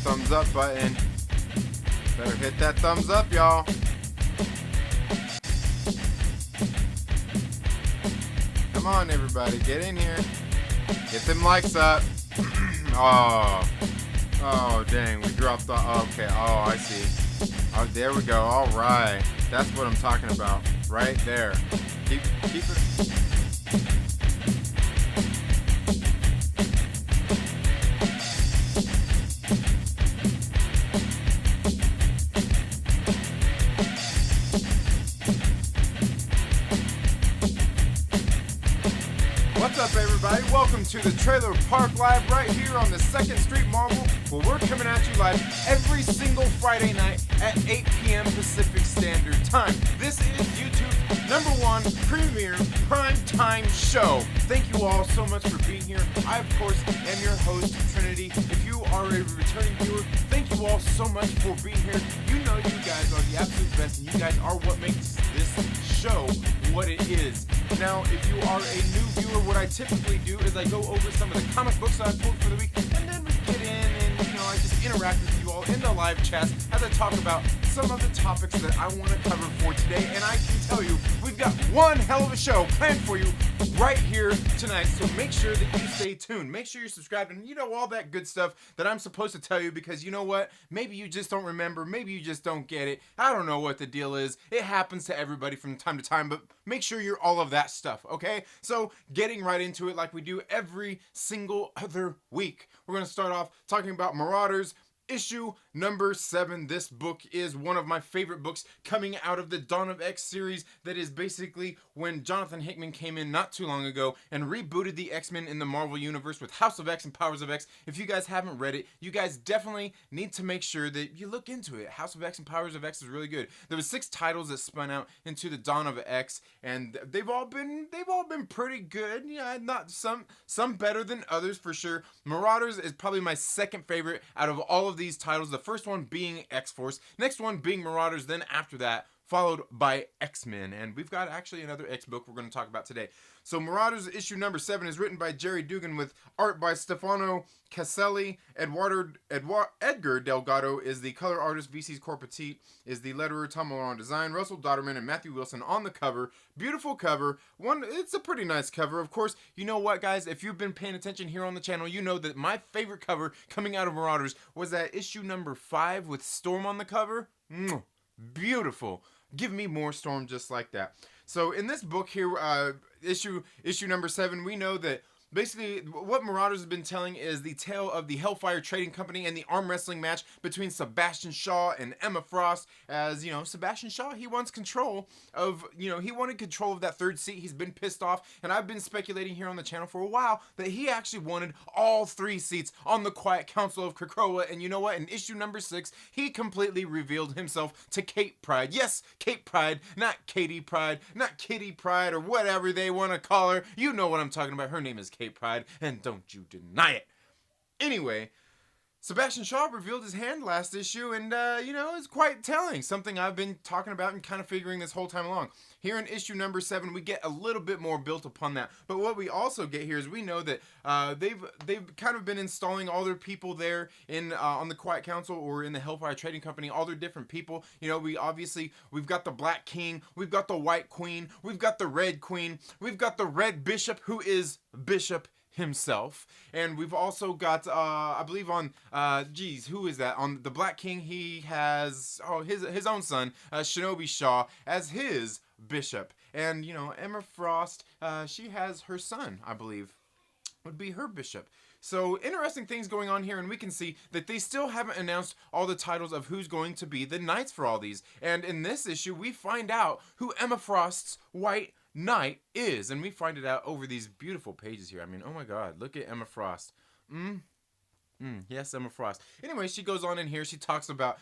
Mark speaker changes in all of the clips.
Speaker 1: thumbs up button. Better hit that thumbs up, y'all. Come on, everybody, get in here. Get them likes up. Oh, dang, we dropped the. Okay, oh, I see. Oh, there we go. All right, that's what I'm talking about, right there. Keep it. What's up, everybody? Welcome to the Trailer Park Live right here on the 2nd Street Marvel, where we're coming at you live every single Friday night at 8 p.m. Pacific Standard Time. This is YouTube's #1 premier primetime show. Thank you all so much for being here. I, of course, am your host, Trinity. If you are a returning viewer, thank you all so much for being here. You know you guys are the absolute best, and you guys are what makes this show what it is. Now, if you are a new viewer, what I typically do is I go over some of the comic books that I pulled for the week, and then we get in and, I just interact with you all in the live chats as I talk about some of the topics that I want to cover for today. And I can tell you, we've got one hell of a show planned for you right here tonight, so make sure that you stay tuned. Make sure you're subscribed and all that good stuff that I'm supposed to tell you, because you know what? Maybe you just don't remember, maybe you just don't get it. I don't know what the deal is. It happens to everybody from time to time, but make sure you're all of that stuff, okay? So, getting right into it like we do every single other week. We're going to start off talking about Marauders, issue #7. This book is one of my favorite books coming out of the Dawn of X series. That is basically when Jonathan Hickman came in not too long ago and rebooted the X-Men in the Marvel Universe with House of X and Powers of X. If you guys haven't read it, you guys definitely need to make sure that you look into it. House of X and Powers of X is really good. There was 6 titles that spun out into the Dawn of X, and they've all been pretty good. Yeah, not some better than others for sure. Marauders is probably my second favorite out of all of these titles. The first one being X-Force, next one being Marauders, then after that followed by X-Men, and we've got actually another X book we're going to talk about today. So Marauders issue #7 is written by Jerry Dugan with art by Stefano Caselli. Edgar Delgado is the color artist. VC's Corpetite is the letterer. Tom Malone design. Russell Dodderman and Matthew Wilson on the cover. Beautiful cover. It's a pretty nice cover. Of course, you know what, guys? If you've been paying attention here on the channel, you know that my favorite cover coming out of Marauders was that issue #5 with Storm on the cover. Beautiful. Give me more Storm just like that. So in this book here, issue #7, we know that basically what Marauders has been telling is the tale of the Hellfire Trading Company and the arm wrestling match between Sebastian Shaw and Emma Frost. As Sebastian Shaw, he wants control of, he wanted control of that 3rd seat. He's been pissed off, and I've been speculating here on the channel for a while that he actually wanted all 3 seats on the Quiet Council of Krakoa. And you know what? In issue #6, he completely revealed himself to Kate Pride. Yes, Kate Pride, not Katie Pride, not Kitty Pride, or whatever they want to call her. You know what I'm talking about. Her name is Kate Pride, and don't you deny it. Anyway, Sebastian Shaw revealed his hand last issue, and, it's quite telling. Something I've been talking about and kind of figuring this whole time along. Here in issue #7, we get a little bit more built upon that. But what we also get here is we know that they've kind of been installing all their people there in on the Quiet Council or in the Hellfire Trading Company, all their different people. We've got the Black King, we've got the White Queen, we've got the Red Queen, we've got the Red Bishop, who is Bishop himself, and we've also got I believe on who is that? On the Black King, he has his own son, Shinobi Shaw, as his bishop. And Emma Frost, she has her son, I believe, would be her bishop. So interesting things going on here, and we can see that they still haven't announced all the titles of who's going to be the knights for all these. And in this issue, we find out who Emma Frost's White Knight is, and we find it out over these beautiful pages here. I mean, oh my god, look at Emma Frost. Yes, Emma Frost. Anyway, she goes on in here. She talks about,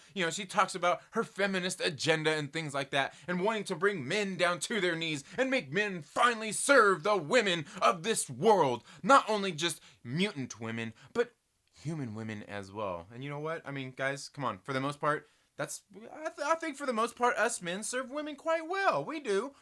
Speaker 1: her feminist agenda and things like that, and wanting to bring men down to their knees and make men finally serve the women of this world. Not only just mutant women, but human women as well. And you know what? I mean, guys, come on. For the most part, I think for the most part, us men serve women quite well. We do.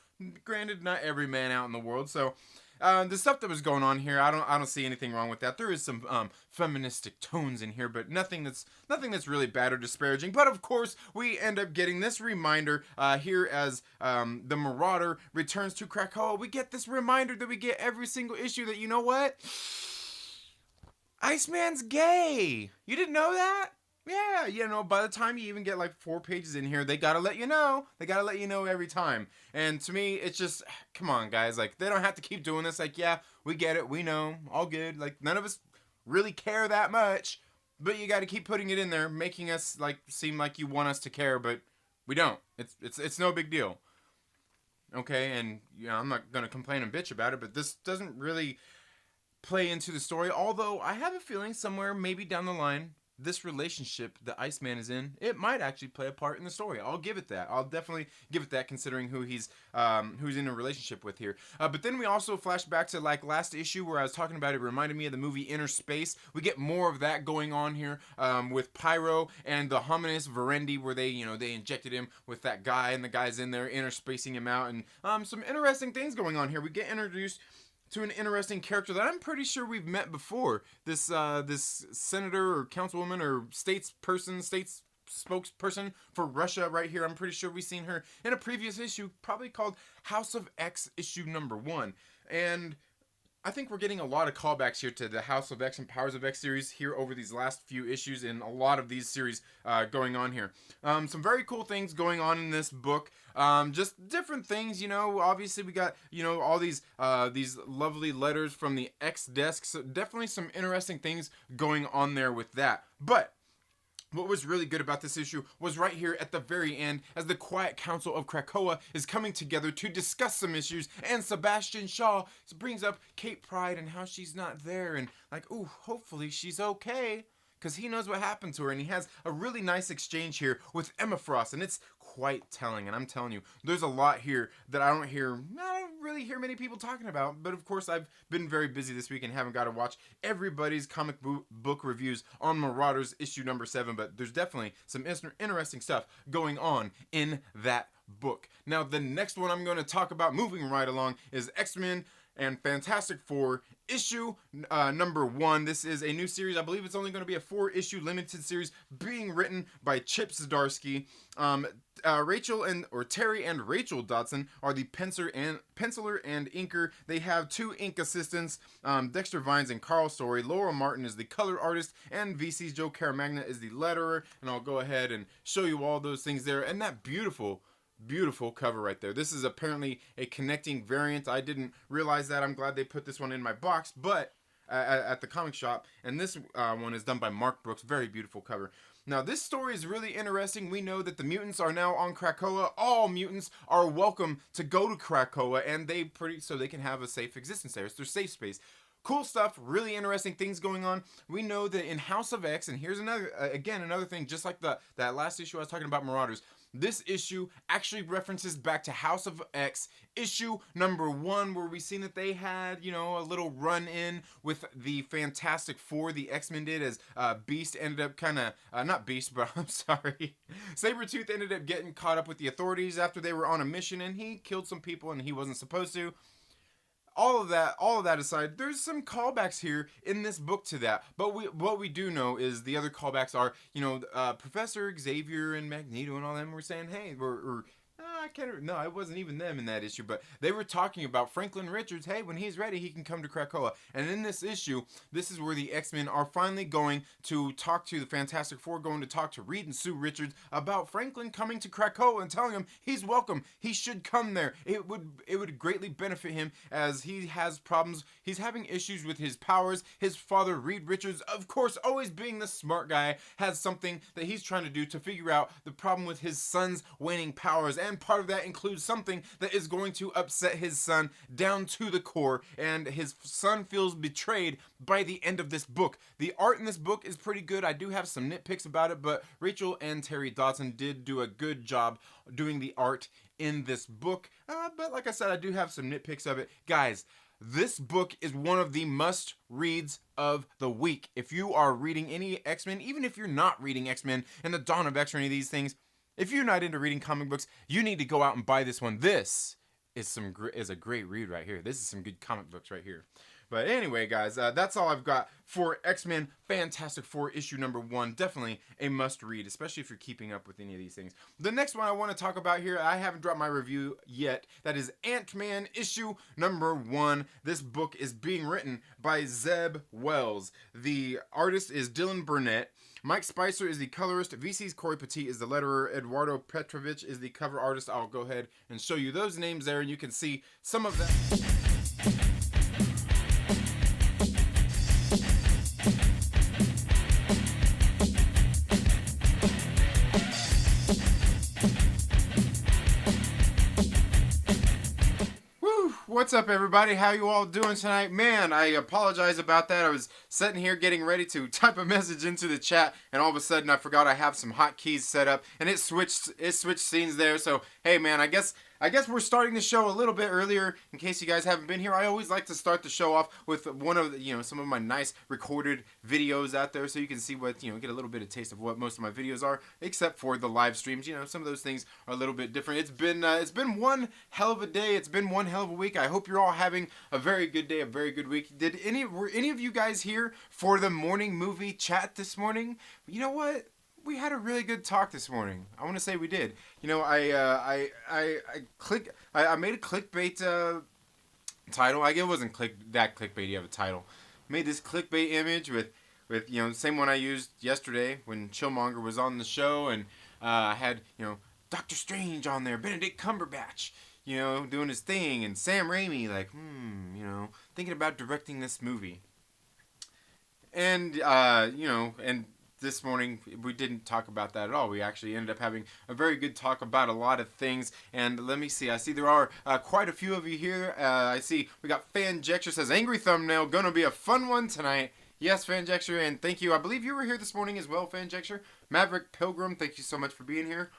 Speaker 1: Granted, not every man out in the world. So The stuff that was going on here, I don't see anything wrong with that. There is some feministic tones in here, but nothing that's really bad or disparaging. But of course, we end up getting this reminder here as the Marauder returns to Krakoa. We get this reminder that we get every single issue that, you know what? Iceman's gay. You didn't know that? Yeah, you know, by the time you even get like 4 pages in here, they gotta let you know. They gotta let you know every time. And to me, it's just, come on, guys. Like, they don't have to keep doing this. Like, yeah, we get it. We know. All good. Like, none of us really care that much. But you gotta keep putting it in there, making us, like, seem like you want us to care, but we don't. It's no big deal. Okay, and, you know, I'm not gonna complain and bitch about it, but this doesn't really play into the story. Although, I have a feeling somewhere, maybe down the line, this relationship that Iceman is in, it might actually play a part in the story. I'll give it that. I'll definitely give it that, considering who's in a relationship with here. But then we also flash back to like last issue where I was talking about it. Reminded me of the movie Inner Space. We get more of that going on here with Pyro and the Hominis Verendi, where they injected him with that guy, and the guy's in there interspacing him out, and some interesting things going on here. We get introduced to an interesting character that I'm pretty sure we've met before. This senator or councilwoman or states spokesperson for Russia right here. I'm pretty sure we've seen her in a previous issue, probably called House of X issue number 1. And I think we're getting a lot of callbacks here to the House of X and Powers of X series here over these last few issues, and a lot of these series going on here. Some very cool things going on in this book. Just different things, you know. Obviously, we got, you know, all these lovely letters from the X desk. So definitely some interesting things going on there with that. But what was really good about this issue was right here at the very end, as the Quiet Council of Krakoa is coming together to discuss some issues, and Sebastian Shaw brings up Kate Pride and how she's not there, and like, ooh, hopefully she's okay, because he knows what happened to her, and he has a really nice exchange here with Emma Frost, and it's quite telling. And I'm telling you, there's a lot here that I don't really hear many people talking about. But of course, I've been very busy this week and haven't got to watch everybody's comic book reviews on Marauders issue number 7. But there's definitely some interesting stuff going on in that book. Now, the next one I'm going to talk about, moving right along, is X-Men and Fantastic Four issue number 1. This is a new series. I believe it's only going to be a 4-issue limited series being written by Chip Zdarsky. Terry and Rachel Dodson are the penciler and inker. They have 2 ink assistants, Dexter Vines and Carl Story. Laura Martin is the color artist, and VC's Joe Caramagna is the letterer. And I'll go ahead and show you all those things there. And that beautiful cover right there. This is apparently a connecting variant. I didn't realize that. I'm glad they put this one in my box, but at the comic shop. And this one is done by Mark Brooks. Very beautiful cover. Now, this story is really interesting. We know that the mutants are now on Krakoa. All mutants are welcome to go to Krakoa, and so they can have a safe existence there. It's their safe space. Cool stuff, really interesting things going on. We know that in House of X, and here's another thing, just like that last issue I was talking about Marauders, this issue actually references back to House of X issue number 1, where we seen that they had, you know, a little run-in with the Fantastic Four. The X-Men did, as Beast ended up not Beast, but I'm sorry. Sabretooth ended up getting caught up with the authorities after they were on a mission, and he killed some people and he wasn't supposed to. All of that aside, there's some callbacks here in this book to that. But what we do know is the other callbacks are, you know, Professor Xavier and Magneto and all them were saying, hey, no, it wasn't even them in that issue, but they were talking about Franklin Richards. Hey, when he's ready, he can come to Krakoa. And in this issue, this is where the X-Men are finally going to talk to the Fantastic Four, going to talk to Reed and Sue Richards about Franklin coming to Krakoa and telling him he's welcome. He should come there. It would greatly benefit him, as he has problems. He's having issues with his powers. His father, Reed Richards, of course, always being the smart guy, has something that he's trying to do to figure out the problem with his son's waning powers, and part of that includes something that is going to upset his son down to the core, and his son feels betrayed by the end of this book. The art in this book is pretty good. I do have some nitpicks about it, but Rachel and Terry Dodson did do a good job doing the art in this book. But like I said, I do have some nitpicks of it. Guys, this book is one of the must-reads of the week. If you are reading any X-Men, even if you're not reading X-Men and the Dawn of X or any of these things, if you're not into reading comic books, you need to go out and buy this one. This is a great read right here. This is some good comic books right here. But anyway, guys, that's all I've got for X-Men Fantastic Four issue number 1. Definitely a must read, especially if you're keeping up with any of these things. The next one I want to talk about here, I haven't dropped my review yet. That is Ant-Man issue number 1. This book is being written by Zeb Wells. The artist is Dylan Burnett. Mike Spicer is the colorist. VC's Corey Petit is the letterer. Eduardo Petrovich is the cover artist. I'll go ahead and show you those names there, and you can see some of them. What's up, everybody? How you all doing tonight? Man, I apologize about that. I was sitting here getting ready to type a message into the chat, and all of a sudden I forgot I have some hotkeys set up, and it switched scenes there. So hey, man, I guess we're starting the show a little bit earlier. In case you guys haven't been here, I always like to start the show off with one of the, some of my nice recorded videos out there, so you can see what, get a little bit of taste of what most of my videos are, except for the live streams. Some of those things are a little bit different. It's been one hell of a day. It's been one hell of a week. I hope you're all having a very good day, a very good week. Were any of you guys here for the morning movie chat this morning? You know what? We had a really good talk this morning. I want to say we did. I made a clickbait title. It wasn't that clickbaity of a title. Made this clickbait image with the same one I used yesterday when Chillmonger was on the show, and I had Doctor Strange on there, Benedict Cumberbatch, doing his thing, and Sam Raimi thinking about directing this movie. And and this morning we didn't talk about that at all. We actually ended up having a very good talk about a lot of things. And let me see. I see there are quite a few of you here. I see we got Fanjexture says angry thumbnail, gonna be a fun one tonight. Yes, Fanjexture, and thank you. I believe you were here this morning as well, Fanjexture. Maverick Pilgrim, thank you so much for being here.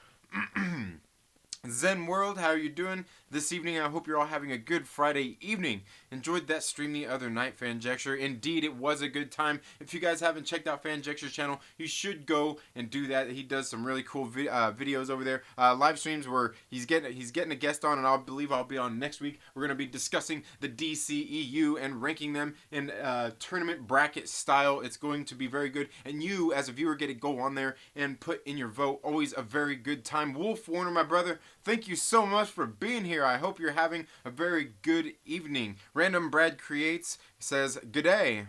Speaker 1: Zen World, how are you doing this evening? I hope you're all having a good Friday evening. Enjoyed that stream the other night, Fanjexture. Indeed, it was a good time. If you guys haven't checked out Fanjexture's channel, you should go and do that. He does some really cool videos over there. Live streams where he's getting a guest on, and I believe I'll be on next week. We're going to be discussing the DCEU and ranking them in tournament bracket style. It's going to be very good, and you, as a viewer, get to go on there and put in your vote. Always a very good time. Wolf Warner, my brother, thank you so much for being here. I hope you're having a very good evening. Random Brad Creates says, good day.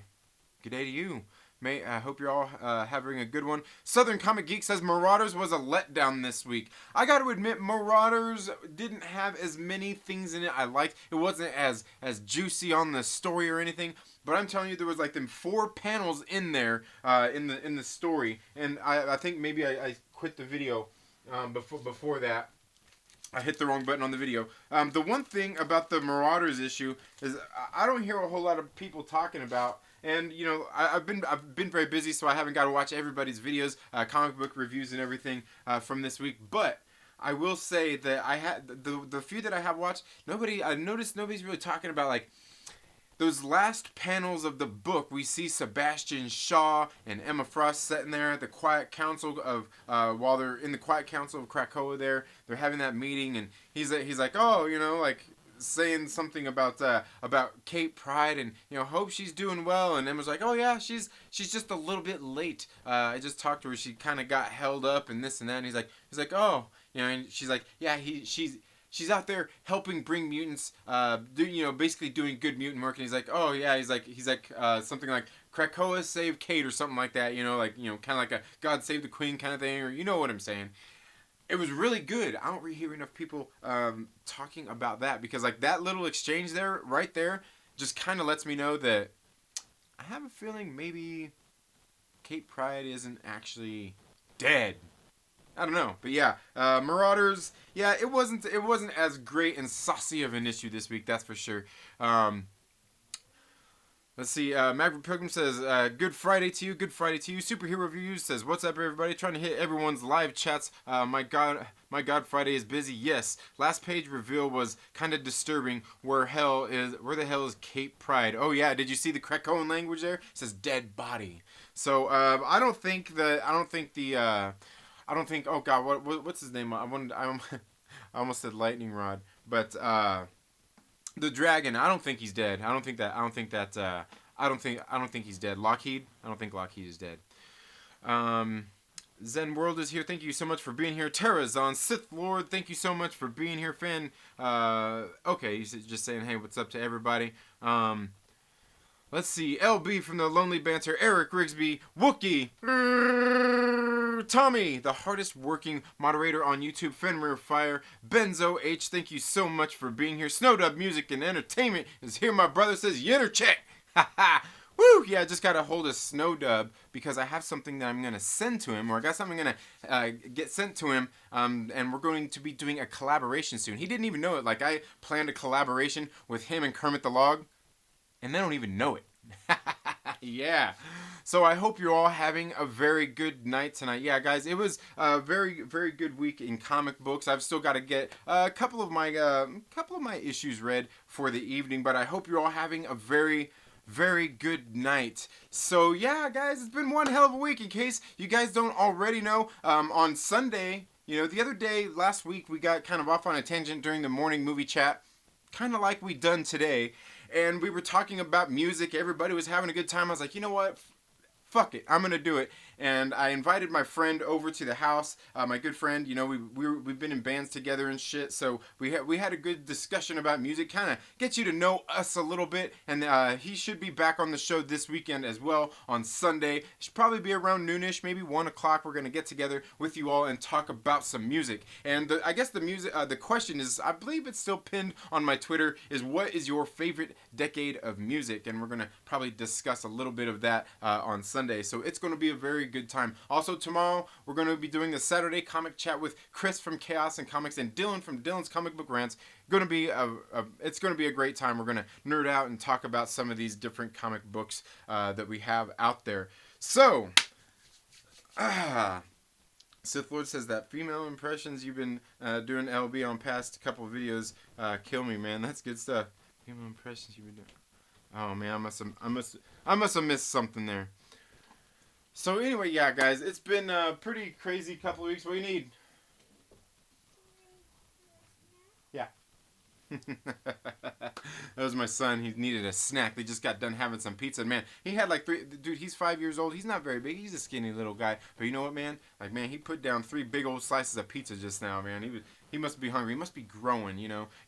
Speaker 1: Good day to you. I hope you're all having a good one. Southern Comic Geek says Marauders was a letdown this week. I got to admit, Marauders didn't have as many things in it I liked. It wasn't as juicy on the story or anything. But I'm telling you, there was like them 4 panels in there in the story, and I think maybe I quit the video before that. I hit the wrong button on the video. The one thing about the Marauders issue is I don't hear a whole lot of people talking about, and I've been very busy, so I haven't got to watch everybody's videos, comic book reviews and everything from this week. But I will say that I had the few that I have watched. I noticed nobody's really talking about like those last panels of the book. We see Sebastian Shaw and Emma Frost sitting there at the Quiet Council of while they're in the Quiet Council of Krakoa. They're having that meeting, and he's like, oh, like saying something about Kate Pride, and hope she's doing well. And Emma's like, oh yeah, she's just a little bit late. I just talked to her. She kind of got held up and this and that. And he's like, oh, and she's like, yeah, she's out there helping bring mutants, basically doing good mutant work. And he's like, oh yeah, he's like something like Krakoa save Kate or something like that. Kind of like a God save the Queen kind of thing, or you know what I'm saying. It was really good. I don't really hear enough people talking about that, because like that little exchange there, right there, just kind of lets me know that I have a feeling maybe Kate Pride isn't actually dead. I don't know, but yeah, Marauders. Yeah, it wasn't as great and saucy of an issue this week, that's for sure. Let's see. Maverick Pilgrim says, "Good Friday to you. Good Friday to you." Superhero Reviews says, "What's up, everybody? Trying to hit everyone's live chats. My God, Friday is busy. Yes. Last page reveal was kind of disturbing. Where the hell is Kate Pride? Oh yeah. Did you see the Krakoan language there? It says dead body. So I don't think. Oh God, what's his name? I almost said Lightning Rod, but The dragon. I don't think he's dead. I don't think that. I don't think that. I don't think he's dead. Lockheed. I don't think Lockheed is dead. Zen World is here. Thank you so much for being here. Terrazon, Sith Lord, thank you so much for being here. Fan, okay, he's just saying, hey, what's up to everybody. Let's see. LB from the Lonely Banter. Eric Rigsby. Wookie. Tommy, the hardest working moderator on YouTube. Fenrir Fire. Benzo H, thank you so much for being here. Snowdub Music and Entertainment is here. My brother says, Yenner check. Haha. Woo! Yeah, I just got a hold of Snowdub because I have something that I'm going to send to him, or I got something going to get sent to him, and we're going to be doing a collaboration soon. He didn't even know it. Like, I planned a collaboration with him and Kermit the Log, and they don't even know it. Yeah. So I hope you're all having a very good night tonight. Yeah, guys, it was a very, very good week in comic books. I've still got to get a couple of my issues read for the evening, but I hope you're all having a very good night. So yeah, guys, it's been one hell of a week. In case you guys don't already know, on Sunday, the other day, last week, we got kind of off on a tangent during the morning movie chat, kind of like we done today, and we were talking about music. Everybody was having a good time. I was like, you know what? Fuck it, I'm gonna do it. And I invited my friend over to the house, my good friend. We've been in bands together and shit, so we had a good discussion about music, kind of get you to know us a little bit. And he should be back on the show this weekend as well on Sunday. It should probably be around noonish, maybe 1 o'clock. We're gonna get together with you all and talk about some music. And I guess the music, the question is, I believe it's still pinned on my Twitter, is what is your favorite decade of music? And we're gonna probably discuss a little bit of that on Sunday. So it's gonna be a very good time. Also tomorrow we're going to be doing the Saturday comic chat with Chris from Chaos and Comics and Dylan from Dylan's Comic Book Rants. It's going to be a great time. We're going to nerd out and talk about some of these different comic books that we have out there. So Sith Lord says that female impressions you've been doing, LB, on past couple of videos kill me, man. That's good stuff. Female impressions you've been doing. Oh man, I must have missed something there. So anyway, yeah, guys, it's been a pretty crazy couple of weeks. What do you need? Yeah. That was my son. He needed a snack. They just got done having some pizza. Man, he had like 3... Dude, he's 5 years old. He's not very big. He's a skinny little guy. But you know what, man? Like, man, he put down 3 big old slices of pizza just now, man. He must be hungry. He must be growing,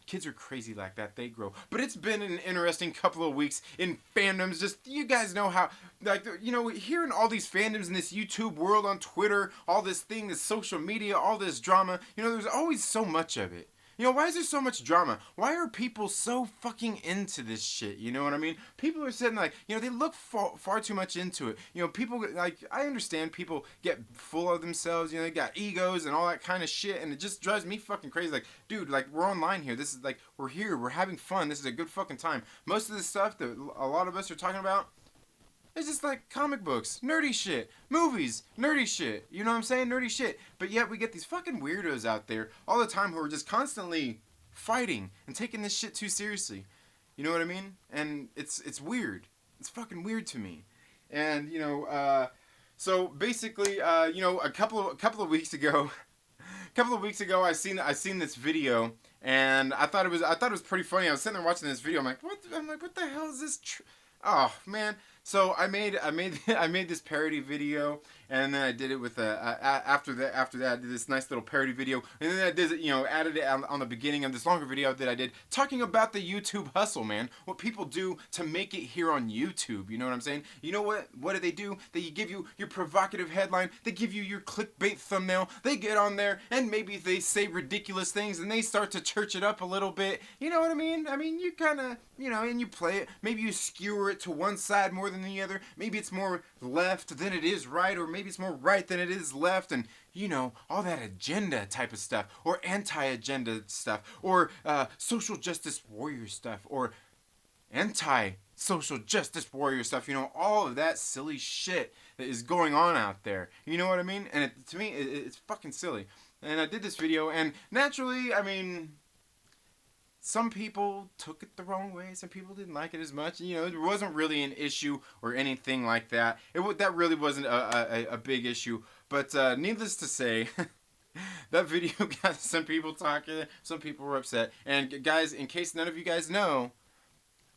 Speaker 1: Kids are crazy like that. They grow. But it's been an interesting couple of weeks in fandoms. Just, you guys know how, like, hearing all these fandoms in this YouTube world, on Twitter, all this thing, this social media, all this drama, there's always so much of it. Why is there so much drama? Why are people so fucking into this shit? You know what I mean? People are saying, like, they look far too much into it. People, like, I understand people get full of themselves. They got egos and all that kind of shit. And it just drives me fucking crazy. Like, dude, like, we're online here. This is, like, we're here. We're having fun. This is a good fucking time. Most of the stuff that a lot of us are talking about, it's just like comic books, nerdy shit, movies, nerdy shit. You know what I'm saying? Nerdy shit. But yet we get these fucking weirdos out there all the time who are just constantly fighting and taking this shit too seriously. You know what I mean? And it's weird. It's fucking weird to me. And so basically, a couple of weeks ago, I seen this video, and I thought it was pretty funny. I was sitting there watching this video. I'm like, what the hell is this? Oh man. So I made this parody video, and then I did it with after that I did this nice little parody video, and then I did it, added it on the beginning of this longer video that I did talking about the YouTube hustle, man. What people do to make it here on YouTube. You know what I'm saying? You know what do? They give you your provocative headline, they give you your clickbait thumbnail, they get on there and maybe they say ridiculous things and they start to church it up a little bit. You know what I mean? I mean, you kind of, and you play it. Maybe you skewer it to one side more than the other. Maybe it's more left than it is right, or maybe it's more right than it is left, and all that agenda type of stuff, or anti-agenda stuff, or social justice warrior stuff, or anti-social justice warrior stuff, all of that silly shit that is going on out there. You know what I mean? And to me, it's fucking silly. And I did this video, and naturally, I mean, some people took it the wrong way. Some people didn't like it as much. It wasn't really an issue or anything like that. That really wasn't a big issue. But needless to say, That video got some people talking, some people were upset. And guys, in case none of you guys know,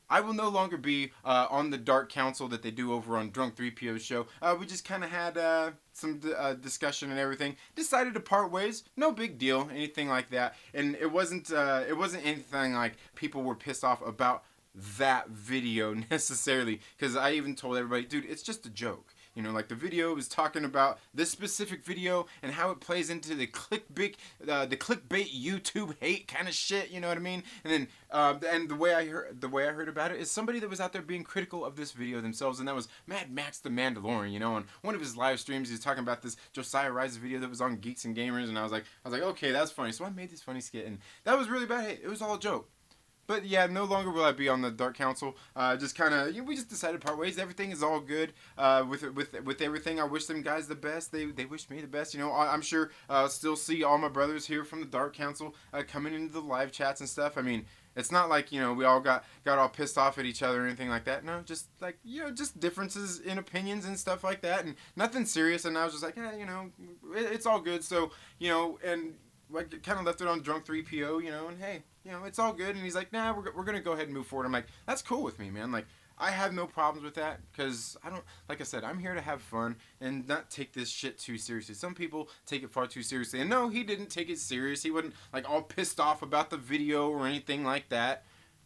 Speaker 1: I will no longer be on the Dark Council that they do over on Drunk 3PO's show. We just kind of had some discussion and everything. Decided to part ways. No big deal, anything like that. And it wasn't anything like people were pissed off about that video necessarily. Because I even told everybody, dude, it's just a joke. You know, like the video was talking about this specific video and how it plays into the clickbait YouTube hate kind of shit. You know what I mean? And then, and the way I heard about it is somebody that was out there being critical of this video themselves, and that was Mad Max the Mandalorian. You know, on one of his live streams, he was talking about this Josiah Rises video that was on Geeks and Gamers, and I was like, okay, that's funny. So I made this funny skit, and that was really bad hate. It was all a joke. But yeah, no longer will I be on the Dark Council. Just kind of, we just decided to part ways. Everything is all good with everything. I wish them guys the best. They wish me the best. You know, I'm sure still see all my brothers here from the Dark Council coming into the live chats and stuff. I mean, it's not like, you know, we all got all pissed off at each other or anything like that. No, just like, you know, just differences in opinions and stuff like that, and nothing serious. And I was just like, you know, it's all good. So, you know, and like kind of left it on Drunk 3PO, you know, and hey, you know, it's all good. And he's like, nah, we're going to go ahead and move forward. I'm like, that's cool with me, man. Like, I have no problems with that because I don't, like I said, I'm here to have fun and not take this shit too seriously. Some people take it far too seriously. And no, he didn't take it serious. He wasn't like all pissed off about the video or anything like that.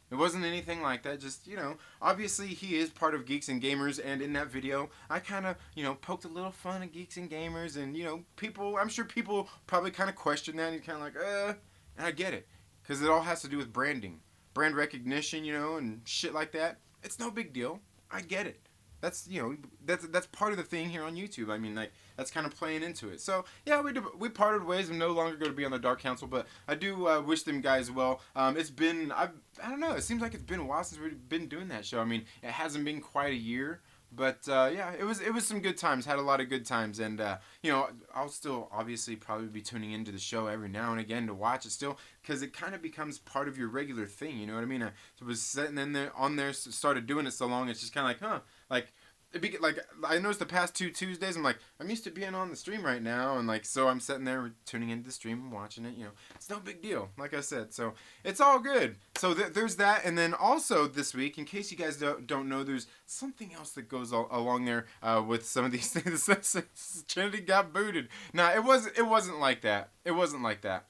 Speaker 1: It wasn't anything like that. Just, you know, obviously he is part of Geeks and Gamers, and in that video, I kind of, you know, poked a little fun at Geeks and Gamers, and, you know, I'm sure people probably kind of question that, and you're kind of like, and I get it, because it all has to do with branding, brand recognition, you know, and shit like that. It's no big deal. I get it. That's, you know, that's part of the thing here on YouTube. I mean, like, that's kind of playing into it. So, yeah, we parted ways. I'm no longer going to be on the Dark Council, but I do wish them guys well. It's been, I don't know, it seems like it's been a while since we've been doing that show. I mean, it hasn't been quite a year, but, yeah, it was some good times. Had a lot of good times, and, you know, I'll still obviously probably be tuning into the show every now and again to watch it still, because it kind of becomes part of your regular thing, you know what I mean? I was sitting in there, started doing it so long, it's just kind of like, huh, like, like I noticed the past 2 Tuesdays, I'm like, I'm used to being on the stream right now, and like, so I'm sitting there tuning into the stream and watching it, you know, it's no big deal, like I said, so it's all good. So there's that, and then also this week, in case you guys don't know, there's something else that goes along there with some of these things. Trinity got booted. Nah, it wasn't like that. It wasn't like that.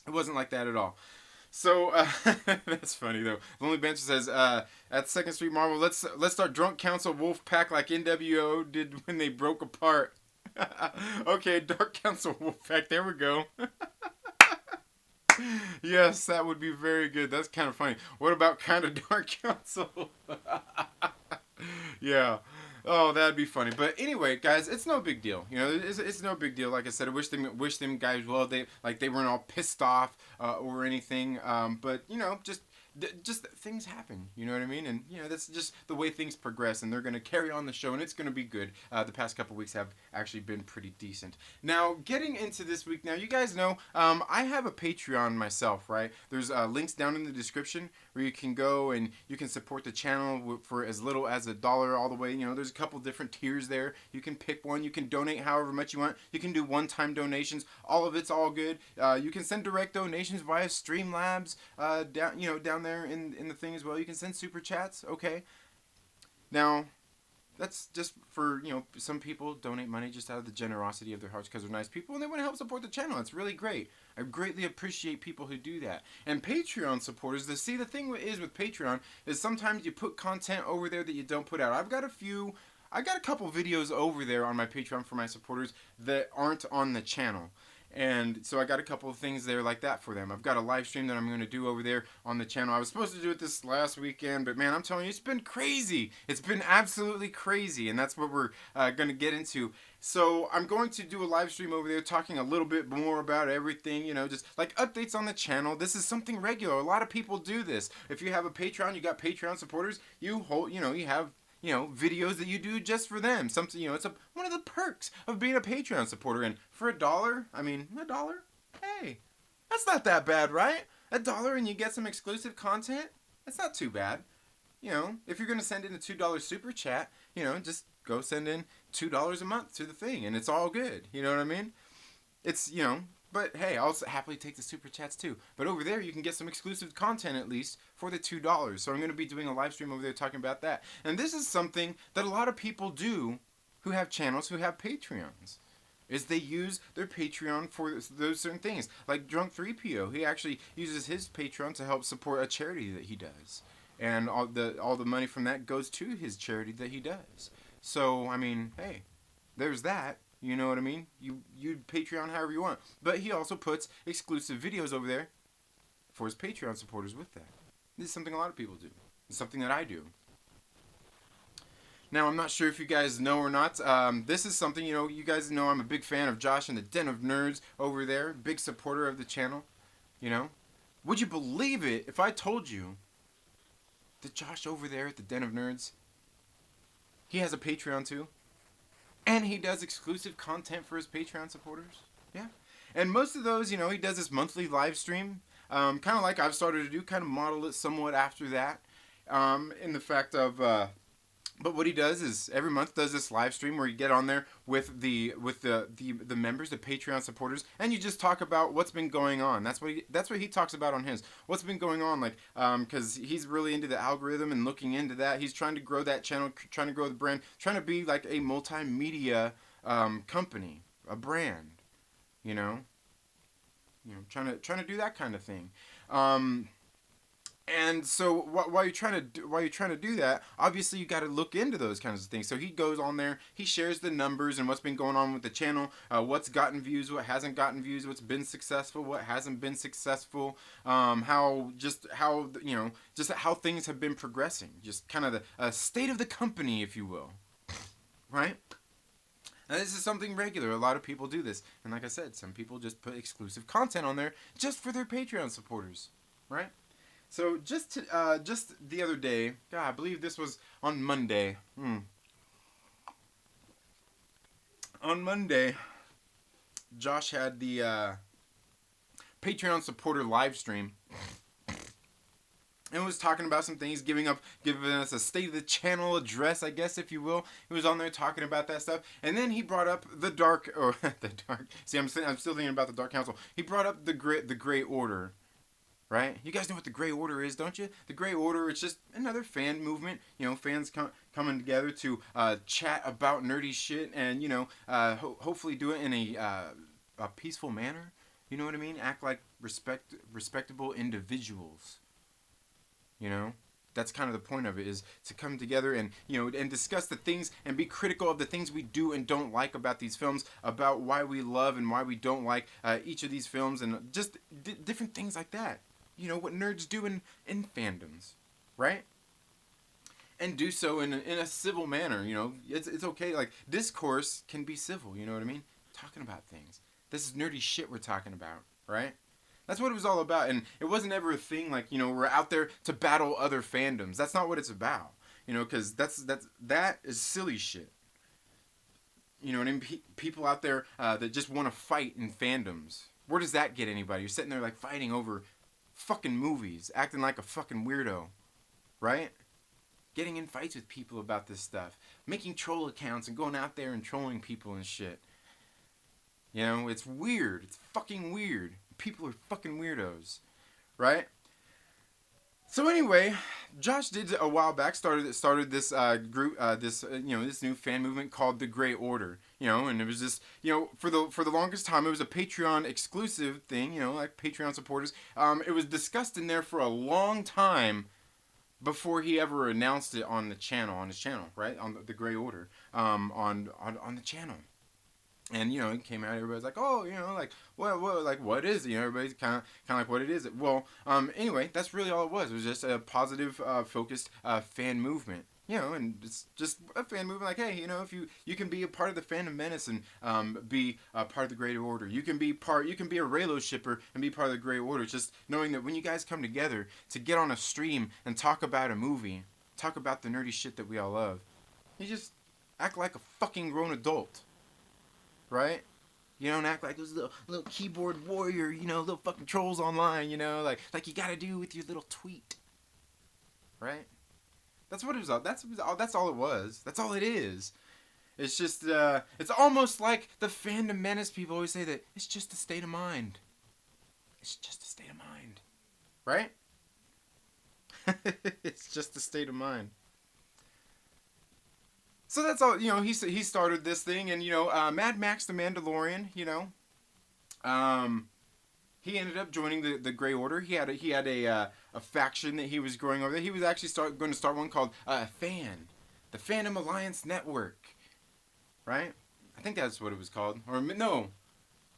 Speaker 1: It wasn't like that at all. So, that's funny though. Lonely Bench says, at 2nd Street Marvel, let's start Drunk Council Wolfpack like NWO did when they broke apart. Okay, Dark Council Wolfpack, there we go. Yes, that would be very good. That's kind of funny. What about kind of Dark Council? Yeah. Oh, that'd be funny. But anyway, guys, it's no big deal. You know, it's no big deal. Like I said, I wish them guys well. They weren't all pissed off or anything. But you know, just things happen. You know what I mean? And you know, that's just the way things progress. And they're gonna carry on the show, and it's gonna be good. The past couple weeks have actually been pretty decent. Now, getting into this week. Now, you guys know I have a Patreon myself, right? There's links down in the description where you can go and you can support the channel for as little as $1 all the way. You know, there's a couple different tiers there. You can pick one. You can donate however much you want. You can do one-time donations. All of it's all good. You can send direct donations via Streamlabs down there in the thing as well. You can send super chats. Okay. Now, that's just for, you know, some people donate money just out of the generosity of their hearts because they're nice people and they want to help support the channel. It's really great. I greatly appreciate people who do that. And Patreon supporters, the thing is with Patreon is sometimes you put content over there that you don't put out. I got a couple videos over there on my Patreon for my supporters that aren't on the channel. And so I got a couple of things there like that for them. I've got a live stream that I'm going to do over there on the channel. I was supposed to do it this last weekend, but man, I'm telling you, it's been crazy. It's been absolutely crazy, and that's what we're going to get into. So I'm going to do a live stream over there talking a little bit more about everything, you know, just like updates on the channel. This is something regular. A lot of people do this. If you have a Patreon, you got Patreon supporters, you have videos that you do just for them. Something, you know, it's one of the perks of being a Patreon supporter. And for $1, I mean, $1, hey, that's not that bad, right? $1 and you get some exclusive content. That's not too bad. You know, if you're going to send in a $2 super chat, you know, just go send in $2 a month to the thing and it's all good. You know what I mean? It's, you know, But hey, I'll happily take the super chats too. But over there, you can get some exclusive content at least for the $2. So I'm going to be doing a live stream over there talking about that. And this is something that a lot of people do who have channels, who have Patreons. Is they use their Patreon for those certain things. Like Drunk 3PO, he actually uses his Patreon to help support a charity that he does. And all the money from that goes to his charity that he does. So, I mean, hey, there's that. You know what I mean? You Patreon however you want. But he also puts exclusive videos over there for his Patreon supporters with that. This is something a lot of people do. It's something that I do. Now, I'm not sure if you guys know or not. This is something, you guys know I'm a big fan of Josh and the Den of Nerds over there. Big supporter of the channel. Would you believe it if I told you that Josh over there at the Den of Nerds, he has a Patreon too? And he does exclusive content for his Patreon supporters. Yeah. And most of those, he does this monthly live stream. Kind of like I've started to do, kind of model it somewhat after that. In the fact of, but what he does is every month does this live stream where you get on there with the members, the Patreon supporters, and you just talk about what's been going on. That's what he talks about on his. What's been going on, like, because he's really into the algorithm and looking into that. He's trying to grow that channel, trying to grow the brand, trying to be like a multimedia company, a brand, trying to do that kind of thing. And so while you're trying to do that, obviously you got to look into those kinds of things. So he goes on there, he shares the numbers and what's been going on with the channel, what's gotten views, what hasn't gotten views, what's been successful, what hasn't been successful, how things have been progressing, just kind of the state of the company, if you will, right? Now, this is something regular. A lot of people do this, and like I said, some people just put exclusive content on there just for their Patreon supporters, right? So just the other day, God, I believe this was on Monday. On Monday, Josh had the Patreon supporter live stream, and was talking about some things, giving us a state of the channel address, I guess, if you will. He was on there talking about that stuff, and then he brought up the dark. See, I'm still thinking about the Dark Council. He brought up the Gray Order. Right? You guys know what the Gray Order is, don't you? The Gray Order is just another fan movement. Fans coming together to chat about nerdy shit and, hopefully do it in a peaceful manner. You know what I mean? Act like respectable individuals. That's kind of the point of it, is to come together and, and discuss the things and be critical of the things we do and don't like about these films, about why we love and why we don't like each of these films, and just different things like that. What nerds do in fandoms, right? And do so in a civil manner. It's okay. Like, discourse can be civil. You know what I mean? Talking about things. This is nerdy shit we're talking about, right? That's what it was all about. And it wasn't ever a thing like, we're out there to battle other fandoms. That's not what it's about. Because that is silly shit. You know what I mean? People out there that just want to fight in fandoms. Where does that get anybody? You're sitting there like fighting over fucking movies, acting like a fucking weirdo, right? Getting in fights with people about this stuff, making troll accounts and going out there and trolling people and shit. It's weird. It's fucking weird. People are fucking weirdos, right? So anyway, Josh did a while back started this group, this new fan movement called the Gray Order, and it was just, for the longest time it was a Patreon exclusive thing, like Patreon supporters. It was discussed in there for a long time before he ever announced it on his channel, right, on the Gray Order, on the channel. And, it came out, everybody's like, oh, like, what is it? Everybody's kind of like, what it is. Well, anyway, that's really all it was. It was just a positive, focused, fan movement. And it's just a fan movement like, hey, if you can be a part of the Fandom Menace and be a part of the Great Order. You can be a Raylo shipper and be part of the Great Order. Just knowing that when you guys come together to get on a stream and talk about a movie, talk about the nerdy shit that we all love, you just act like a fucking grown adult. Right? You don't act like those little keyboard warrior, little fucking trolls online, like you gotta do with your little tweet. Right? That's what it was. That's all it was. That's all it is. It's just, it's almost like the fandom Menace people always say that it's just a state of mind. It's just a state of mind. Right? It's just a state of mind. So that's all, he started this thing, and, Mad Max the Mandalorian, he ended up joining the Grey Order. He had a faction that he was growing over there. He was actually going to start one called the Fandom Alliance Network. Right? I think that's what it was called. Or no,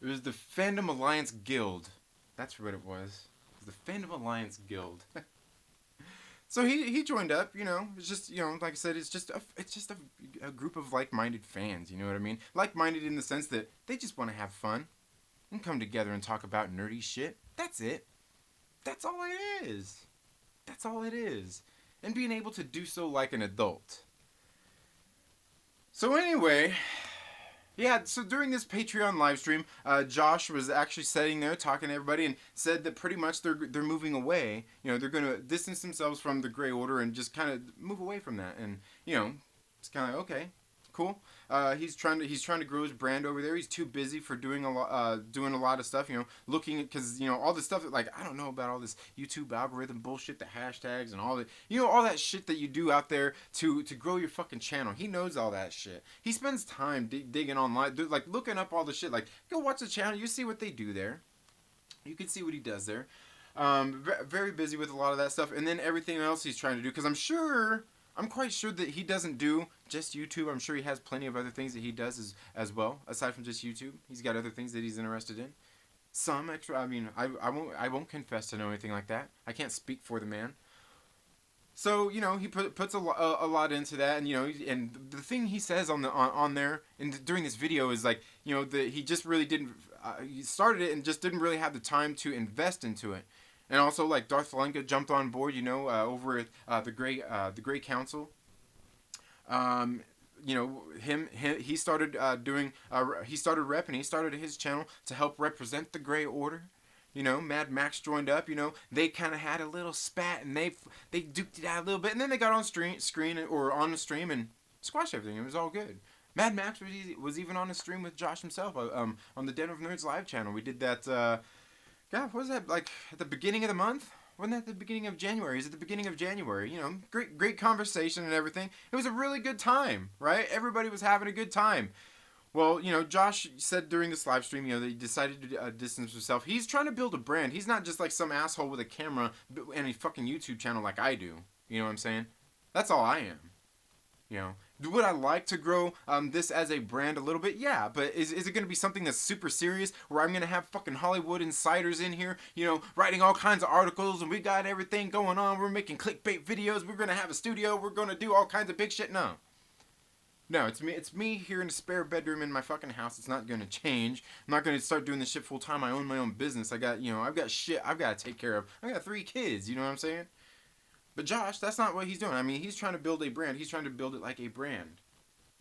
Speaker 1: it was the Fandom Alliance Guild. That's what it was. It was the Fandom Alliance Guild. So he joined up. It's just like I said, it's just a group of like-minded fans. You know what I mean? Like-minded in the sense that they just want to have fun and come together and talk about nerdy shit. That's it. That's all it is. That's all it is. And being able to do so like an adult. So anyway, yeah, so during this Patreon live stream, Josh was actually sitting there talking to everybody and said that pretty much they're moving away. They're going to distance themselves from the Grey Order and just kind of move away from that. And, it's kind of okay, cool. He's trying to grow his brand over there. He's too busy for doing a lot of stuff. Looking at, because all this stuff that, like, I don't know about all this YouTube algorithm bullshit, the hashtags and all that. All that shit that you do out there to grow your fucking channel. He knows all that shit. He spends time digging online, like looking up all the shit. Like, go watch the channel. You see what they do there. You can see what he does there. Very busy with a lot of that stuff, and then everything else he's trying to do. Because I'm quite sure that he doesn't do just YouTube. I'm sure he has plenty of other things that he does as well, aside from just YouTube. He's got other things that he's interested in. Some extra. I mean, I won't confess to know anything like that. I can't speak for the man. So he puts a lot into that, and and the thing he says on there and during this video is like that he just really didn't. He started it and just didn't really have the time to invest into it. And also, like, Darth Lunga jumped on board, over at the Grey Council. He started he started repping. He started his channel to help represent the Grey Order. Mad Max joined up. They kind of had a little spat, and they duked it out a little bit, and then they got on the stream and squashed everything. It was all good. Mad Max was even on the stream with Josh himself on the Den of Nerds live channel. We did that. God, what was that, like, at the beginning of the month? Wasn't that the beginning of January? It was at the beginning of January. Great conversation and everything. It was a really good time, right? Everybody was having a good time. Well, Josh said during this live stream, that he decided to distance himself. He's trying to build a brand. He's not just like some asshole with a camera and a fucking YouTube channel like I do. You know what I'm saying? That's all I am. Would I like to grow this as a brand a little bit? Yeah, but is it going to be something that's super serious where I'm going to have fucking Hollywood insiders in here, writing all kinds of articles, and we got everything going on. We're making clickbait videos. We're going to have a studio. We're going to do all kinds of big shit. No, it's me here in a spare bedroom in my fucking house. It's not going to change. I'm not going to start doing this shit full time. I own my own business. I've got shit I've got to take care of. I got 3 kids. You know what I'm saying? But Josh, that's not what he's doing. I mean, he's trying to build a brand. He's trying to build it like a brand,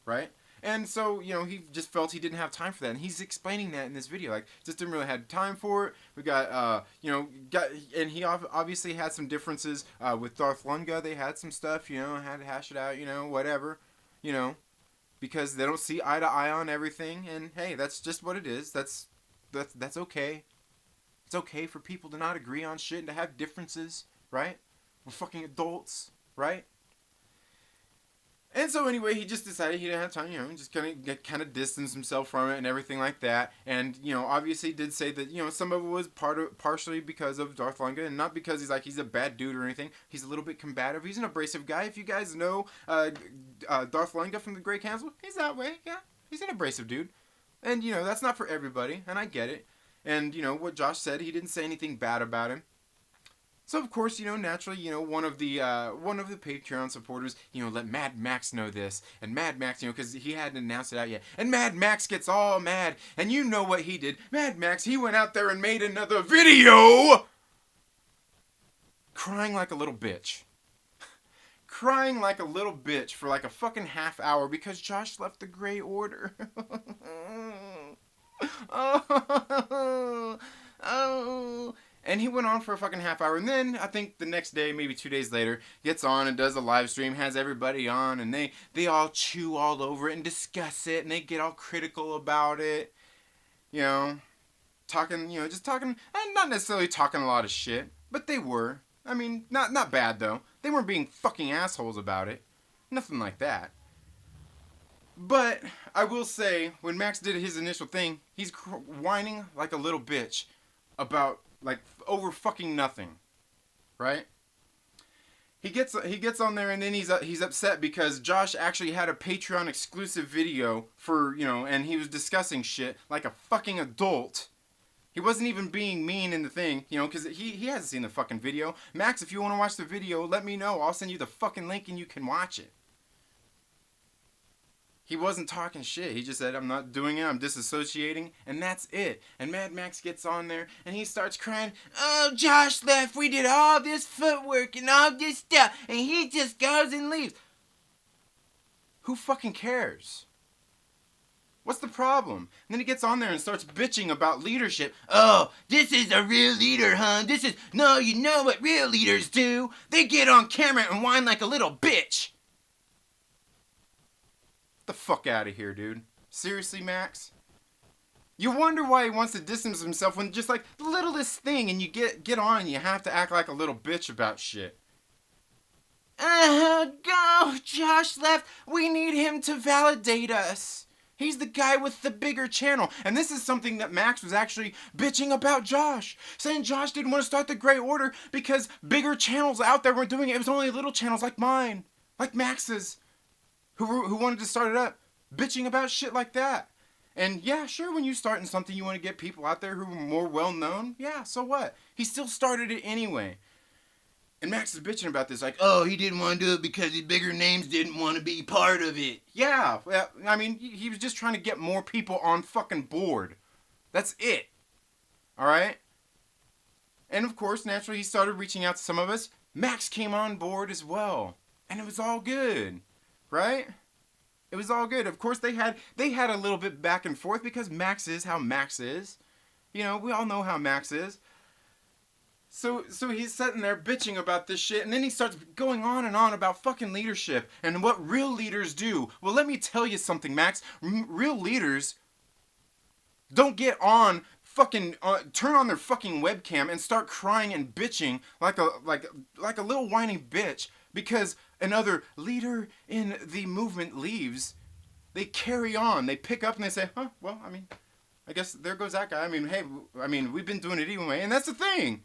Speaker 1: right? And so, he just felt he didn't have time for that. And he's explaining that in this video. Like, just didn't really have time for it. We got, and he obviously had some differences with Darth Lunga. They had some stuff, had to hash it out, whatever, because they don't see eye to eye on everything. And, hey, that's just what it is. That's okay. It's okay for people to not agree on shit and to have differences, right? We're fucking adults, right? And so anyway, he just decided he didn't have time, just kind of distance himself from it and everything like that. And, obviously did say that, some of it was partially because of Darth Lunga, and not because he's a bad dude or anything. He's a little bit combative. He's an abrasive guy. If you guys know Darth Lunga from the Grey Council, he's that way, yeah. He's an abrasive dude. And, that's not for everybody, and I get it. And, what Josh said, he didn't say anything bad about him. So of course, naturally, one of the Patreon supporters, let Mad Max know this, and Mad Max, because he hadn't announced it out yet, and Mad Max gets all mad, and you know what he did? Mad Max, he went out there and made another video, crying like a little bitch, crying like a little bitch for like a fucking half hour because Josh left the Grey Order. Oh. And he went on for a fucking half hour. And then, I think the next day, maybe 2 days later, gets on and does a live stream, has everybody on, and they all chew all over it and discuss it, and they get all critical about it. You know, talking, just talking, and not necessarily talking a lot of shit, but they were. I mean, not bad, though. They weren't being fucking assholes about it. Nothing like that. But I will say, when Max did his initial thing, he's whining like a little bitch about, like, over fucking nothing, right? He gets on there, and then he's upset because Josh actually had a Patreon exclusive video for, and he was discussing shit like a fucking adult. He wasn't even being mean in the thing, because he hasn't seen the fucking video. Max, if you want to watch the video, let me know. I'll send you the fucking link and you can watch it. He wasn't talking shit. He just said, I'm not doing it. I'm disassociating. And that's it. And Mad Max gets on there and he starts crying. Oh, Josh left. We did all this footwork and all this stuff. And he just goes and leaves. Who fucking cares? What's the problem? And then he gets on there and starts bitching about leadership. Oh, this is a real leader, huh? No, you know what real leaders do? They get on camera and whine like a little bitch. The fuck out of here, dude. Seriously, Max? You wonder why he wants to distance himself when just like the littlest thing and you get on and you have to act like a little bitch about shit. Go! Josh left. We need him to validate us. He's the guy with the bigger channel. And this is something that Max was actually bitching about Josh. Saying Josh didn't want to start the Grey Order because bigger channels out there were doing it. It was only little channels like mine. Like Max's. Who wanted to start it up. Bitching about shit like that. And yeah, sure, when you start in something you want to get people out there who are more well-known. Yeah, so what? He still started it anyway. And Max is bitching about this, like, oh, he didn't want to do it because the bigger names didn't want to be part of it. Yeah, well, I mean, he was just trying to get more people on fucking board. That's it. Alright? And of course, naturally, he started reaching out to some of us. Max came on board as well. And it was all good. Right? It was all good. Of course, they had a little bit back and forth because Max is how Max is. We all know how Max is. So he's sitting there bitching about this shit, and then he starts going on and on about fucking leadership and what real leaders do. Well, let me tell you something, Max. Real leaders don't get on fucking turn on their fucking webcam and start crying and bitching like a little whiny bitch because another leader in the movement leaves. They carry on. They pick up and they say, huh, well, I mean, I guess there goes that guy. I mean, hey, we've been doing it anyway. And that's the thing.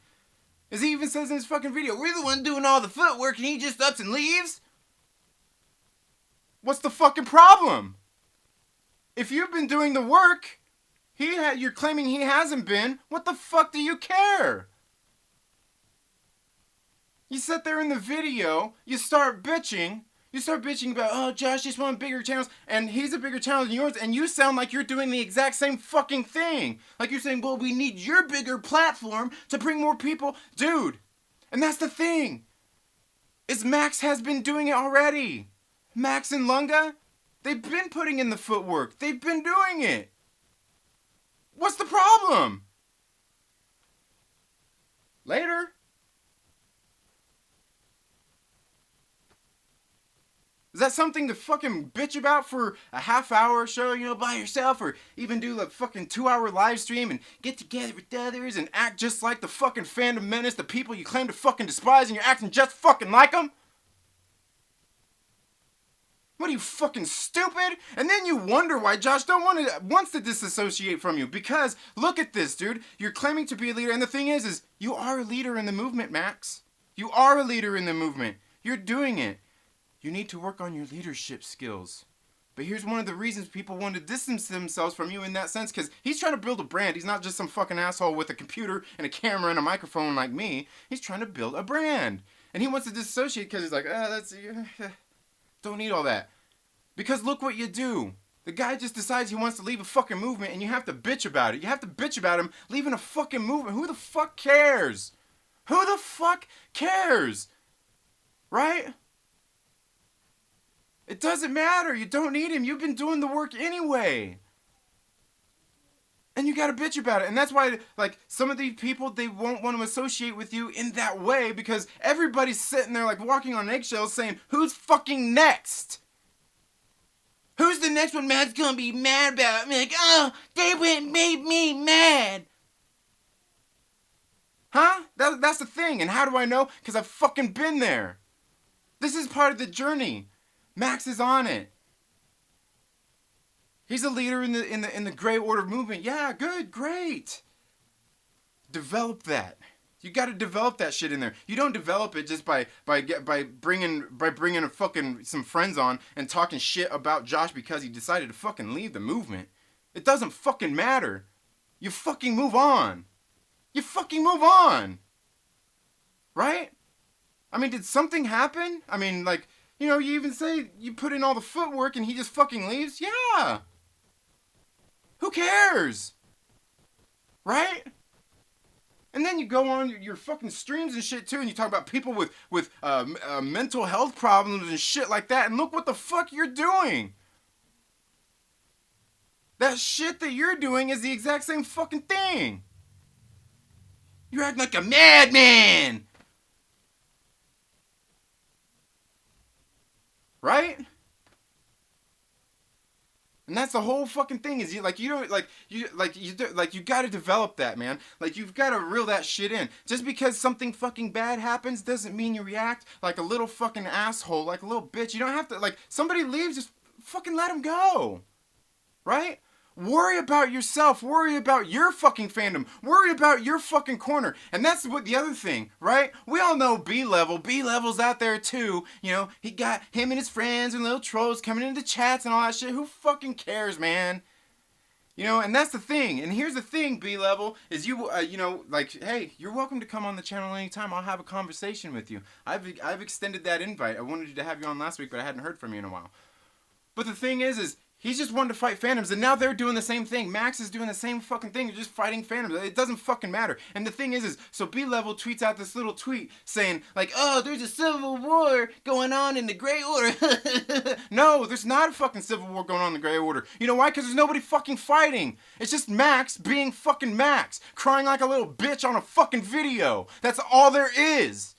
Speaker 1: As he even says in his fucking video, we're the one doing all the footwork and he just ups and leaves? What's the fucking problem? If you've been doing the work, you're claiming he hasn't been, what the fuck do you care? You sit there in the video, you start bitching about, oh, Josh just wants bigger channels, and he's a bigger channel than yours, and you sound like you're doing the exact same fucking thing. Like you're saying, well, we need your bigger platform to bring more people. Dude, and that's the thing, is Max has been doing it already. Max and Lunga, they've been putting in the footwork. They've been doing it. What's the problem? Later. Is that something to fucking bitch about for a half-hour show, by yourself? Or even do a fucking 2-hour live stream and get together with others and act just like the fucking Fandom Menace, the people you claim to fucking despise, and you're acting just fucking like them? What are you, fucking stupid? And then you wonder why Josh wants to disassociate from you. Because, look at this, dude. You're claiming to be a leader, and the thing is you are a leader in the movement, Max. You are a leader in the movement. You're doing it. You need to work on your leadership skills. But here's one of the reasons people want to distance themselves from you in that sense, because he's trying to build a brand. He's not just some fucking asshole with a computer and a camera and a microphone like me. He's trying to build a brand. And he wants to disassociate because he's like, don't need all that. Because look what you do. The guy just decides he wants to leave a fucking movement and you have to bitch about it. You have to bitch about him leaving a fucking movement. Who the fuck cares? Who the fuck cares? Right? It doesn't matter. You don't need him. You've been doing the work anyway. And you gotta bitch about it. And that's why, like, some of these people, they won't want to associate with you in that way because everybody's sitting there, like, walking on eggshells saying, who's fucking next? Who's the next one Matt's gonna be mad about? Like, oh, they went and made me mad. Huh? That's the thing. And how do I know? Because I've fucking been there. This is part of the journey. Max is on it. He's a leader in the Grey Order movement. Yeah, good, great. Develop that. You got to develop that shit in there. You don't develop it just by bringing a fucking some friends on and talking shit about Josh because he decided to fucking leave the movement. It doesn't fucking matter. You fucking move on. You fucking move on. Right? I mean, did something happen? I mean, like, you know, you even say you put in all the footwork and he just fucking leaves? Yeah. Who cares? Right? And then you go on your fucking streams and shit too, and you talk about people with mental health problems and shit like that, and look what the fuck you're doing. That shit that you're doing is the exact same fucking thing. You're acting like a madman. Right? And that's the whole fucking thing is you gotta develop that, man. Like, you've gotta reel that shit in. Just because something fucking bad happens doesn't mean you react like a little fucking asshole, like a little bitch. You don't have to, like, somebody leaves, just fucking let them go. Right? Worry about yourself. Worry about your fucking fandom. Worry about your fucking corner. And that's what the other thing, right? We all know B-Level. B-Level's out there too. You know, he got him and his friends and little trolls coming into chats and all that shit. Who fucking cares, man? You know, and that's the thing. And here's the thing, B-Level, is you know, like, hey, you're welcome to come on the channel anytime. I'll have a conversation with you. I've extended that invite. I wanted to have you on last week, but I hadn't heard from you in a while. But the thing is he's just wanted to fight Fandoms, and now they're doing the same thing. Max is doing the same fucking thing. They're just fighting Fandoms. It doesn't fucking matter. And the thing is so B-Level tweets out this little tweet saying, like, oh, there's a civil war going on in the Grey Order. No, there's not a fucking civil war going on in the Grey Order. You know why? Because there's nobody fucking fighting. It's just Max being fucking Max, crying like a little bitch on a fucking video. That's all there is.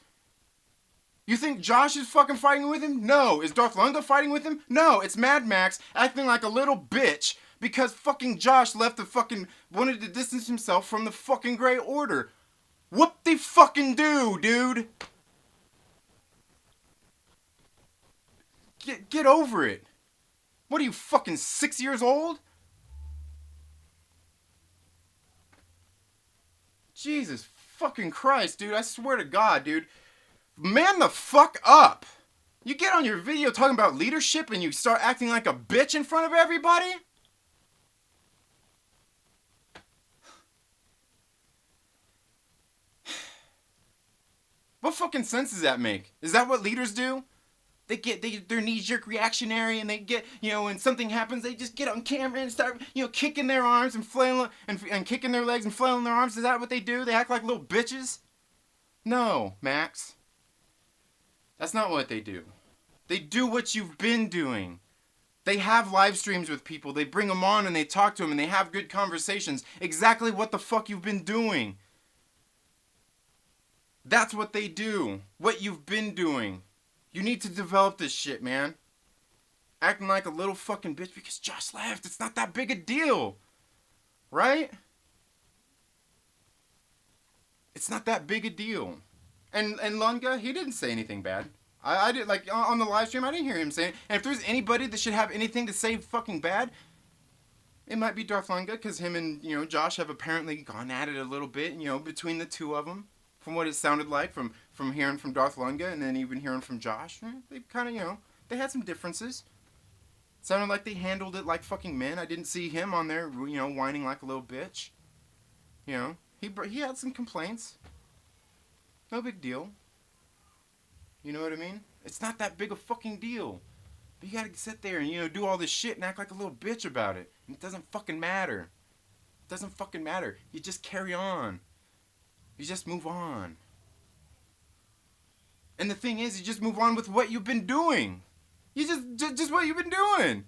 Speaker 1: You think Josh is fucking fighting with him? No. Is Darth Lunga fighting with him? No. It's Mad Max acting like a little bitch because fucking Josh wanted to distance himself from the fucking Grey Order. What they fucking do, dude? Get over it. What are you, fucking 6 years old? Jesus fucking Christ, dude. I swear to God, dude. Man the fuck up. You get on your video talking about leadership and you start acting like a bitch in front of everybody? What fucking sense does that make? Is that what leaders do? They're knee-jerk reactionary and they get, you know, when something happens, they just get on camera and start, you know, kicking their arms and flailing and kicking their legs and flailing their arms. Is that what they do? They act like little bitches? No, Max. That's not what they do. They do what you've been doing. They have live streams with people. They bring them on and they talk to them and they have good conversations. Exactly what the fuck you've been doing. That's what they do. What you've been doing. You need to develop this shit, man. Acting like a little fucking bitch because Josh left. It's not that big a deal. Right? It's not that big a deal. And Lunga, he didn't say anything bad. I did, like, on the live stream, I didn't hear him saying. And if there's anybody that should have anything to say fucking bad, it might be Darth Lunga, because him and, you know, Josh have apparently gone at it a little bit, you know, between the two of them. From what it sounded like, from hearing from Darth Lunga and then even hearing from Josh. They kind of, you know, they had some differences. It sounded like they handled it like fucking men. I didn't see him on there, you know, whining like a little bitch. You know, he had some complaints. No big deal. You know what I mean? It's not that big a fucking deal. But you gotta sit there and, you know, do all this shit and act like a little bitch about it. And it doesn't fucking matter. It doesn't fucking matter. You just carry on. You just move on. And the thing is, you just move on with what you've been doing. You just what you've been doing.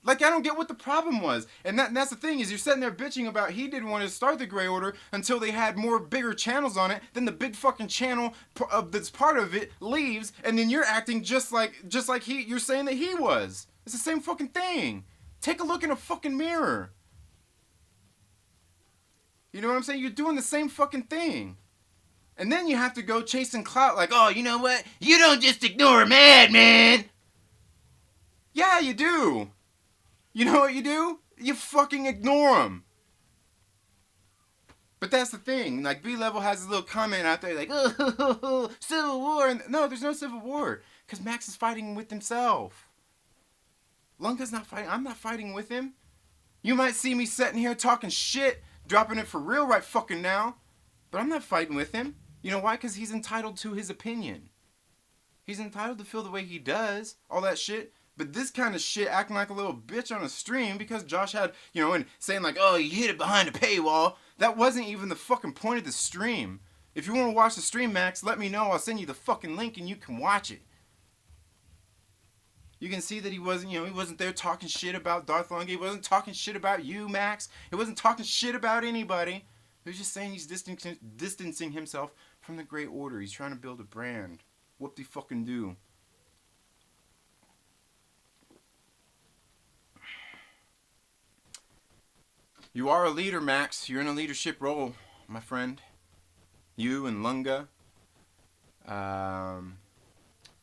Speaker 1: Like, I don't get what the problem was. And that's the thing, is you're sitting there bitching about he didn't want to start the Grey Order until they had more bigger channels on it. Then the big fucking channel that's part of it leaves, and then you're acting just like you're saying that he was. It's the same fucking thing. Take a look in a fucking mirror. You know what I'm saying? You're doing the same fucking thing. And then you have to go chasing clout like, oh, you know what? You don't just ignore a madman. Yeah, you do. You know what you do? You fucking ignore him. But that's the thing. Like, B-Level has a little comment out there like, oh, Civil War. And no, there's no Civil War. Because Max is fighting with himself. Lunga's not fighting. I'm not fighting with him. You might see me sitting here talking shit, dropping it for real right fucking now. But I'm not fighting with him. You know why? Because he's entitled to his opinion. He's entitled to feel the way he does. All that shit. But this kind of shit, acting like a little bitch on a stream because Josh had, you know, and saying like, oh, you hid it behind a paywall. That wasn't even the fucking point of the stream. If you want to watch the stream, Max, let me know. I'll send you the fucking link and you can watch it. You can see that he wasn't, you know, he wasn't there talking shit about Darth Lunga. He wasn't talking shit about you, Max. He wasn't talking shit about anybody. He was just saying he's distancing himself from the Great Order. He's trying to build a brand. Whoop-de-fucking-do. You are a leader, Max. You're in a leadership role, my friend. You and Lunga.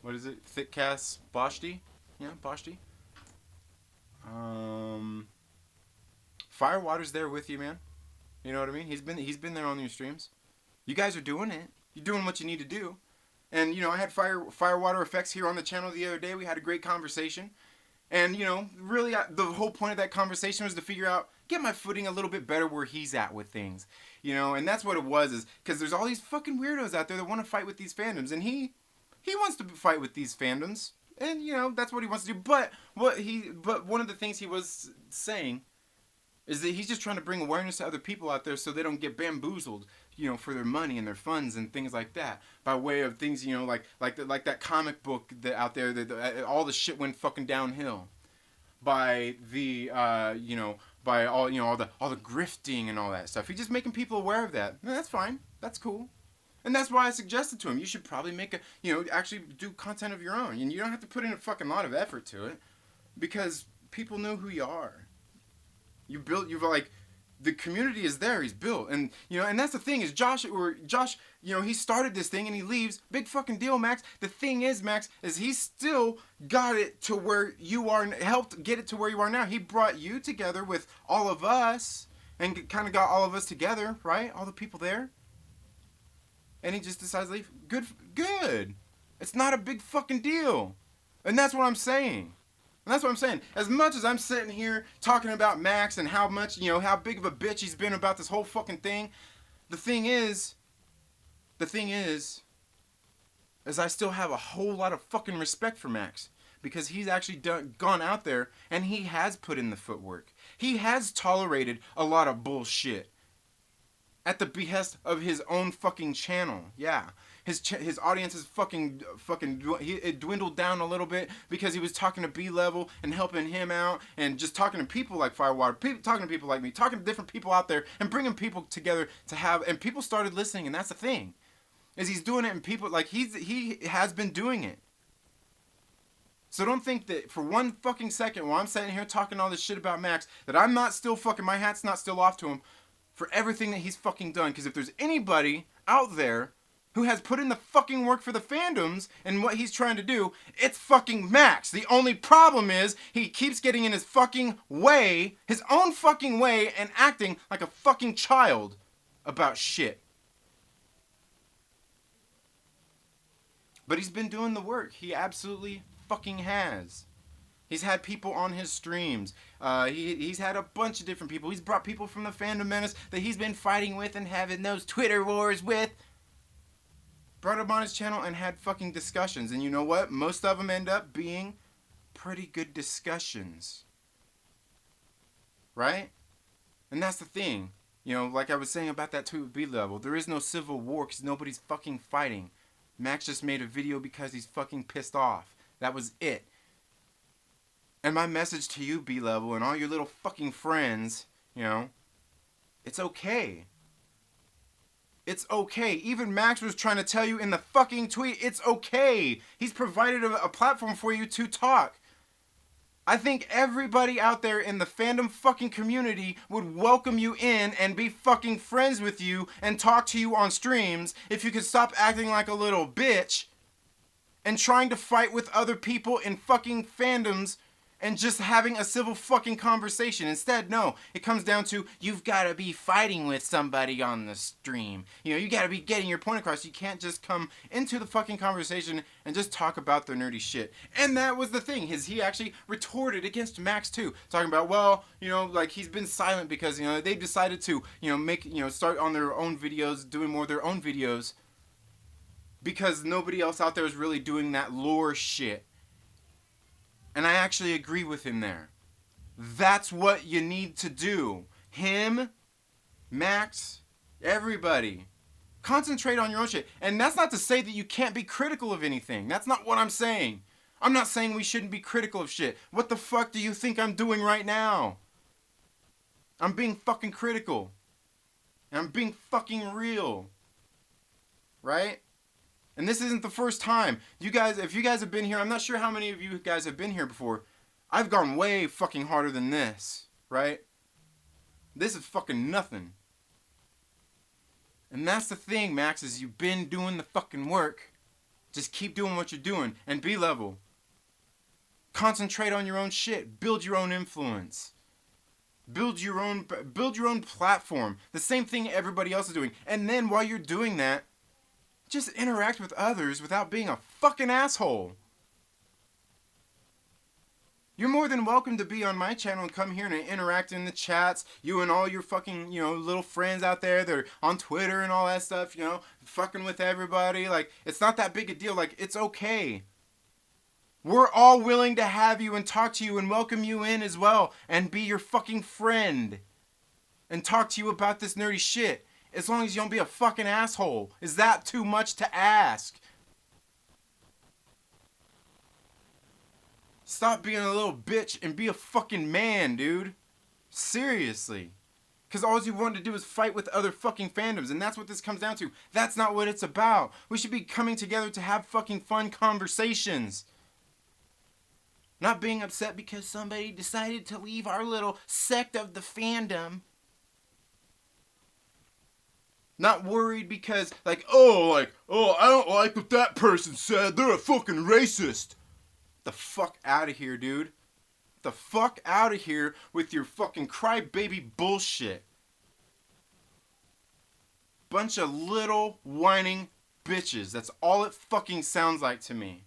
Speaker 1: What is it? Thickcast Boshti? Yeah, Boshti. Firewater's there with you, man. You know what I mean? He's been there on your streams. You guys are doing it. You're doing what you need to do. And, you know, I had Firewater Effects here on the channel the other day. We had a great conversation. And, you know, really the whole point of that conversation was to figure out, get my footing a little bit better where he's at with things. You know, and that's what it was, is because there's all these fucking weirdos out there that want to fight with these fandoms. And he wants to fight with these fandoms. And, you know, that's what he wants to do. But one of the things he was saying is that he's just trying to bring awareness to other people out there so they don't get bamboozled, you know, for their money and their funds and things like that, by way of things, you know, like that comic book that out there that all the shit went fucking downhill by the you know, by all, you know, all the grifting and all that stuff. He's just making people aware of that. And that's fine. That's cool. And that's why I suggested to him, you should probably make you know, actually do content of your own. And you don't have to put in a fucking lot of effort to it, because people know who you are. You've like, the community is there. He's built, and you know, and that's the thing is Josh, you know, he started this thing and he leaves. Big fucking deal, Max. The thing is, Max, is he still got it to where you are, helped get it to where you are now. He brought you together with all of us, and kind of got all of us together, right? All the people there, and he just decides to leave. Good. It's not a big fucking deal, and that's what I'm saying. And that's what I'm saying. As much as I'm sitting here talking about Max and how much, you know, how big of a bitch he's been about this whole fucking thing, the thing is I still have a whole lot of fucking respect for Max. Because he's actually gone out there and he has put in the footwork. He has tolerated a lot of bullshit. At the behest of his own fucking channel. Yeah. His audience is it dwindled down a little bit because he was talking to B-Level and helping him out, and just talking to people like Firewater, talking to people like me, talking to different people out there, and bringing people together to have, and people started listening. And that's the thing, is he's doing it, and people, like, he has been doing it. So don't think that for one fucking second while I'm sitting here talking all this shit about Max, that I'm not still fucking, my hat's not still off to him for everything that he's fucking done. Because if there's anybody out there who has put in the fucking work for the fandoms and what he's trying to do, it's fucking Max. The only problem is he keeps getting in his fucking way, his own fucking way, and acting like a fucking child about shit. But he's been doing the work. He absolutely fucking has. He's had people on his streams. He's had a bunch of different people. He's brought people from the Fandom Menace that he's been fighting with and having those Twitter wars with. Brought him on his channel and had fucking discussions. And you know what? Most of them end up being pretty good discussions. Right? And that's the thing. You know, like I was saying about that tweet with B-Level. There is no civil war because nobody's fucking fighting. Max just made a video because he's fucking pissed off. That was it. And my message to you, B-Level, and all your little fucking friends, you know, it's okay. It's okay. Even Max was trying to tell you in the fucking tweet, it's okay. He's provided a platform for you to talk. I think everybody out there in the fandom fucking community would welcome you in and be fucking friends with you and talk to you on streams if you could stop acting like a little bitch and trying to fight with other people in fucking fandoms and just having a civil fucking conversation. Instead, no, it comes down to you've got to be fighting with somebody on the stream. You know, you got to be getting your point across. You can't just come into the fucking conversation and just talk about their nerdy shit. And that was the thing, is he actually retorted against Max too, talking about, well, you know, like he's been silent because, you know, they've decided to, you know, make, you know, start on their own videos, doing more of their own videos because nobody else out there is really doing that lore shit. And I actually agree with him there. That's what you need to do. Him, Max, everybody. Concentrate on your own shit. And that's not to say that you can't be critical of anything. That's not what I'm saying. I'm not saying we shouldn't be critical of shit. What the fuck do you think I'm doing right now? I'm being fucking critical. And I'm being fucking real. Right? And this isn't the first time. You guys, if you guys have been here, I'm not sure how many of you guys have been here before. I've gone way fucking harder than this, right? This is fucking nothing. And that's the thing, Max, is you've been doing the fucking work. Just keep doing what you're doing and be level. Concentrate on your own shit. Build your own influence. Build your own platform. The same thing everybody else is doing. And then while you're doing that, just interact with others without being a fucking asshole. You're more than welcome to be on my channel and come here and interact in the chats. You and all your fucking, you know, little friends out there that are on Twitter and all that stuff, you know, fucking with everybody. Like, it's not that big a deal. Like, it's okay. We're all willing to have you and talk to you and welcome you in as well and be your fucking friend and talk to you about this nerdy shit. As long as you don't be a fucking asshole. Is that too much to ask? Stop being a little bitch and be a fucking man, dude. Seriously. Because all you want to do is fight with other fucking fandoms. And that's what this comes down to. That's not what it's about. We should be coming together to have fucking fun conversations. Not being upset because somebody decided to leave our little sect of the fandom. Not worried because, I don't like what that person said. They're a fucking racist. The fuck out of here, dude. The fuck out of here with your fucking crybaby bullshit. Bunch of little whining bitches. That's all it fucking sounds like to me.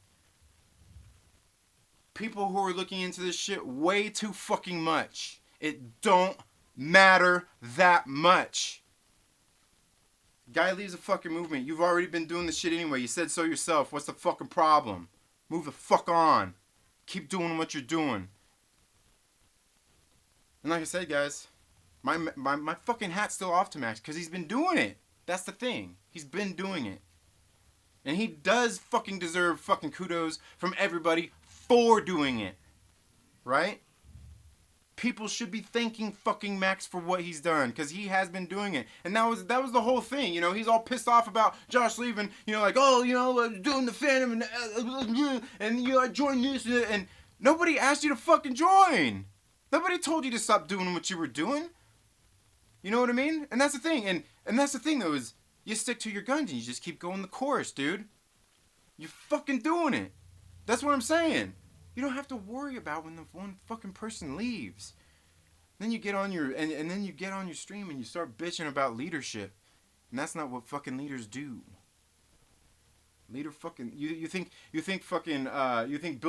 Speaker 1: People who are looking into this shit way too fucking much. It don't matter that much. Guy leaves a fucking movement. You've already been doing this shit anyway. You said so yourself. What's the fucking problem? Move the fuck on. Keep doing what you're doing. And like I said, guys, my fucking hat's still off to Max because he's been doing it. That's the thing. He's been doing it. And he does fucking deserve fucking kudos from everybody for doing it. Right? People should be thanking fucking Max for what he's done, because he has been doing it. And that was the whole thing, you know. He's all pissed off about Josh leaving, you know, like, oh, you know, doing the fandom and you know, I joined this, and nobody asked you to fucking join. Nobody told you to stop doing what you were doing. You know what I mean? And that's the thing. And that's the thing, though, is you stick to your guns and you just keep going the course, dude. You're fucking doing it. That's what I'm saying. You don't have to worry about when the one fucking person leaves. Then you get on your and then you get on your stream and you start bitching about leadership. And that's not what fucking leaders do. Leader fucking you think Bill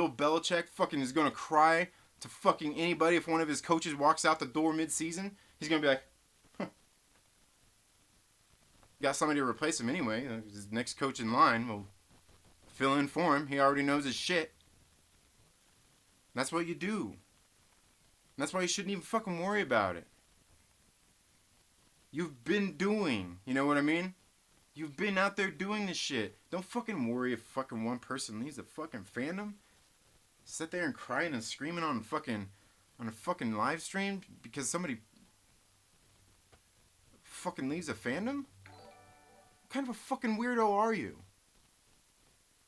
Speaker 1: Belichick fucking is gonna cry to fucking anybody if one of his coaches walks out the door mid-season? He's gonna be like, huh. Got somebody to replace him anyway. His next coach in line will fill in for him. He already knows his shit. That's what you do. And that's why you shouldn't even fucking worry about it. You've been doing, you know what I mean? You've been out there doing this shit. Don't fucking worry if fucking one person leaves the fucking fandom. sit there and crying and screaming on a fucking live stream because somebody fucking leaves a fandom? What kind of a fucking weirdo are you?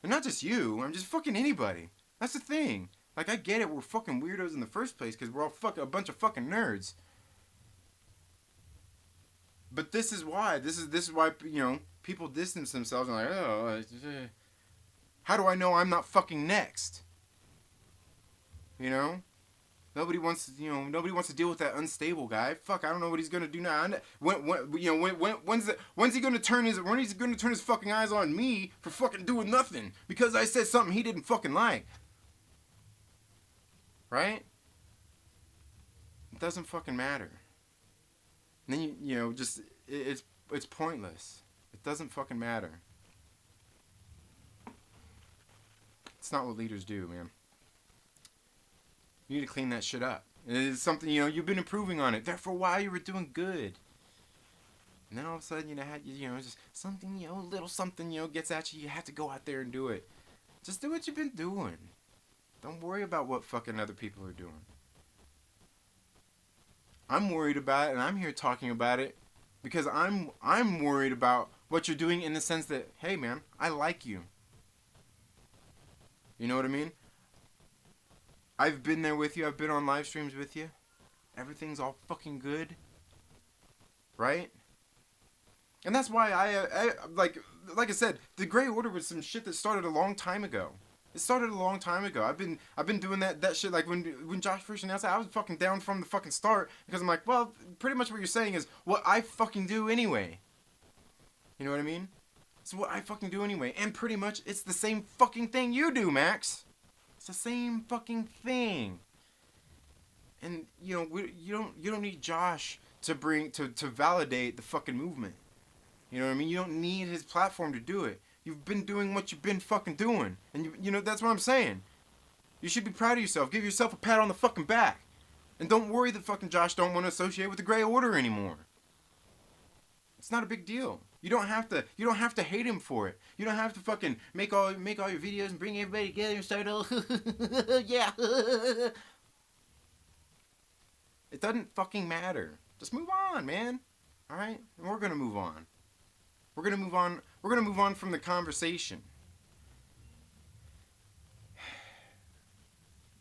Speaker 1: And not just you, I'm just fucking anybody. That's the thing. Like, I get it, we're fucking weirdos in the first place because we're all a bunch of fucking nerds. But this is why. This is why, you know, people distance themselves and like, oh, how do I know I'm not fucking next? You know? Nobody wants to deal with that unstable guy. Fuck, I don't know what he's gonna do now. When's he gonna turn his fucking eyes on me for fucking doing nothing because I said something he didn't fucking like? Right? It doesn't fucking matter. And then it's pointless. It doesn't fucking matter. It's not what leaders do, man. You need to clean that shit up. It's something, you've been improving on it. There for a while you were doing good. And then all of a sudden, just something, a little something, gets at you. You have to go out there and do it. Just do what you've been doing. Don't worry about what fucking other people are doing. I'm worried about it, and I'm here talking about it because I'm worried about what you're doing in the sense that, hey, man, I like you. You know what I mean? I've been there with you. I've been on live streams with you. Everything's all fucking good. Right? And that's why I like I said, the Grey Order was some shit that started a long time ago. It started a long time ago. I've been doing that shit like when Josh first announced that, I was fucking down from the fucking start because I'm like, well, pretty much what you're saying is what I fucking do anyway. You know what I mean? It's what I fucking do anyway. And pretty much it's the same fucking thing you do, Max. It's the same fucking thing. And you don't need Josh to validate the fucking movement. You know what I mean? You don't need his platform to do it. You've been doing what you've been fucking doing. And that's what I'm saying. You should be proud of yourself. Give yourself a pat on the fucking back. And don't worry that fucking Josh don't want to associate with the Grey Order anymore. It's not a big deal. You don't have to hate him for it. You don't have to fucking make all your videos and bring everybody together and start all yeah. It doesn't fucking matter. Just move on, man. Alright? And we're gonna move on. We're gonna move on from the conversation.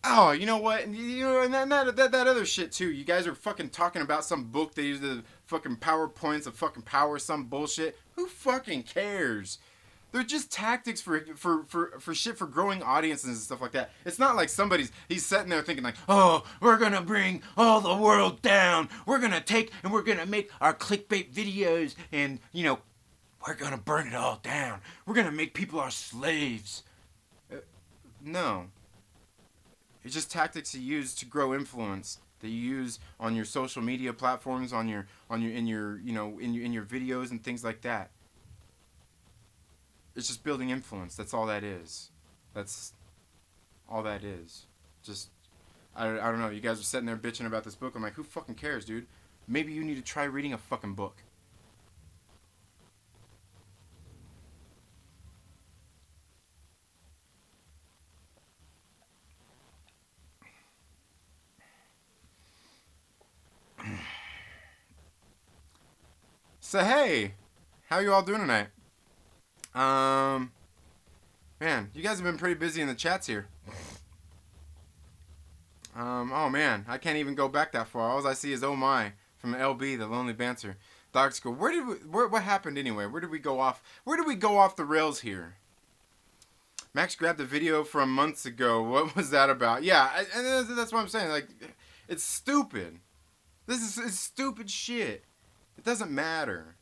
Speaker 1: Oh, you know what? And that other shit too. You guys are fucking talking about some book they use the fucking PowerPoints of fucking power, some bullshit. Who fucking cares? They're just tactics for shit for growing audiences and stuff like that. It's not like he's sitting there thinking like, oh, we're gonna bring all the world down. We're gonna take and we're gonna make our clickbait videos and we're gonna burn it all down. We're gonna make people our slaves. No. It's just tactics you use to grow influence that you use on your social media platforms, in your videos and things like that. It's just building influence. That's all that is. That's all that is. Just I don't know. You guys are sitting there bitching about this book. I'm like, who fucking cares, dude? Maybe you need to try reading a fucking book. So hey, how you all doing tonight? Man, you guys have been pretty busy in the chats here. Oh man, I can't even go back that far. All I see is oh my from LB, the Lonely Banter. Dog School. What happened anyway? Where did we go off? Where did we go off the rails here? Max grabbed a video from months ago. What was that about? Yeah, and that's what I'm saying. Like, it's stupid. It's stupid shit. It doesn't matter,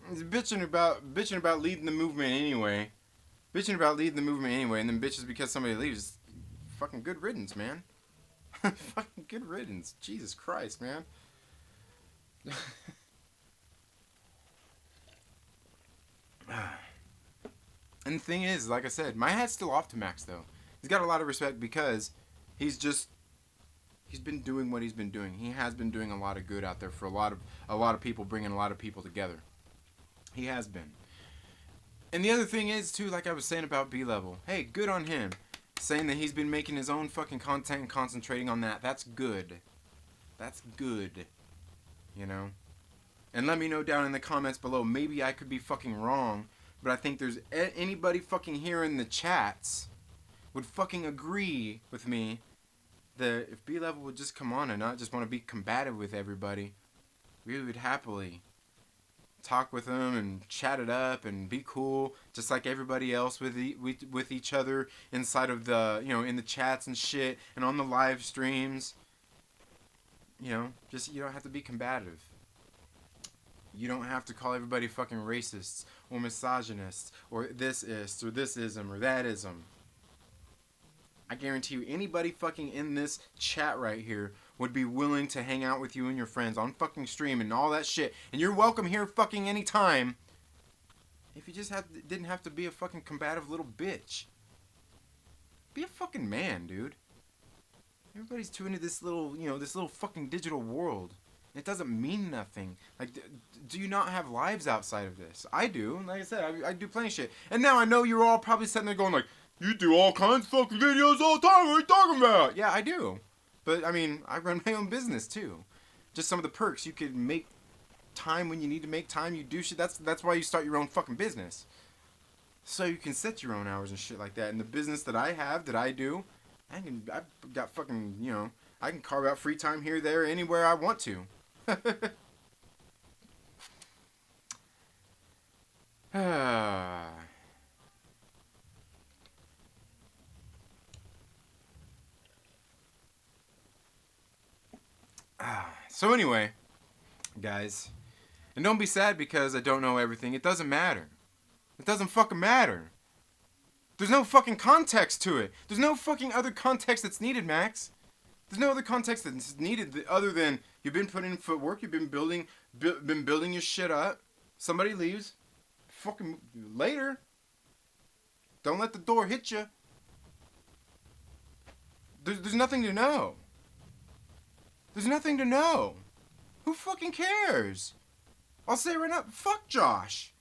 Speaker 1: bitching about leading the movement anyway. And then bitches because somebody leaves. Fucking good riddance, man. Fucking good riddance. Jesus Christ, man. And the thing is, like I said, my hat's still off to Max though. He's got a lot of respect because he's been doing what he's been doing. He has been doing a lot of good out there for a lot of people, bringing a lot of people together. He has been. And the other thing is, too, like I was saying about B-Level. Hey, good on him. Saying that he's been making his own fucking content and concentrating on that. That's good. That's good. You know? And let me know down in the comments below. Maybe I could be fucking wrong. But I think there's anybody fucking here in the chats would fucking agree with me that if B-Level would just come on and not just want to be combative with everybody, we would happily talk with them and chat it up and be cool, just like everybody else with each other inside of the, you know, in the chats and shit and on the live streams. You know, just, you don't have to be combative. You don't have to call everybody fucking racists or misogynists or this is or this ism or that ism. I guarantee you, anybody fucking in this chat right here would be willing to hang out with you and your friends on fucking stream and all that shit. And you're welcome here fucking anytime. If you just didn't have to be a fucking combative little bitch. Be a fucking man, dude. Everybody's too into this little, you know, this little fucking digital world. It doesn't mean nothing. Like, do you not have lives outside of this? I do. Like I said, I do plenty of shit. And now I know you're all probably sitting there going like, you do all kinds of fucking videos all the time. What are you talking about? Yeah, I do. But, I mean, I run my own business, too. Just some of the perks. You could make time when you need to make time. You do shit. That's why you start your own fucking business. So you can set your own hours and shit like that. And the business that I have, that I do, I've got fucking, you know, I can carve out free time here, there, anywhere I want to. So anyway, guys, and don't be sad because I don't know everything. It doesn't matter. It doesn't fucking matter. There's no fucking context to it. There's no fucking other context that's needed, Max. There's no other context that's needed other than you've been putting in footwork, you've been building your shit up. Somebody leaves, fucking later. Don't let the door hit you. There's nothing to know. There's nothing to know. Who fucking cares? I'll say right now, fuck Josh.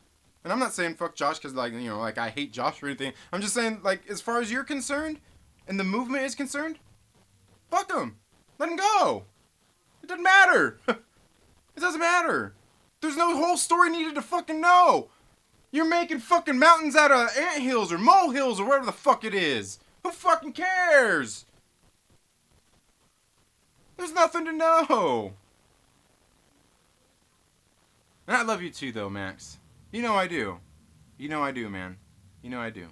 Speaker 1: And I'm not saying fuck Josh because, like, you know, like, I hate Josh or anything. I'm just saying, like, as far as you're concerned and the movement is concerned, fuck him. Let him go. It doesn't matter. It doesn't matter. There's no whole story needed to fucking know. You're making fucking mountains out of anthills or molehills or whatever the fuck it is. Who fucking cares? There's nothing to know. And I love you too, though, Max. You know I do. You know I do, man. You know I do.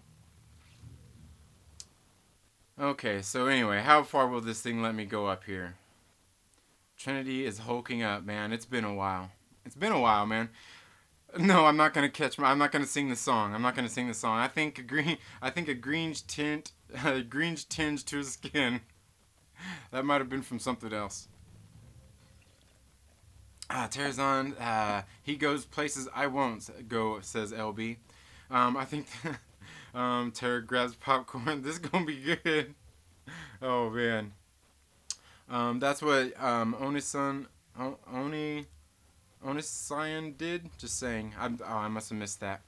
Speaker 1: Okay, so anyway, how far will this thing let me go up here? Trinity is hulking up, man. It's been a while. It's been a while, man. No, I'm not gonna I'm not gonna sing the song. I'm not gonna sing the song. I think a greenish tint to his skin. That might have been from something else. Tarzan, he goes places I won't go, says LB. I think Tara grabs popcorn. This is gonna be good. Oh man. That's what Onisan did. Just saying. I must have missed that.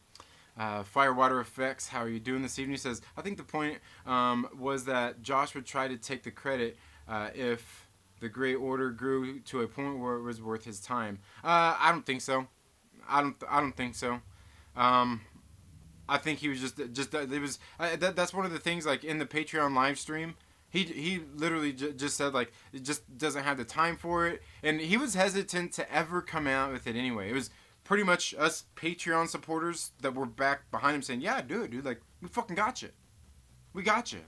Speaker 1: Firewater Effects, how are you doing this evening? Says, I think the point was that Josh would try to take the credit if the Great Order grew to a point where it was worth his time. I don't think so. I don't think so. I think he was just it was that's one of the things, like, in the Patreon live stream. He literally just said, like, it just doesn't have the time for it, and he was hesitant to ever come out with it anyway. It was pretty much us Patreon supporters that were back behind him saying, yeah, do it, dude. Like, we fucking got you. We got you.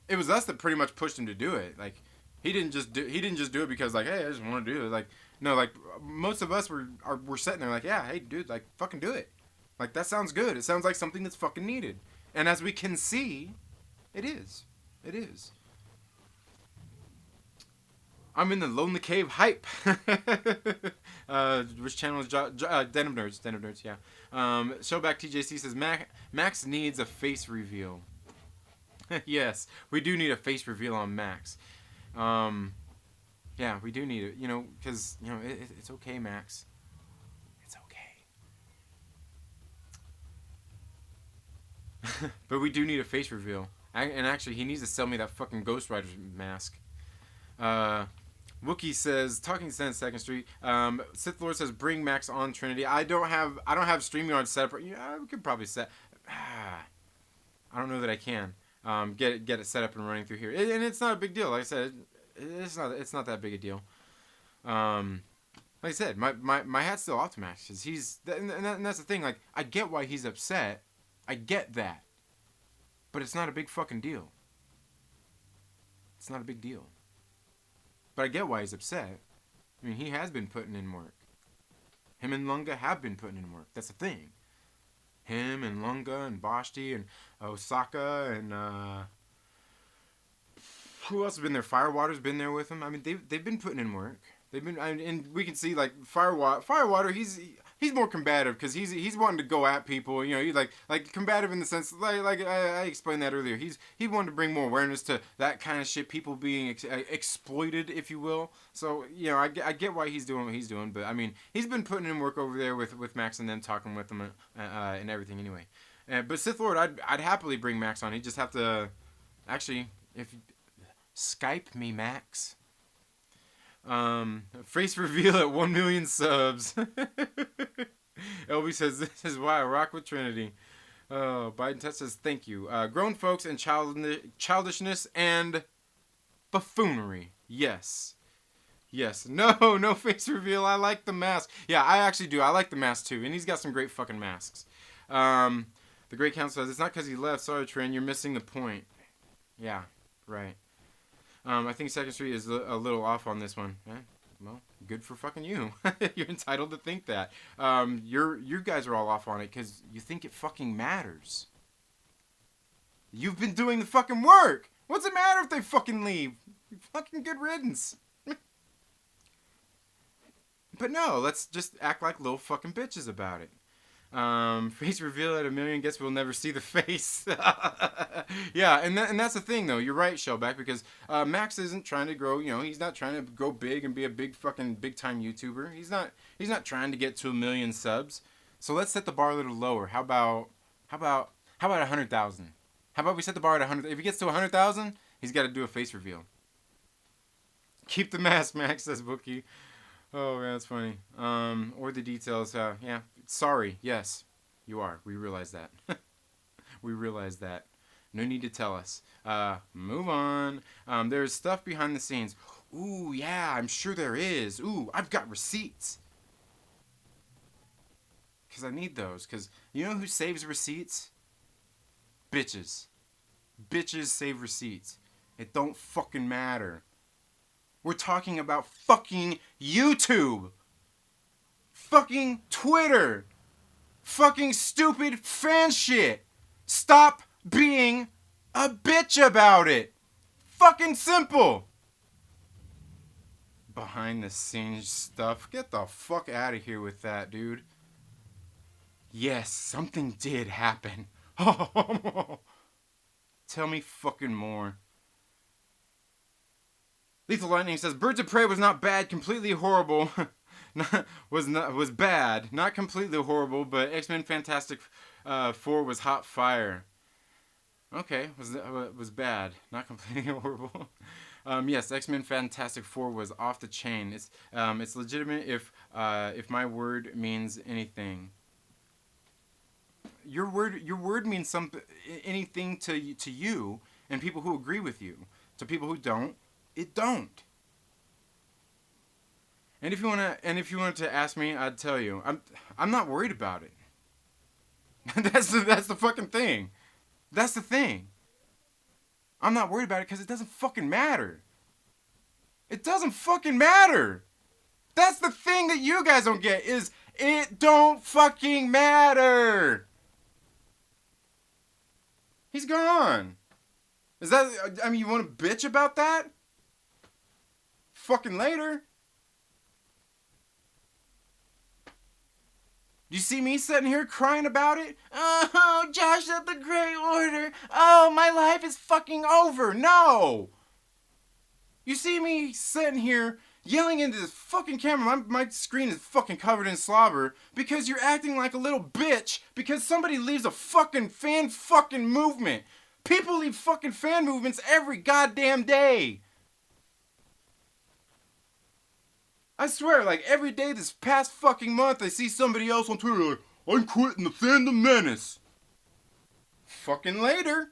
Speaker 1: It was us that pretty much pushed him to do it. Like, he didn't just do it because, like, hey, I just want to do it. Like, no, like, most of us were sitting there like, yeah, hey, dude, like, fucking do it. Like, that sounds good. It sounds like something that's fucking needed. And as we can see, it is. It is. I'm in the Lonely Cave hype. Which channel is Den of Nerds? Den of Nerds, yeah. Showback TJC says, Max needs a face reveal. Yes, we do need a face reveal on Max. Yeah, we do need it. You know, because, you know, it's okay, Max. It's okay. But we do need a face reveal. And actually, he needs to sell me that fucking Ghost Rider mask. Wookie says, Talking Sense, 2nd Street. Sith Lord says, bring Max on Trinity. I don't have StreamYard set up. Yeah, we could probably set. I don't know that I can. Get it set up and running through here. And it's not a big deal. Like I said, it's not that big a deal. Like I said, my hat's still off to Max because and that's the thing. Like, I get why he's upset. I get that. But it's not a big fucking deal. It's not a big deal. But I get why he's upset. I mean, he has been putting in work. Him and Lunga have been putting in work. That's the thing. Him and Lunga and Bashti and Osaka and who else has been there? Firewater's been there with him. I mean, they've been putting in work. They've been, and we can see like Firewater. He's more combative because he's wanting to go at people. You know, he's like combative in the sense like I explained that earlier. He wanted to bring more awareness to that kind of shit. People being exploited, if you will. So you know, I get why he's doing what he's doing. But I mean, he's been putting in work over there with Max and them talking with them and everything anyway. But Sith Lord, I'd happily bring Max on. He'd just have to actually Skype me, Max. Face reveal at 1 million subs. LB says, this is why I rock with Trinity. Biden Test says, thank you. Grown folks and childishness and buffoonery. Yes. No face reveal. I like the mask. Yeah, I actually do. I like the mask too. And he's got some great fucking masks. The Great Council says, it's not because he left. Sorry, Trin. You're missing the point. Yeah, right. I think 2nd Street is a little off on this one. Well, good for fucking you. You're entitled to think that. You guys are all off on it because you think it fucking matters. You've been doing the fucking work. What's it matter if they fucking leave? Fucking good riddance. But no, let's just act like little fucking bitches about it. Face reveal at 1 million. Guess we'll never see the face. Yeah, and that's the thing though. You're right, Shellback, because Max isn't trying to grow. You know, he's not trying to go big and be a big fucking big time YouTuber. He's not trying to get to 1 million subs. So let's set the bar a little lower. How about 100,000? How about we set the bar at 100? If he gets to 100,000, he's got to do a face reveal. Keep the mask, Max, says Bookie. Oh man, that's funny. Or the details. Yeah. Sorry. Yes, you are. We realize that. We realize that. No need to tell us. Move on. There's stuff behind the scenes. Ooh, yeah, I'm sure there is. Ooh, I've got receipts. Because I need those. Because you know who saves receipts? Bitches. Bitches save receipts. It don't fucking matter. We're talking about fucking YouTube. Fucking Twitter. Fucking stupid fan shit. Stop being a bitch about it. Fucking simple. Behind the scenes stuff. Get the fuck out of here with that, dude. Yes, something did happen. Tell me fucking more. Lethal Lightning says, Birds of Prey was not bad, completely horrible. was bad, not completely horrible, but X-Men Fantastic 4 was hot fire. Okay, was bad, not completely horrible. Yes, X-Men Fantastic 4 was off the chain. It's legitimate if my word means anything. Your word means anything to you and people who agree with you. To people who don't, it don't. And if you wanted to ask me, I'd tell you. I'm not worried about it. that's the fucking thing. That's the thing. I'm not worried about it because it doesn't fucking matter. It doesn't fucking matter. That's the thing that you guys don't get is it don't fucking matter. He's gone. Is that, I mean, you want to bitch about that? Fucking later. You see me sitting here crying about it? Oh, Josh at the Great Order. Oh, my life is fucking over. No. You see me sitting here yelling into this fucking camera. My screen is fucking covered in slobber because you're acting like a little bitch because somebody leaves a fucking fan fucking movement. People leave fucking fan movements every goddamn day. I swear, like every day this past fucking month, I see somebody else on Twitter like, I'm quitting the Fandom Menace. Fucking later.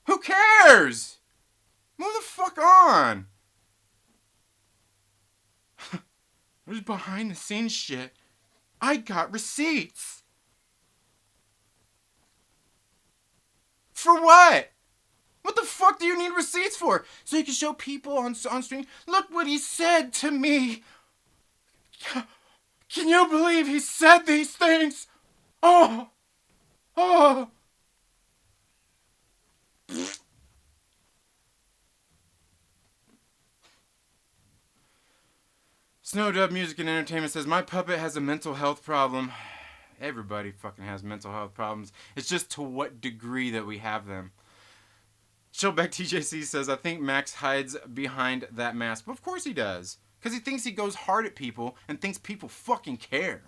Speaker 1: Who cares? Move the fuck on. There's behind the scenes shit. I got receipts. For what? What the fuck do you need receipts for? So you can show people on stream, look what he said to me. Can you believe he said these things? Oh. Oh. Snowdub Music and Entertainment says, my puppet has a mental health problem. Everybody fucking has mental health problems. It's just to what degree that we have them. Showback TJC says, I think Max hides behind that mask. Well, of course he does. Because he thinks he goes hard at people and thinks people fucking care.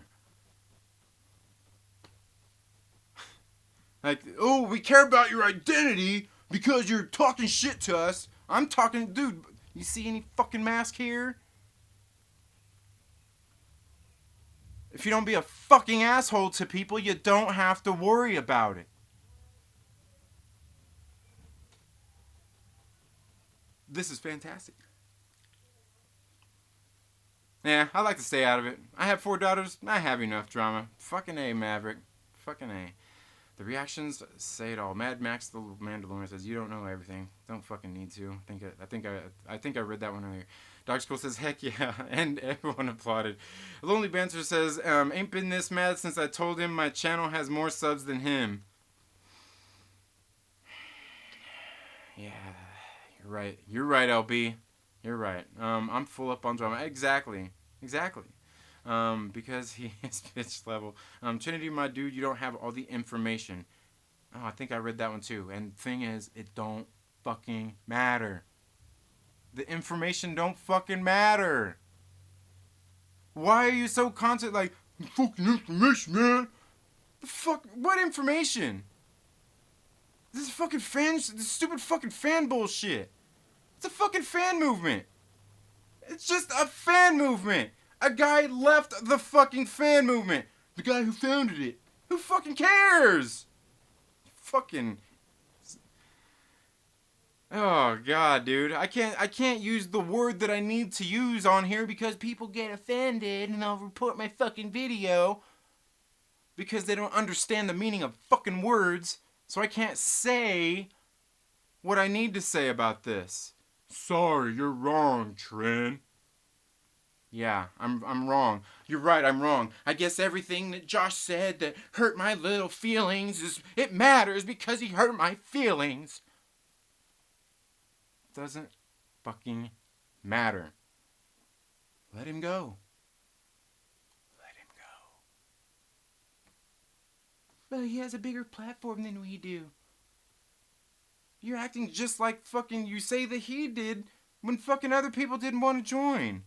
Speaker 1: Like, oh, we care about your identity because you're talking shit to us. I'm talking, dude, you see any fucking mask here? If you don't be a fucking asshole to people, you don't have to worry about it. This is fantastic. Yeah, I like to stay out of it. I have 4 daughters. I have enough drama. Fucking A, Maverick. Fucking A. The reactions say it all. Mad Max the Mandalorian says, you don't know everything. Don't fucking need to. I think I read that one earlier. Dog School says, heck yeah. And everyone applauded. Lonely Banter says, ain't been this mad since I told him my channel has more subs than him. Yeah, you're right. You're right, LB. You're right. I'm full up on drama. Exactly. Because he is bitch level. Trinity, my dude, you don't have all the information. Oh, I think I read that one too. And thing is, it don't fucking matter. The information don't fucking matter. Why are you so constant like, fucking information, man? The fuck? What information? This is fucking this stupid fucking fan bullshit. It's a fucking fan movement. It's just a fan movement. A guy left the fucking fan movement. The guy who founded it. Who fucking cares? Fucking. Oh god, dude. I can't use the word that I need to use on here because people get offended and they'll report my fucking video because they don't understand the meaning of fucking words. So I can't say what I need to say about this. Sorry, you're wrong, Trin. Yeah, I'm wrong. You're right, I'm wrong. I guess everything that Josh said that hurt my little feelings it matters because he hurt my feelings. Doesn't fucking matter. Let him go. Let him go. Well, he has a bigger platform than we do. You're acting just like fucking you say that he did when fucking other people didn't want to join.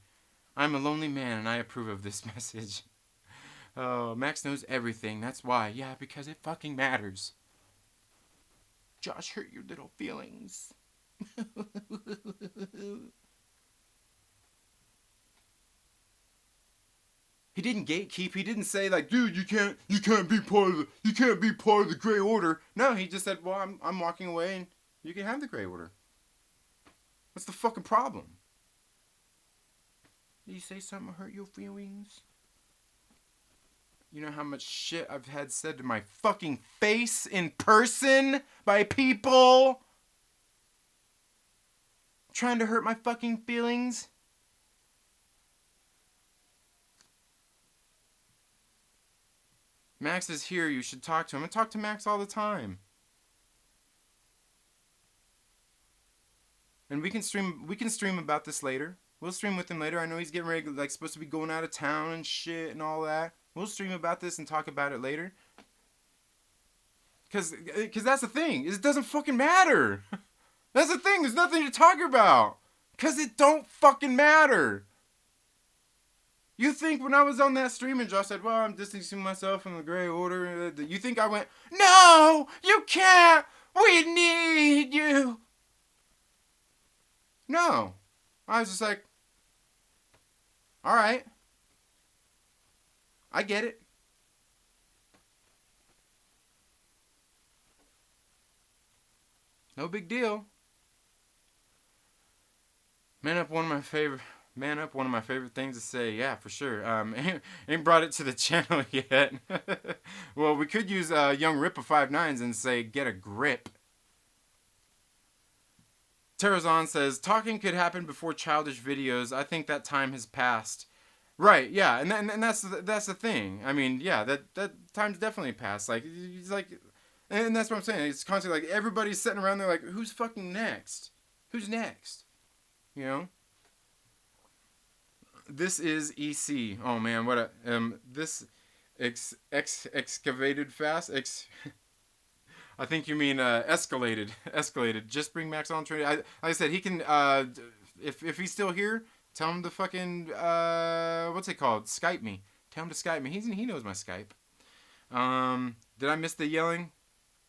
Speaker 1: I'm a lonely man and I approve of this message. Oh, Max knows everything. That's why. Yeah, because it fucking matters. Josh hurt your little feelings. He didn't gatekeep. He didn't say like, dude, you can't be part of the Grey Order. No, he just said, well, I'm walking away and you can have the Grey Order. What's the fucking problem? Did you say something hurt your feelings? You know how much shit I've had said to my fucking face in person by people trying to hurt my fucking feelings? Max is here. You should talk to him. I talk to Max all the time. And we can stream about this later. We'll stream with him later. I know he's getting ready, like, supposed to be going out of town and shit and all that. We'll stream about this and talk about it later. Because that's the thing. It doesn't fucking matter. That's the thing. There's nothing to talk about. Because it don't fucking matter. You think when I was on that stream and Josh said, well, I'm distancing myself from the Grey Order, you think I went, no, you can't. We need you. No. I was just like, all right. I get it. No big deal. Man up, one of my favorite things to say. Yeah, for sure. Ain't brought it to the channel yet. Well, we could use Young Rip of 5'9" and say, get a grip. Terrazon says, talking could happen before childish videos. I think that time has passed. Right, yeah, and that's the thing. I mean, yeah, that time's definitely passed. Like, it's like, and that's what I'm saying. It's constantly like everybody's sitting around there like, who's fucking next? Who's next? You know? This is EC. Oh man, what a this excavated fast. I think you mean escalated. Escalated. Just bring Max on training. Like I said, he can. If he's still here, tell him to fucking what's it called? Skype me. Tell him to Skype me. He knows my Skype. Did I miss the yelling?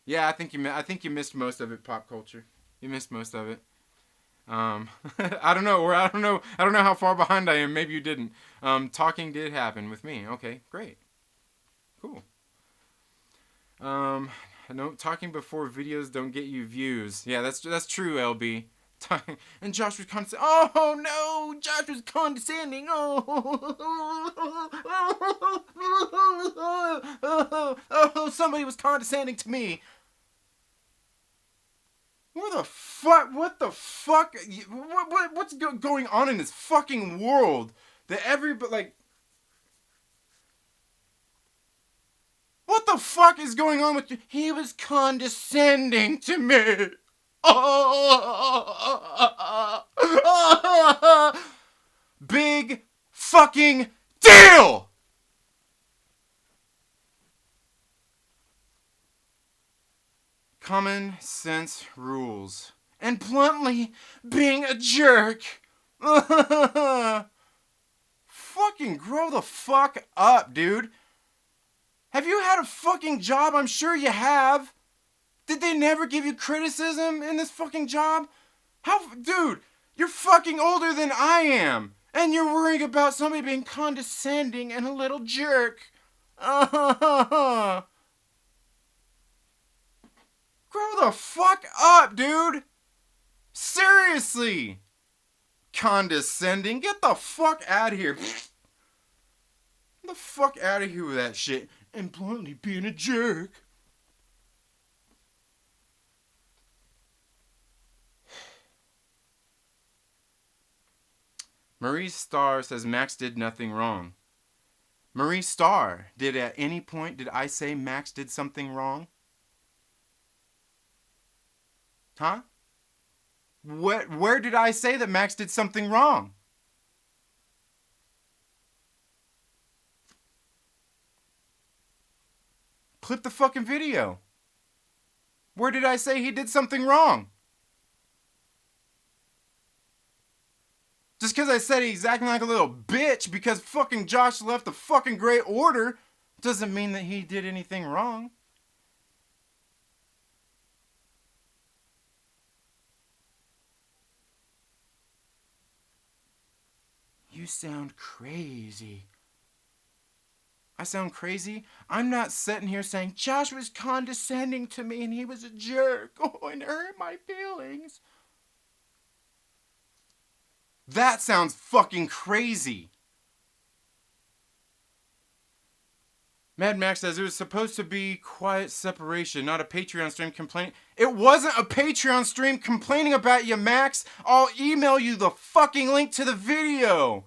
Speaker 1: Yeah, I think you missed most of it. Pop culture. You missed most of it. I don't know. Or I don't know how far behind I am. Maybe you didn't. Talking did happen with me. Okay, great. Cool. No, talking before videos don't get you views. Yeah, that's true, LB. And Josh was condescending. Oh no, Josh was condescending. Oh, somebody was condescending to me. What the fuck? What's going on in this fucking world? That everybody, like, what the fuck is going on with you? He was condescending to me. Big fucking deal! Common sense rules. And bluntly, being a jerk. Fucking grow the fuck up, dude. Have you had a fucking job? I'm sure you have. Did they never give you criticism in this fucking job? Dude, you're fucking older than I am. And you're worrying about somebody being condescending and a little jerk. Grow the fuck up, dude. Seriously. Condescending. Get the fuck out of here. Get the fuck out of here with that shit. And bluntly being a jerk. Marie Starr says Max did nothing wrong. Marie Starr, at any point did I say Max did something wrong? Huh? Where did I say that Max did something wrong? Clip the fucking video. Where did I say he did something wrong? Just because I said he's acting like a little bitch because fucking Josh left the fucking Grey Order doesn't mean that he did anything wrong. You sound crazy. I sound crazy? I'm not sitting here saying Josh was condescending to me and he was a jerk. Oh, and it hurt my feelings. That sounds fucking crazy. Mad Max says it was supposed to be quiet separation, not a Patreon stream complaining. It wasn't a Patreon stream complaining about you, Max. I'll email you the fucking link to the video.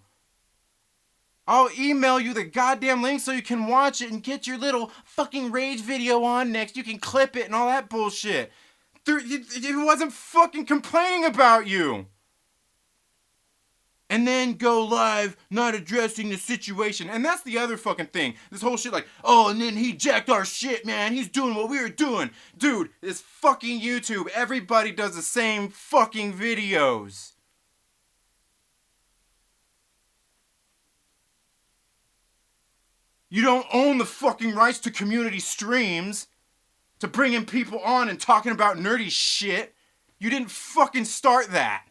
Speaker 1: I'll email you the goddamn link so you can watch it and get your little fucking rage video on next. You can clip it and all that bullshit. It wasn't fucking complaining about you. and then go live not addressing the situation. And that's the other fucking thing. This whole shit like, oh, and then he jacked our shit, man. He's doing what we were doing. Dude, it's fucking YouTube. Everybody does the same fucking videos. You don't own the fucking rights to community streams, to bringing people on and talking about nerdy shit. You didn't fucking start that.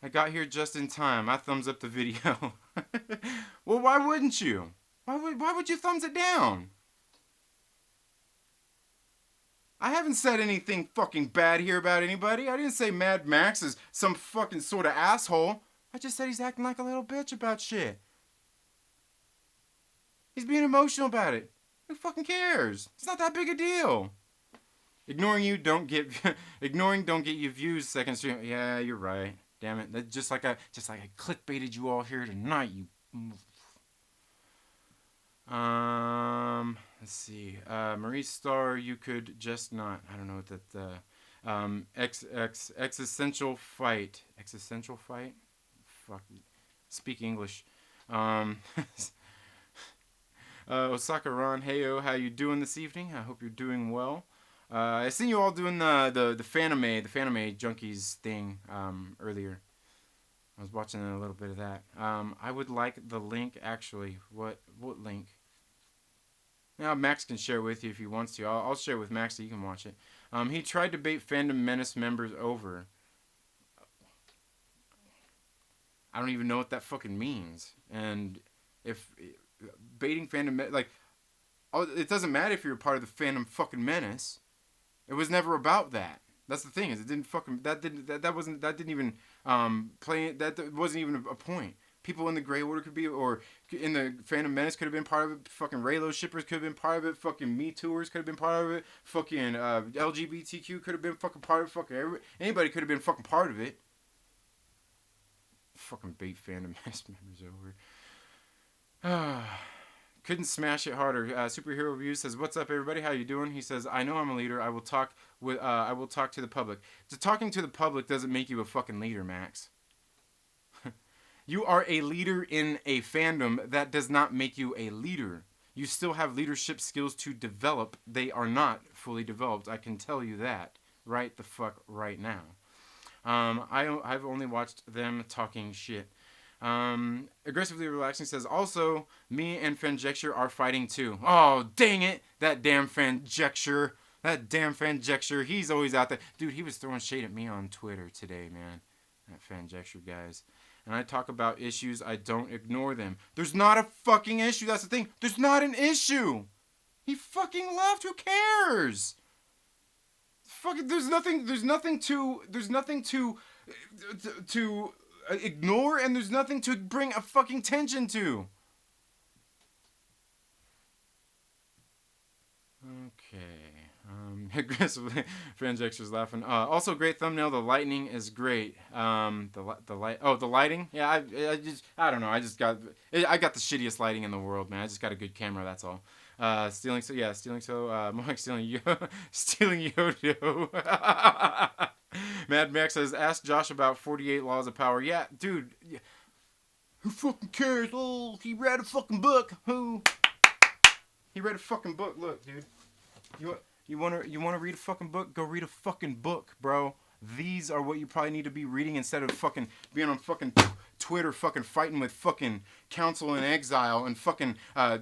Speaker 1: I got here just in time. I thumbs up the video. Well, why wouldn't you? Why would you thumbs it down? I haven't said anything fucking bad here about anybody. I didn't say Mad Max is some fucking sort of asshole. I just said he's acting like a little bitch about shit. He's being emotional about it. Who fucking cares? It's not that big a deal. Ignoring don't get you views. Second stream. Yeah, you're right. Damn it. That's just like I clickbaited you all here tonight. You. Let's see. Marie Star, you could just not. I don't know what that. Existential fight. Existential fight. Fuck. Speak English. Osaka Ron, heyo, how you doing this evening? I hope you're doing well. I seen you all doing the Fandom Junkies thing earlier. I was watching a little bit of that. I would like the link actually. What link? Now Max can share it with you if he wants to. I'll share it with Max so you can watch it. He tried to bait Fandom Menace members over. I don't even know what that fucking means. And if baiting Fandom, like, it doesn't matter if you're a part of the Fandom fucking Menace. It was never about that. That's the thing, is it didn't fucking, that didn't even play, that wasn't even a point. People in the Grey Order could be, or in the Fandom Menace could have been part of it. Fucking Raylo shippers could have been part of it. Fucking Me Tours could have been part of it. Fucking LGBTQ could have been fucking part of it. Fucking anybody could have been fucking part of it. Fucking bait Fandom Menace members over. Couldn't smash it harder. Superhero Review says, "What's up, everybody? How you doing?" He says, "I know I'm a leader. I will talk to the public." Talking to the public doesn't make you a fucking leader, Max. You are a leader in a fandom. That does not make you a leader. You still have leadership skills to develop. They are not fully developed. I can tell you that right the fuck right now. I've only watched them talking shit. Aggressively Relaxing says, also, me and Fanjecture are fighting too. Oh, dang it. That damn Fanjecture. He's always out there. Dude, he was throwing shade at me on Twitter today, man. That Fanjecture guys. And I talk about issues, I don't ignore them. There's not a fucking issue. That's the thing. There's not an issue. He fucking left. Who cares? Fucking, there's nothing to ignore, and there's nothing to bring a fucking tension to. Okay. Aggressively, Fanjexter's laughing. Also, great thumbnail. The lightning is great. The lighting. Yeah, I don't know. I got the shittiest lighting in the world, man. I just got a good camera. That's all. Stealing more like stealing Yodo. Mad Max says, ask Josh about 48 Laws of Power. Yeah, dude. Who fucking cares? Oh, he read a fucking book. Who? He read a fucking book. Look, dude. You wanna read a fucking book? Go read a fucking book, bro. These are what you probably need to be reading instead of fucking being on fucking Twitter, fucking fighting with fucking Council in Exile and fucking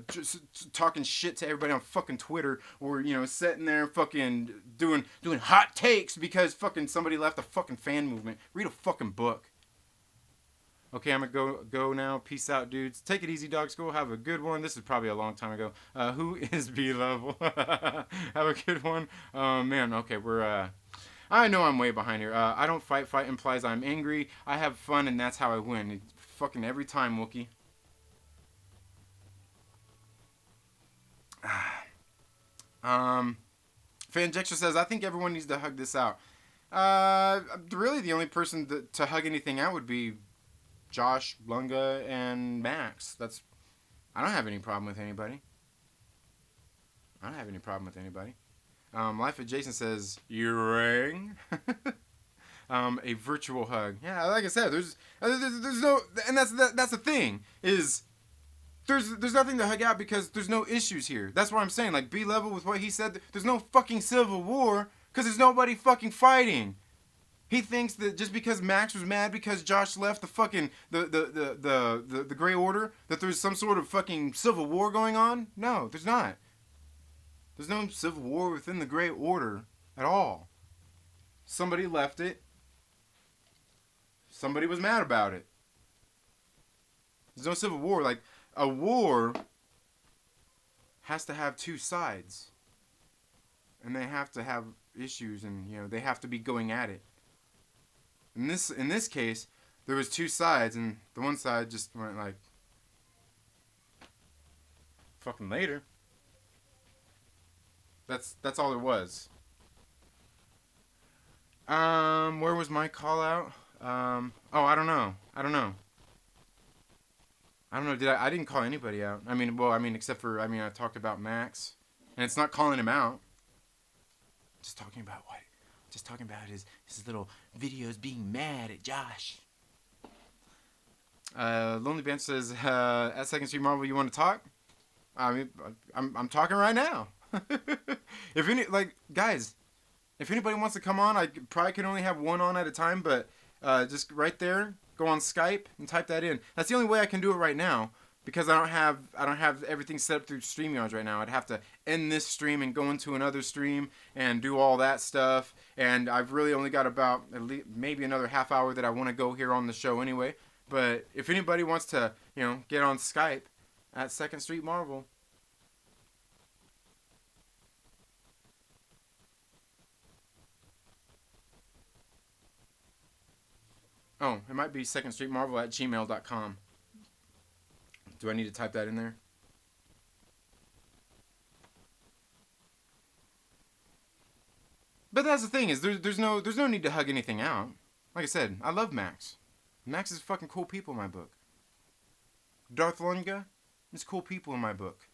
Speaker 1: just talking shit to everybody on fucking Twitter, or sitting there fucking doing hot takes because fucking somebody left a fucking fan movement. Read a fucking book. Okay, I'm gonna go now. Peace out, dudes. Take it easy, dog school. Have a good one. This is probably a long time ago. Who is B-level? Have a good one. Man, okay, I know I'm way behind here. I don't fight. Fight implies I'm angry. I have fun, and that's how I win. Fucking every time, Wookie. Fanjextra says, I think everyone needs to hug this out. Really, the only person to hug anything out would be Josh, Lunga, and Max. I don't have any problem with anybody. Life of Jason says, you rang? a virtual hug. Yeah, like I said, there's no, and that's the thing is. There's nothing to hug out because there's no issues here. That's what I'm saying. Like, be level with what he said. There's no fucking civil war because there's nobody fucking fighting. He thinks that just because Max was mad because Josh left the fucking the Grey Order that there's some sort of fucking civil war going on. No, there's not. There's no civil war within the Grey Order at all. Somebody left it. Somebody was mad about it. There's no civil war. Like, a war has to have two sides. And they have to have issues and, you know, they have to be going at it. In this case, there was two sides and the one side just went like fucking later. That's all there was. Where was my call out? I don't know. I didn't call anybody out. Except for, I talked about Max. And it's not calling him out. Just talking about what? Just talking about his little videos being mad at Josh. Lonely Band says, at Second Street Marvel, you want to talk? I'm talking right now. Guys, if anybody wants to come on, I probably can only have one on at a time, but just right there, go on Skype and type that in. That's the only way I can do it right now because I don't have everything set up through StreamYards right now. I'd have to end this stream and go into another stream and do all that stuff. And I've really only got about at least maybe another half hour that I want to go here on the show anyway. But if anybody wants to, get on Skype at Second Street Marvel. Oh, it might be secondstreetmarvel@gmail.com. Do I need to type that in there? But that's the thing is there's no need to hug anything out. Like I said, I love Max. Max is fucking cool people in my book. Darth Lunga is cool people in my book.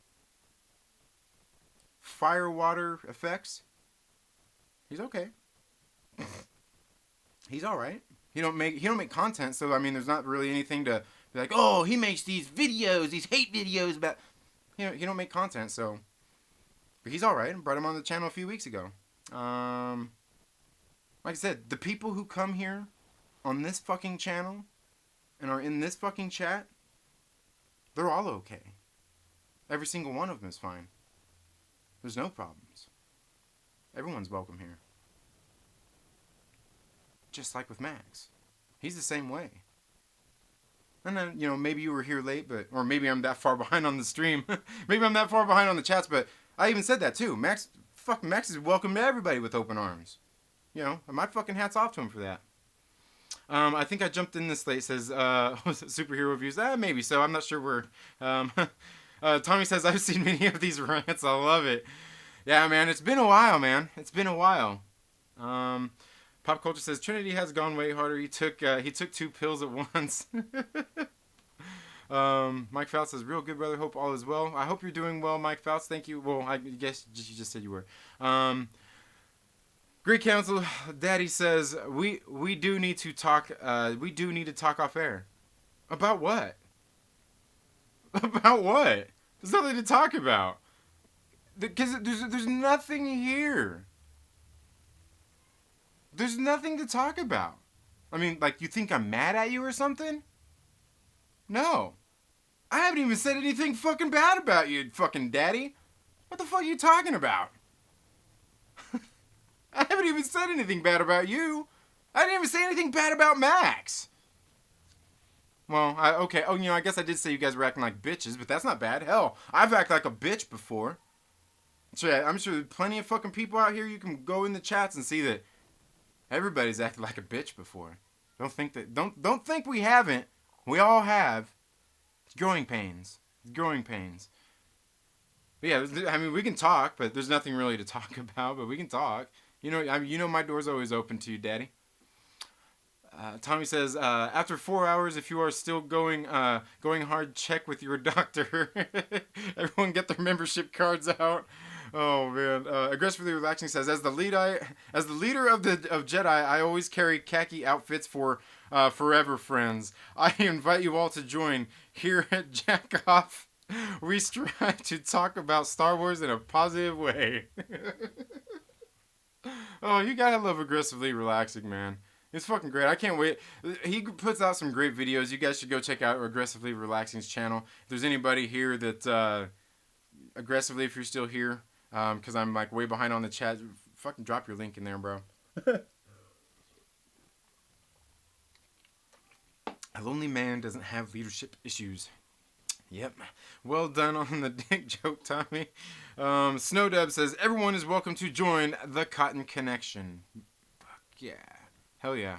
Speaker 1: Fire water effects. He's okay. He's all right. He don't make content, so there's not really anything to be like, oh, he makes these videos, these hate videos about. He don't make content, so. But he's all right. I brought him on the channel a few weeks ago. Like I said, the people who come here on this fucking channel and are in this fucking chat, they're all okay. Every single one of them is fine. There's no problems. Everyone's welcome here. Just like with Max. He's the same way. And then, maybe you were here late, or maybe I'm that far behind on the stream. Maybe I'm that far behind on the chats, but I even said that too. Max is welcome to everybody with open arms. My fucking hat's off to him for that. I think I jumped in this late. It says, superhero reviews. Maybe so. I'm not sure where. Tommy says, I've seen many of these rants. I love it. Yeah, man. It's been a while, man. It's been a while. Pop Culture says, Trinity has gone way harder. He took 2 pills at once. Mike Faust says, real good, brother. Hope all is well. I hope you're doing well, Mike Faust. Thank you. Well, I guess you just said you were. Great Council Daddy says, we do need to talk. We do need to talk off air. About what? About what? There's nothing to talk about. Because there's nothing here. There's nothing to talk about. You think I'm mad at you or something? No. I haven't even said anything fucking bad about you, fucking daddy. What the fuck are you talking about? I haven't even said anything bad about you. I didn't even say anything bad about Max. Well, okay. Oh, I guess I did say you guys were acting like bitches, but that's not bad. Hell, I've acted like a bitch before. So yeah, I'm sure there's plenty of fucking people out here. You can go in the chats and see that everybody's acted like a bitch before. Don't think we haven't. We all have. It's growing pains. But yeah, we can talk, but there's nothing really to talk about. But we can talk. My door's always open to you, Daddy. Tommy says, after 4 hours, if you are still going hard, check with your doctor. Everyone get their membership cards out. Oh man, aggressively relaxing says, as the leader of Jedi, I always carry khaki outfits for forever friends. I invite you all to join here at Jack Off. We strive to talk about Star Wars in a positive way. Oh, you gotta love aggressively relaxing, man. It's fucking great. I can't wait. He puts out some great videos. You guys should go check out Aggressively Relaxing's channel. If there's anybody here that aggressively, if you're still here, because I'm like way behind on the chat, fucking drop your link in there, bro. A lonely man doesn't have leadership issues. Yep. Well done on the dick joke, Tommy. Snowdub says, everyone is welcome to join the Cotton Connection. Fuck yeah. Hell yeah.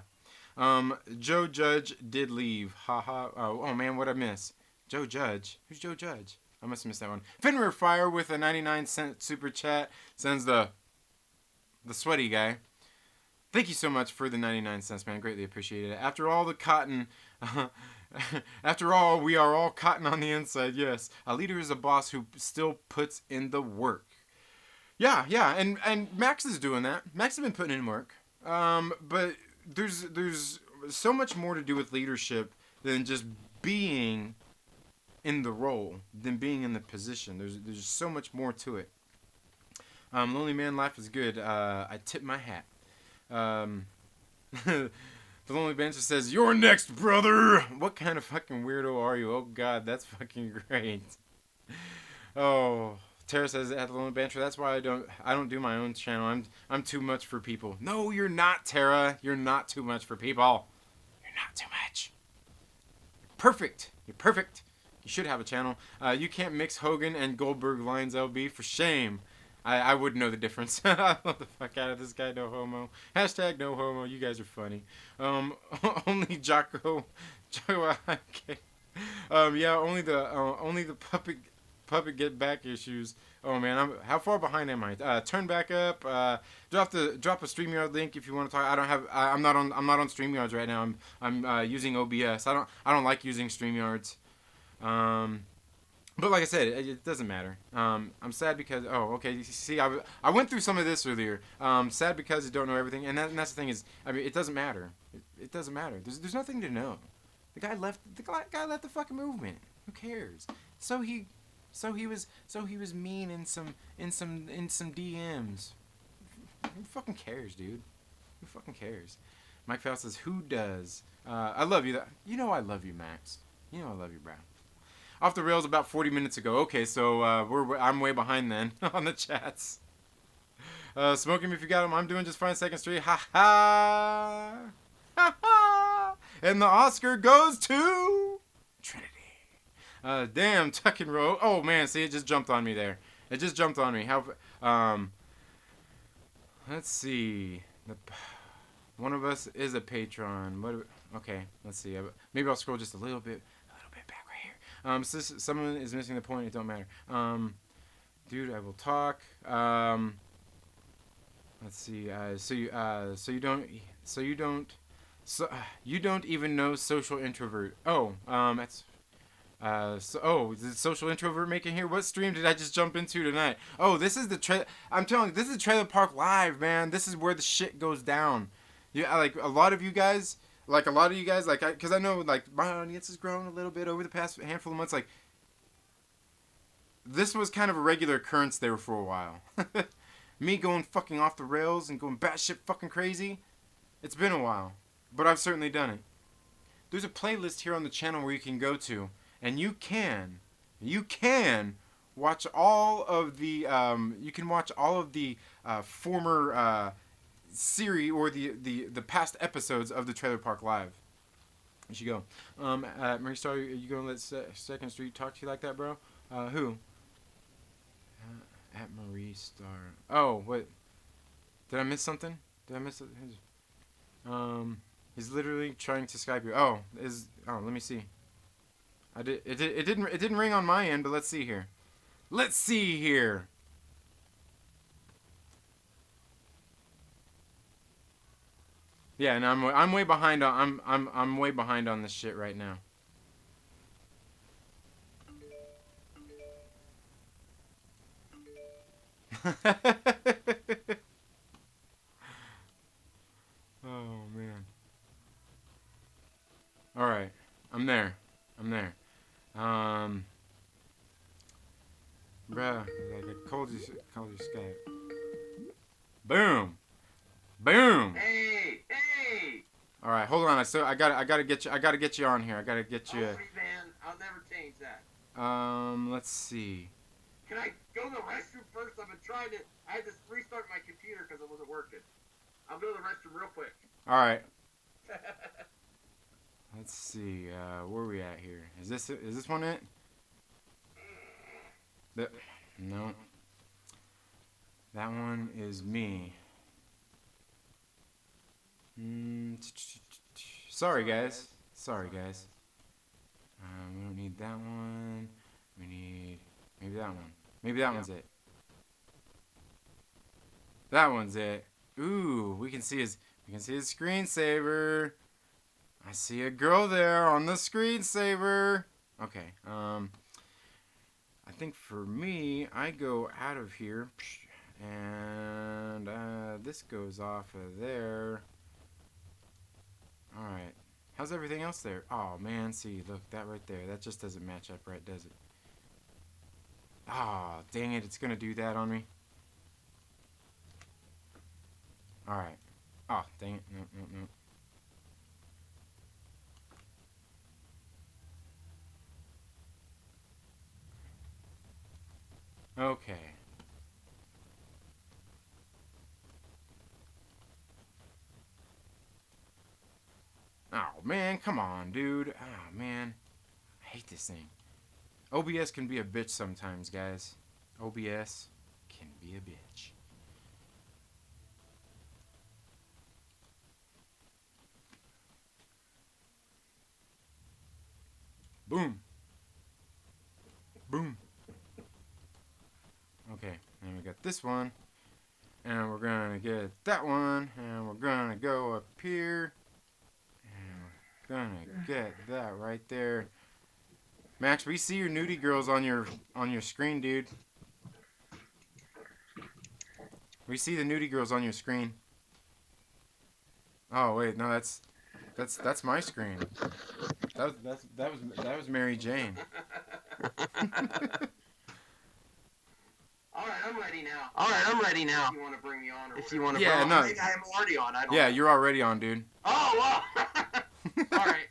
Speaker 1: Joe Judge did leave. Haha. Oh man, what'd I miss? Joe Judge? Who's Joe Judge? I must have missed that one. Fenrir Fire with a 99-cent super chat sends the sweaty guy. Thank you so much for the 99 cents, man. Greatly appreciate it. After all the cotton, after all, we are all cotton on the inside. Yes, a leader is a boss who still puts in the work. Yeah, and Max is doing that. Max has been putting in work. But there's so much more to do with leadership than just being in the role, than being in the position. There's so much more to it. Lonely Man Life is good. I tip my hat. The Lonely Banter says, "You're next, brother." What kind of fucking weirdo are you? Oh God, that's fucking great. Oh, Tara says at the Lonely Banter, that's why I don't do my own channel. I'm too much for people. No, you're not, Tara. You're not too much for people. You're not too much. You're perfect. You're perfect. You should have a channel. You can't mix Hogan and Goldberg lines, LB. For shame. I wouldn't know the difference. I love the fuck out of this guy. No homo. Hashtag no homo. You guys are funny. Only Jocko. Okay. Yeah. Only the puppet get back issues. Oh man, how far behind am I? Turn back up. Drop a StreamYard link if you want to talk. I'm not on StreamYards right now. I'm using OBS. I don't like using StreamYards. But like I said, it doesn't matter. I'm sad because you see, I went through some of this earlier. Sad because you don't know everything, and that's the thing is, I mean, it doesn't matter. It doesn't matter. There's nothing to know. The guy left the fucking movement. Who cares? So he was mean in some DMs. Who fucking cares, dude? Who fucking cares? Mike Faust says, "Who does?" I love you. You know I love you, Max. You know I love you, bro. Off the rails about 40 minutes ago. Okay, so I'm way behind then on the chats. Smoke him if you got him. I'm doing just fine. Second street. Ha ha. Ha ha. And the Oscar goes to Trinity. Damn, tuck and roll. Oh man, see, it just jumped on me there. It just jumped on me. How? Let's see. One of us is a patron. Okay, let's see. Maybe I'll scroll just a little bit back right here. So someone is missing the point. It don't matter. Dude, I will talk. Let's see. You don't even know social introvert. Oh, that's. Is it social introvert making here? What stream did I just jump into tonight? Oh, this is I'm telling you, this is Trailer Park Live, man. This is where the shit goes down. Yeah, like a lot of you guys, because I know like my audience has grown a little bit over the past handful of months. Like, this was kind of a regular occurrence there for a while. Me going fucking off the rails and going batshit fucking crazy. It's been a while, but I've certainly done it. There's a playlist here on the channel where you can go to. And you can watch all of the former series or the past episodes of the Trailer Park Live. You should go. Marie Star, are you gonna let Second Street talk to you like that, bro? Who? At Marie Star. Oh, wait. Did I miss something? He's literally trying to Skype you. Let me see. It didn't ring on my end, but let's see here. Yeah, and I'm way behind on I'm way behind on this shit right now. Oh man. All right, I'm there. I'm there. Um, bruh, like I called you Skype. Boom, boom.
Speaker 2: Hey, hey!
Speaker 1: All right, hold on. I gotta get you. I gotta get you on here. I gotta get you.
Speaker 2: Alright, man. I'll never change that.
Speaker 1: Let's see.
Speaker 2: Can I go to the restroom first? I've been trying to. I had to restart my computer because it wasn't working. I'll go to the restroom real quick.
Speaker 1: All right. Let's see. Where are we at here? Is this one it? No. That one is me. Sorry guys. Sorry guys. We don't need that one. We need maybe that one. Maybe that one's it. That one's it. Ooh, we can see his screensaver. I see a girl there on the screensaver. Okay. I think for me, I go out of here, and this goes off of there. All right. How's everything else there? Oh man, see, look, that right there. That just doesn't match up right, does it? Ah, oh, dang it! It's gonna do that on me. All right. Oh, dang it! No. Okay. Oh, man, come on, dude. Oh, man. I hate this thing. OBS can be a bitch sometimes, guys. OBS can be a bitch. Boom. Boom. Okay, and we got this one. And we're gonna get that one. And we're gonna go up here. Gonna get that right there. Max, we see your nudie girls on your screen, dude. We see the nudie girls on your screen. Oh wait, no, that's my screen. That was Mary Jane.
Speaker 2: Alright, I'm ready now. If you want to bring me on or if you want to
Speaker 1: yeah, no.
Speaker 2: Maybe I'm already on. I don't
Speaker 1: yeah,
Speaker 2: know.
Speaker 1: you're already on, dude.
Speaker 2: Oh, well. Alright.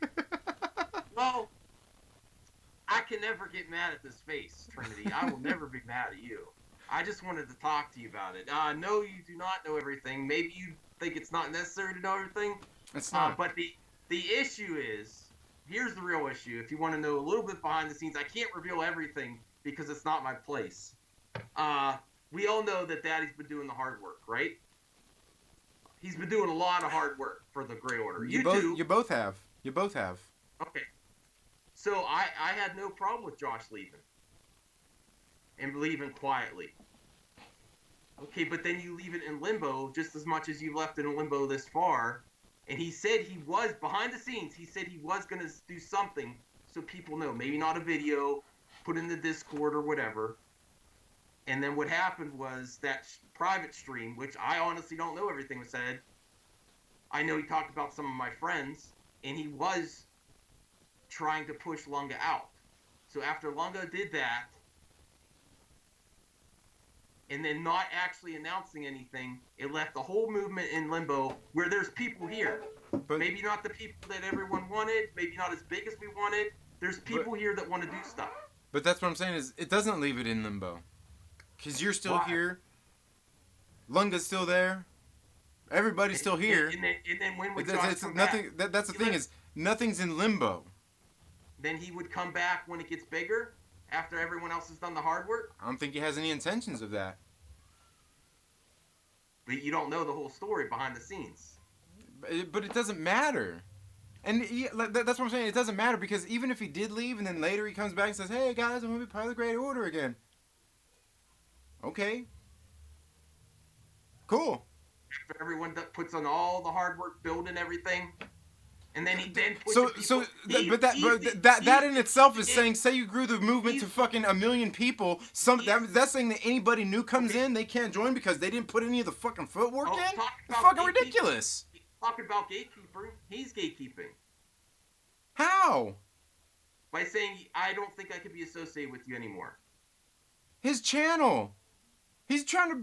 Speaker 2: Well, I can never get mad at this face, Trinity. I will never be mad at you. I just wanted to talk to you about it. No, you do not know everything. Maybe you think it's not necessary to know everything.
Speaker 1: It's not.
Speaker 2: But the issue is, here's the real issue. If you want to know a little bit behind the scenes, I can't reveal everything because it's not my place. We all know that Daddy's been doing the hard work, right? He's been doing a lot of hard work for the Grey Order. You
Speaker 1: both have. You both have.
Speaker 2: Okay. So I had no problem with Josh leaving. And leaving quietly. Okay, but then you leave it in limbo just as much as you left it in limbo this far. And he said he was, behind the scenes, he said he was going to do something so people know. Maybe not a video, put in the Discord or whatever. And then what happened was that private stream, which I honestly don't know everything was said. I know he talked about some of my friends, and he was trying to push Lunga out. So after Lunga did that, and then not actually announcing anything, it left the whole movement in limbo where there's people here. But maybe not the people that everyone wanted, maybe not as big as we wanted. There's people here that want to do stuff.
Speaker 1: But that's what I'm saying is it doesn't leave it in limbo. Because you're still here. Lunga's still there. Everybody's still here.
Speaker 2: And then when would Josh come back?
Speaker 1: That's the thing is nothing's in limbo.
Speaker 2: Then he would come back when it gets bigger after everyone else has done the hard work?
Speaker 1: I don't think he has any intentions of that.
Speaker 2: But you don't know the whole story behind the scenes.
Speaker 1: But it doesn't matter. And that's what I'm saying. It doesn't matter because even if he did leave and then later he comes back and says, hey guys, I'm going to be part of the Great Order again. Okay. Cool.
Speaker 2: After everyone that puts on all the hard work building everything. And then
Speaker 1: that in itself is saying, say you grew the movement to fucking 1 million people. That's saying that anybody new comes in, they can't join because they didn't put any of the fucking footwork in. It's fucking ridiculous.
Speaker 2: Talking about gatekeeping, he's gatekeeping.
Speaker 1: How?
Speaker 2: By saying, I don't think I could be associated with you anymore.
Speaker 1: His channel. He's trying to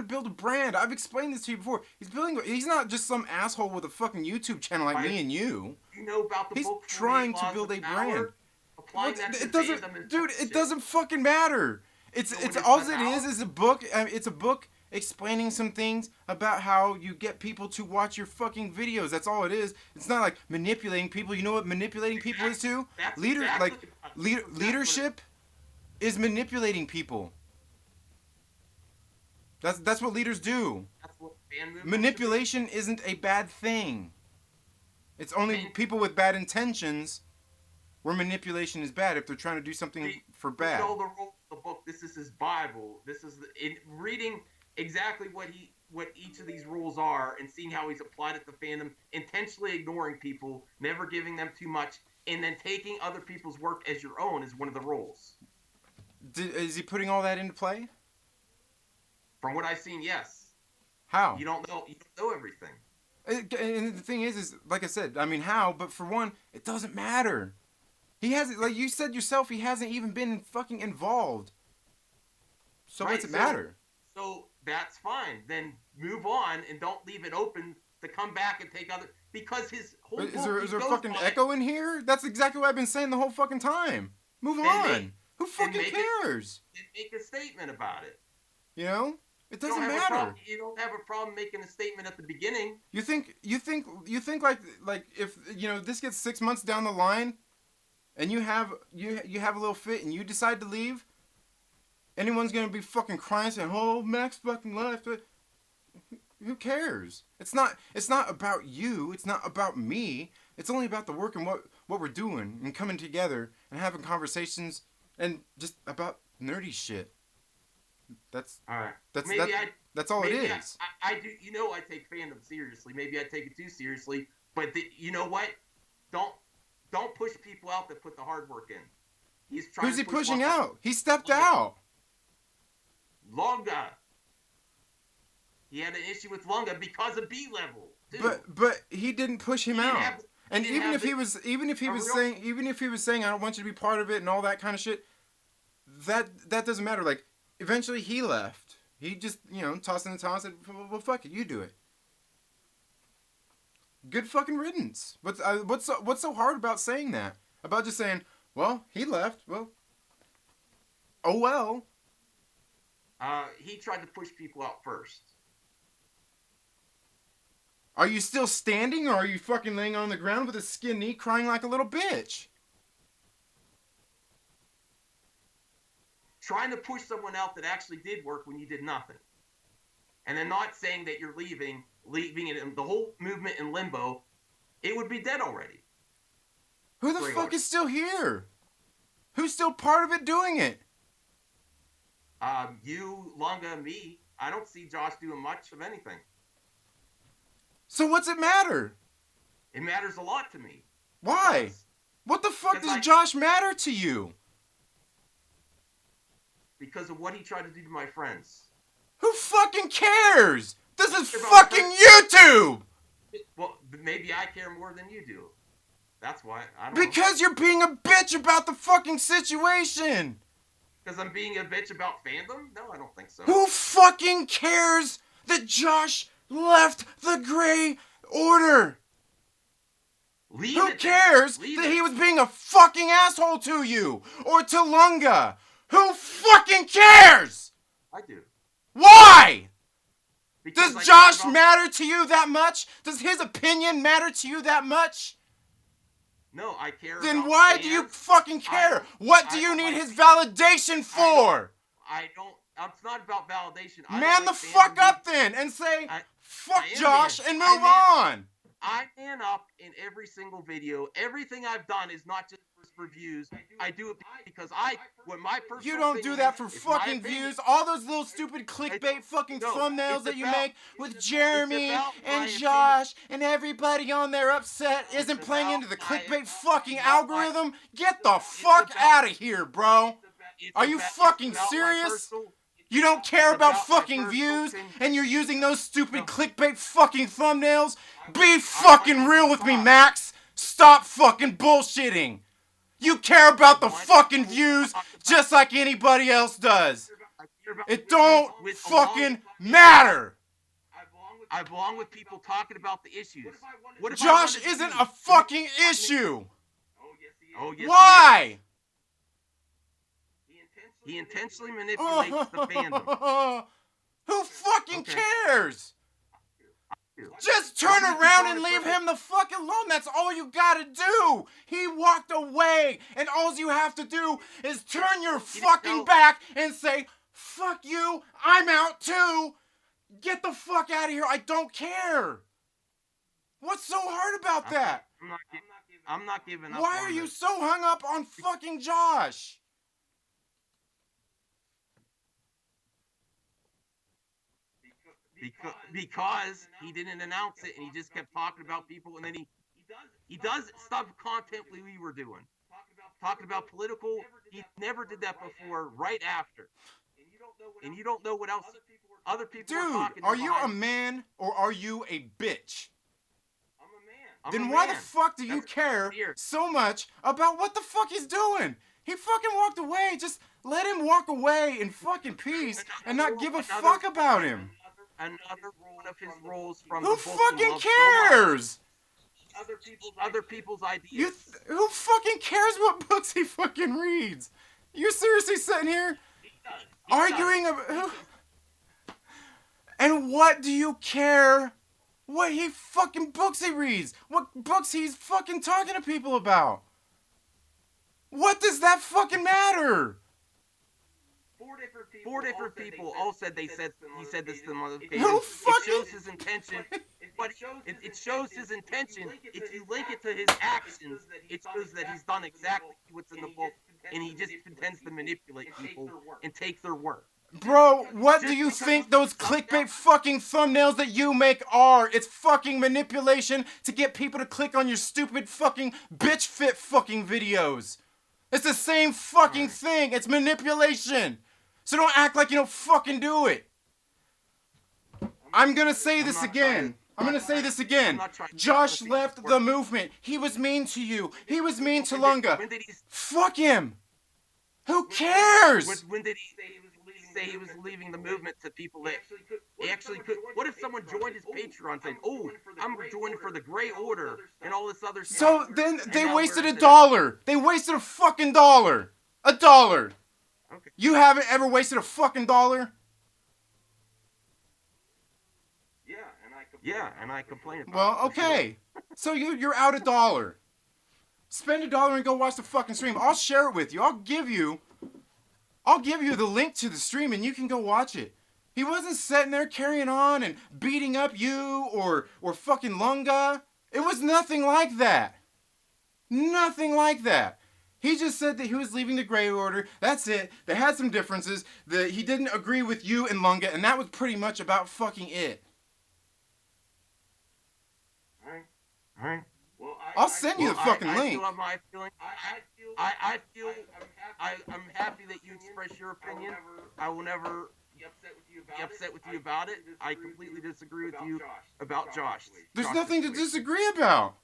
Speaker 1: build a brand. I've explained this to you before. He's not just some asshole with a fucking YouTube channel like me and you.
Speaker 2: You know about the book.
Speaker 1: He's trying to build a brand. It doesn't fucking matter. It's all it is a book. It's a book explaining some things about how you get people to watch your fucking videos. That's all it is. It's not like manipulating people. You know what manipulating people is too? Leadership is manipulating people. That's what leaders do.
Speaker 2: That's what fan movements
Speaker 1: Manipulation isn't a bad thing. It's only people with bad intentions where manipulation is bad if they're trying to do something for bad.
Speaker 2: You know the role of the book. This is his Bible. This is reading exactly what each of these rules are and seeing how he's applied it to fandom, intentionally ignoring people, never giving them too much, and then taking other people's work as your own is one of the rules.
Speaker 1: Is he putting all that into play?
Speaker 2: From what I've seen, yes.
Speaker 1: How?
Speaker 2: You don't know everything.
Speaker 1: And the thing is like I said, I mean, how? But for one, it doesn't matter. He hasn't, like you said yourself, he hasn't even been fucking involved. So what's it matter?
Speaker 2: So that's fine. Then move on and don't leave it open to come back and take other, because his whole
Speaker 1: Is there a fucking echo in here? That's exactly what I've been saying the whole fucking time. Move on. Who fucking cares?
Speaker 2: Make a statement about it.
Speaker 1: You know? It doesn't matter.
Speaker 2: You don't have a problem making a statement at the beginning.
Speaker 1: You think like if this gets 6 months down the line, and you have a little fit and you decide to leave, anyone's gonna be fucking crying saying, "Oh, Max fucking left." Who cares? It's not about you. It's not about me. It's only about the work and what we're doing and coming together and having conversations and just about nerdy shit. That's all right. That's all it is.
Speaker 2: I do. I take fandom seriously. Maybe I take it too seriously. But you know what? Don't push people out that put the hard work in.
Speaker 1: Who's he pushing out? He stepped out.
Speaker 2: Lunga. He had an issue with Lunga because of B level.
Speaker 1: But he didn't push him out. And even if he was saying I don't want you to be part of it and all that kind of shit, that doesn't matter. Like, eventually he left. He just, tossed in the towel and said, well, fuck it, you do it. Good fucking riddance. What's so hard about saying that? About just saying, well, he left. Well, oh well.
Speaker 2: He tried to push people out first.
Speaker 1: Are you still standing, or are you fucking laying on the ground with a skin knee crying like a little bitch?
Speaker 2: Trying to push someone out that actually did work when you did nothing. And then not saying that you're leaving it in the whole movement in limbo, it would be dead already.
Speaker 1: Who the fuck is still here? Who's still part of it doing it?
Speaker 2: You, Lunga, me. I don't see Josh doing much of anything.
Speaker 1: So what's it matter?
Speaker 2: It matters a lot to me.
Speaker 1: Why? What the fuck does Josh matter to you?
Speaker 2: Because of what he tried to do to my friends.
Speaker 1: Who fucking cares? This is fucking YouTube!
Speaker 2: Well, maybe I care more than you do. That's why. I don't
Speaker 1: Because you're being a bitch about the fucking situation!
Speaker 2: Because I'm being a bitch about fandom? No, I don't think so.
Speaker 1: Who fucking cares that Josh left the Grey Order? Who cares that he was being a fucking asshole to you? Or to Lunga? Who fucking cares?
Speaker 2: I do.
Speaker 1: Why? Does Josh matter to you that much? Does his opinion matter to you that much?
Speaker 2: No, I care.
Speaker 1: Then why do you fucking care? What do you need his validation for?
Speaker 2: I don't. It's not about validation.
Speaker 1: Man the fuck up then and say, fuck Josh and move on.
Speaker 2: I man up in every single video. Everything I've done is not just for for views. I do it because what my personal
Speaker 1: You don't do
Speaker 2: opinion
Speaker 1: that for
Speaker 2: is, it's my
Speaker 1: fucking
Speaker 2: opinion.
Speaker 1: views. All those little stupid clickbait fucking
Speaker 2: No,
Speaker 1: thumbnails
Speaker 2: it's
Speaker 1: that you
Speaker 2: about-
Speaker 1: make with Jeremy
Speaker 2: about
Speaker 1: and
Speaker 2: my
Speaker 1: Josh and everybody on there upset isn't playing into the clickbait fucking algorithm. Get the fuck out of here, bro. Are you fucking serious? You don't care about fucking views and you're using those stupid clickbait fucking thumbnails? Be fucking real with me, Max. Stop fucking bullshitting. You care about the fucking views just like anybody else does. It don't fucking matter.
Speaker 2: I belong with people talking about the issues. What if
Speaker 1: Josh isn't a fucking issue.
Speaker 2: Oh, yes,
Speaker 1: Why?
Speaker 2: He intentionally manipulates the fandom.
Speaker 1: Who fucking cares? Just turn around and leave him the fuck alone. That's all you gotta do. He walked away, and all you have to do is turn your fucking back and say, fuck you, I'm out too. Get the fuck out of here. I don't care. What's so hard about that?
Speaker 2: I'm not giving up.
Speaker 1: Why are you so hung up on fucking Josh?
Speaker 2: Because he didn't announce it and he just kept talking about people, and then he does stuff content we were doing. Talking about political. He never did that before, right after. And you don't know what else other people are talking
Speaker 1: about. Dude, are you a man or are you a bitch? Then why the fuck do you care so much about what the fuck he's doing? He fucking walked away. Just let him walk away in fucking peace and not give a fuck about him.
Speaker 2: Another one of his roles from
Speaker 1: Who
Speaker 2: the book
Speaker 1: fucking cares?
Speaker 2: Other people's ideas.
Speaker 1: Who fucking cares what books he fucking reads? You're seriously sitting here arguing about... And what do you care what he fucking books he reads? What books he's fucking talking to people about? What does that fucking matter?
Speaker 2: Four different people all said he said this to them on the page.
Speaker 1: Who fucking...
Speaker 2: It shows his intention. But it shows his intention. If you link it to his actions, it shows that he's done exactly what's in the book, and he just pretends to manipulate people and take their work.
Speaker 1: Bro, what do you think those clickbait fucking thumbnails that you make are? It's fucking manipulation to get people to click on your stupid fucking bitch fit fucking videos. It's the same fucking thing. It's manipulation. So don't act like you don't fucking do it. I'm gonna say this again. Josh left the movement. He was mean to you. He was mean to Lunga. Fuck him. Who cares?
Speaker 2: When did he say he was leaving the movement to people that he actually could? What if someone joined his Patreon saying, "Oh, I'm joining for the Grey Order and all this other stuff"?
Speaker 1: So then they wasted $1. They wasted a fucking $1. $1.
Speaker 2: Okay.
Speaker 1: You haven't ever wasted a fucking $1?
Speaker 2: Yeah, and I complain about it.
Speaker 1: Well, okay. So you're out $1. Spend $1 and go watch the fucking stream. I'll share it with you. I'll give you the link to the stream and you can go watch it. He wasn't sitting there carrying on and beating up you or fucking Lunga. It was nothing like that. Nothing like that. He just said that he was leaving the Grey Order. That's it. They had some differences. He didn't agree with you and Lunga, and that was pretty much about fucking it.
Speaker 2: All right.
Speaker 1: Well, I'll send you the fucking link.
Speaker 2: I'm happy that you express your opinion. I will never be upset with you about it. I completely disagree with you about Josh.
Speaker 1: There's nothing to disagree about.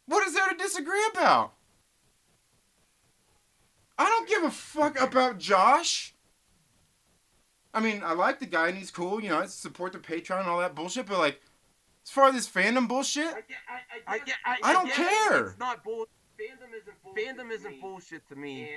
Speaker 1: What is there to disagree about? I don't give a fuck about Josh. I mean, I like the guy and he's cool. You know, I support the Patreon and all that bullshit. But like, as far as this fandom bullshit, I don't care.
Speaker 2: It's not bullshit. Fandom isn't bullshit to me,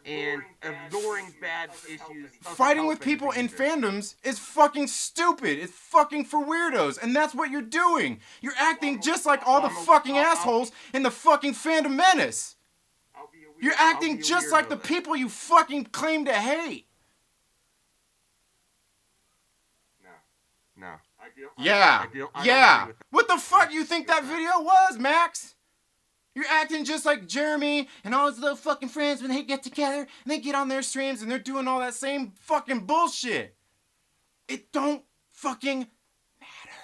Speaker 2: and ignoring bad issues.
Speaker 1: Fighting with people in fandoms is fucking stupid. It's fucking for weirdos, and that's what you're doing. You're acting just like all the fucking assholes in the fucking Fandom Menace. You're acting just like the people you fucking claim to hate.
Speaker 2: No.
Speaker 1: Yeah. What the fuck you think that video was, Max? You're acting just like Jeremy and all his little fucking friends when they get together and they get on their streams and they're doing all that same fucking bullshit. It don't fucking matter.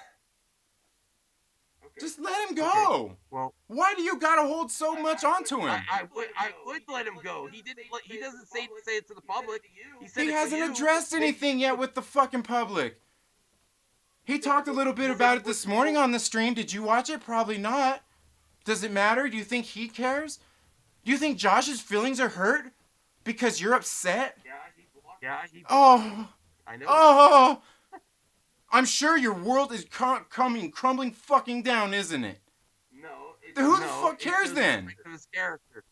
Speaker 2: Okay.
Speaker 1: Just let him go.
Speaker 2: Okay. Well,
Speaker 1: why do you gotta hold so much onto him?
Speaker 2: I would let him go. He didn't. He doesn't say it to the public. He said
Speaker 1: He
Speaker 2: it
Speaker 1: hasn't
Speaker 2: to you.
Speaker 1: addressed anything yet with the fucking public. He talked a little bit about it this morning on the stream. Did you watch it? Probably not. Does it matter? Do you think he cares? Do you think Josh's feelings are hurt because you're upset?
Speaker 2: Yeah.
Speaker 1: Oh.
Speaker 2: I know.
Speaker 1: Oh. I'm sure your world is crumbling fucking down, isn't it?
Speaker 2: No.
Speaker 1: Who the fuck cares then?
Speaker 2: His character.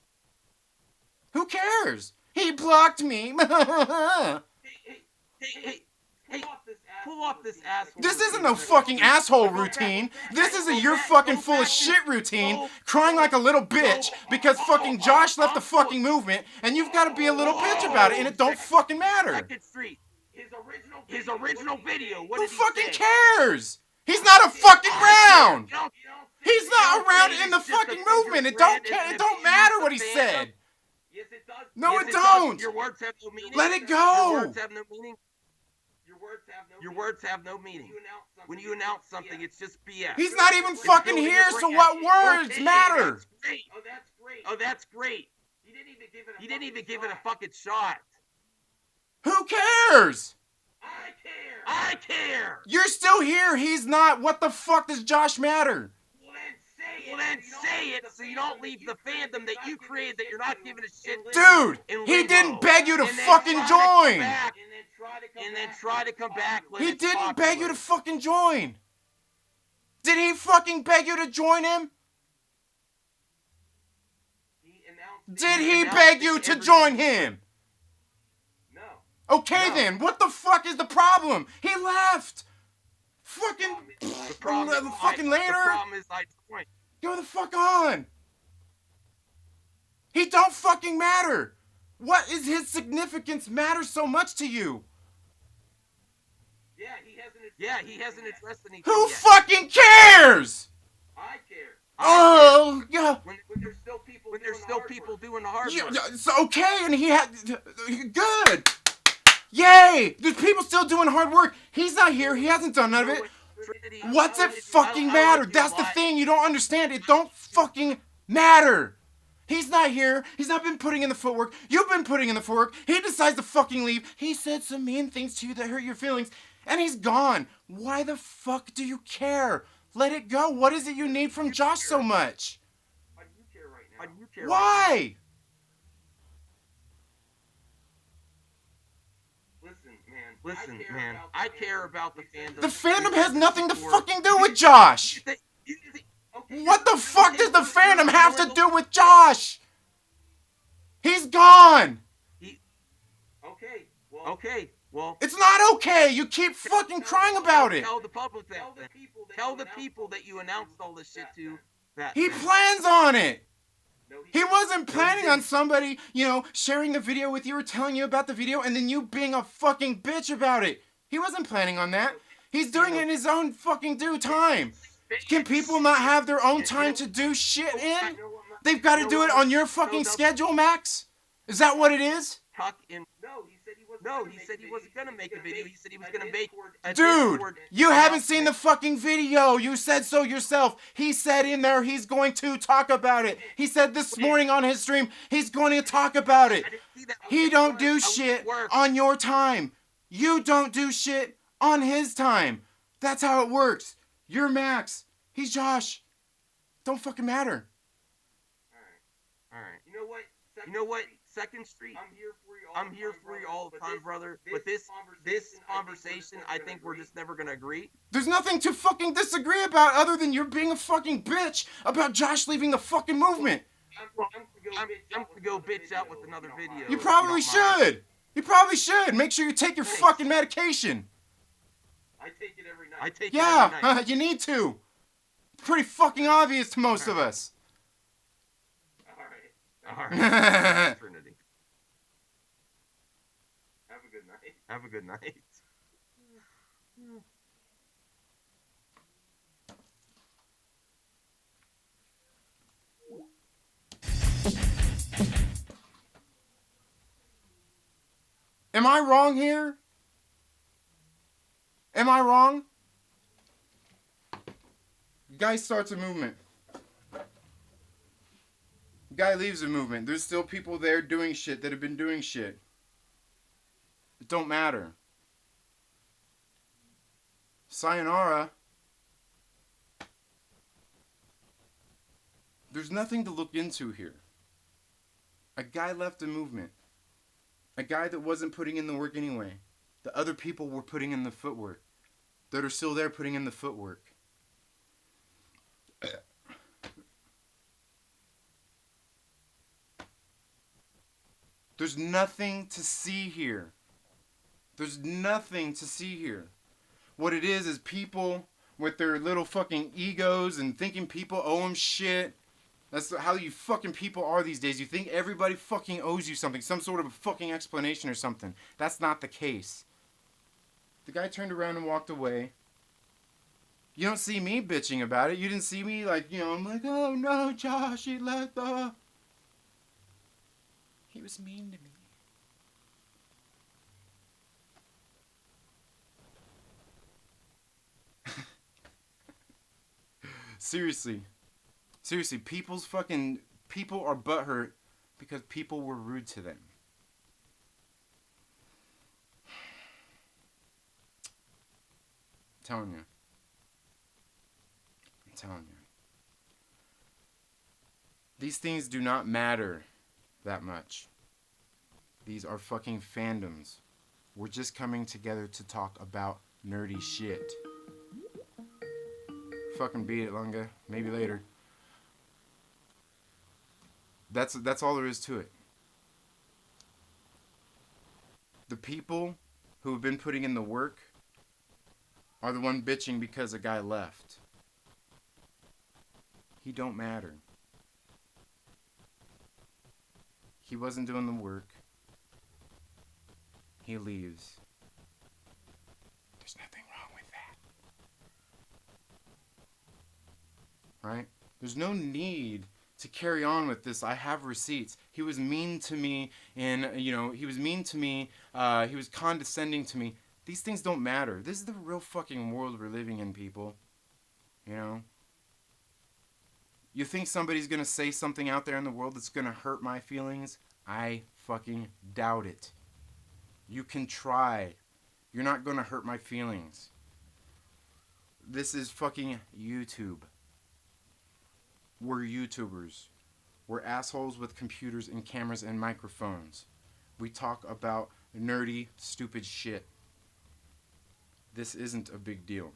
Speaker 1: Who cares? He blocked me.
Speaker 2: Hey, pull off this asshole.
Speaker 1: This isn't no fucking asshole routine. This is a you're fucking full of shit routine, crying like a little bitch because fucking Josh left the fucking movement, and you've got to be a little bitch about it, and it don't fucking matter.
Speaker 2: Second Street. His original video. What
Speaker 1: Who
Speaker 2: did he
Speaker 1: fucking
Speaker 2: say?
Speaker 1: cares? He's not a fucking round. He's not around in the fucking movement. It don't matter what he said.
Speaker 2: Yes, it does.
Speaker 1: No,
Speaker 2: Yes,
Speaker 1: it
Speaker 2: does.
Speaker 1: don't.
Speaker 2: Your words have no meaning.
Speaker 1: Let it go.
Speaker 2: Your words have no meaning. Your words have no meaning. When you announce something, it's just BS.
Speaker 1: He's not even fucking here, so what words matter?
Speaker 2: Oh, that's great. He didn't even give it a fucking shot.
Speaker 1: Who cares?
Speaker 2: I care.
Speaker 1: You're still here. He's not. What the fuck does Josh matter?
Speaker 2: Well, then say it so you don't leave the fandom that you created that you're not giving a shit.
Speaker 1: Dude,
Speaker 2: in
Speaker 1: he
Speaker 2: limbo.
Speaker 1: didn't beg you to
Speaker 2: And then
Speaker 1: fucking
Speaker 2: try to
Speaker 1: join.
Speaker 2: come back. And then try to come back. when
Speaker 1: He
Speaker 2: it's
Speaker 1: didn't beg you
Speaker 2: popular.
Speaker 1: to fucking join. Did he fucking beg you to join him? Did he
Speaker 2: announced
Speaker 1: beg
Speaker 2: it
Speaker 1: you to
Speaker 2: every
Speaker 1: join
Speaker 2: day.
Speaker 1: him?
Speaker 2: No.
Speaker 1: Okay
Speaker 2: No.
Speaker 1: then, what the fuck is the problem? He left. Fucking
Speaker 2: The problem is
Speaker 1: fucking
Speaker 2: The
Speaker 1: later.
Speaker 2: problem is I joined.
Speaker 1: Go the fuck on. He don't fucking matter. What is his significance matter so much to you?
Speaker 2: Yeah, he hasn't addressed anything
Speaker 1: Who
Speaker 2: yet.
Speaker 1: fucking cares?
Speaker 2: I care.
Speaker 1: Oh, yeah.
Speaker 2: When there's still people doing the hard work.
Speaker 1: It's okay, and he had good. Yay! There's people still doing hard work. He's not here. He hasn't done none of it. What's it fucking matter? That's the thing. You don't understand. It don't fucking matter. He's not here. He's not been putting in the footwork. You've been putting in the footwork. He decides to fucking leave. He said some mean things to you that hurt your feelings, and he's gone. Why the fuck do you care? Let it go. What is it you need from Josh so much?
Speaker 2: Why do you care right now?
Speaker 1: Why?
Speaker 2: Listen, man. I care about the fandom.
Speaker 1: The fandom has nothing to fucking do with Josh. What the fuck does the fandom have to do with Josh? He's gone.
Speaker 2: Okay, well.
Speaker 1: It's not okay. You keep fucking crying about it.
Speaker 2: Tell the public that. Tell the people that you announced all this shit to. That.
Speaker 1: He plans on it. He wasn't planning on somebody, sharing the video with you or telling you about the video and then you being a fucking bitch about it. He wasn't planning on that. He's doing it in his own fucking due time. Can people not have their own time to do shit in? They've got to do it on your fucking schedule, Max? Is that what it is?
Speaker 2: No, he said he wasn't gonna make a video. He said he was gonna make a
Speaker 1: Dude,
Speaker 2: Discord
Speaker 1: you haven't seen the fucking video. You said so yourself. He said in there he's going to talk about it. He said this morning on his stream he's going to talk about it. He don't do shit on your time. You don't do shit on his time. That's how it works. You're Max. He's Josh. Don't fucking matter.
Speaker 2: All right. You know what? Second Street. I'm here for you all the time, brother. But this conversation, I think we're just never gonna agree.
Speaker 1: There's nothing to fucking disagree about other than you're being a fucking bitch about Josh leaving the fucking movement.
Speaker 2: I'm gonna go bitch out with another video.
Speaker 1: You probably should. You probably should. Make sure you take your fucking medication.
Speaker 2: I take it every night.
Speaker 1: Yeah, you need to. It's pretty fucking obvious to most of us.
Speaker 2: All right. Trinity. Have a good night.
Speaker 1: Am I wrong here? Am I wrong? Guy starts a movement. Guy leaves a movement. There's still people there doing shit that have been doing shit. It don't matter. Sayonara. There's nothing to look into here. A guy left a movement. A guy that wasn't putting in the work anyway. The other people were putting in the footwork. That are still there putting in the footwork. There's nothing to see here. There's nothing to see here. What it is people with their little fucking egos and thinking people owe them shit. That's how you fucking people are these days. You think everybody fucking owes you something, some sort of a fucking explanation or something. That's not the case. The guy turned around and walked away. You don't see me bitching about it. You didn't see me like, I'm like, oh no, Josh, he left the... He was mean to me. Seriously, people are butthurt because people were rude to them. I'm telling you. These things do not matter that much. These are fucking fandoms. We're just coming together to talk about nerdy shit. Fucking beat it, Lunga. Maybe later. That's all there is to it. The people who have been putting in the work are the one bitching because a guy left. He don't matter. He wasn't doing the work. He leaves. There's nothing wrong with that. Right? There's no need to carry on with this. I have receipts. He was mean to me and, he was mean to me. He was condescending to me. These things don't matter. This is the real fucking world we're living in, people. You think somebody's going to say something out there in the world that's going to hurt my feelings? I fucking doubt it. You can try. You're not going to hurt my feelings. This is fucking YouTube. We're YouTubers. We're assholes with computers and cameras and microphones. We talk about nerdy, stupid shit. This isn't a big deal.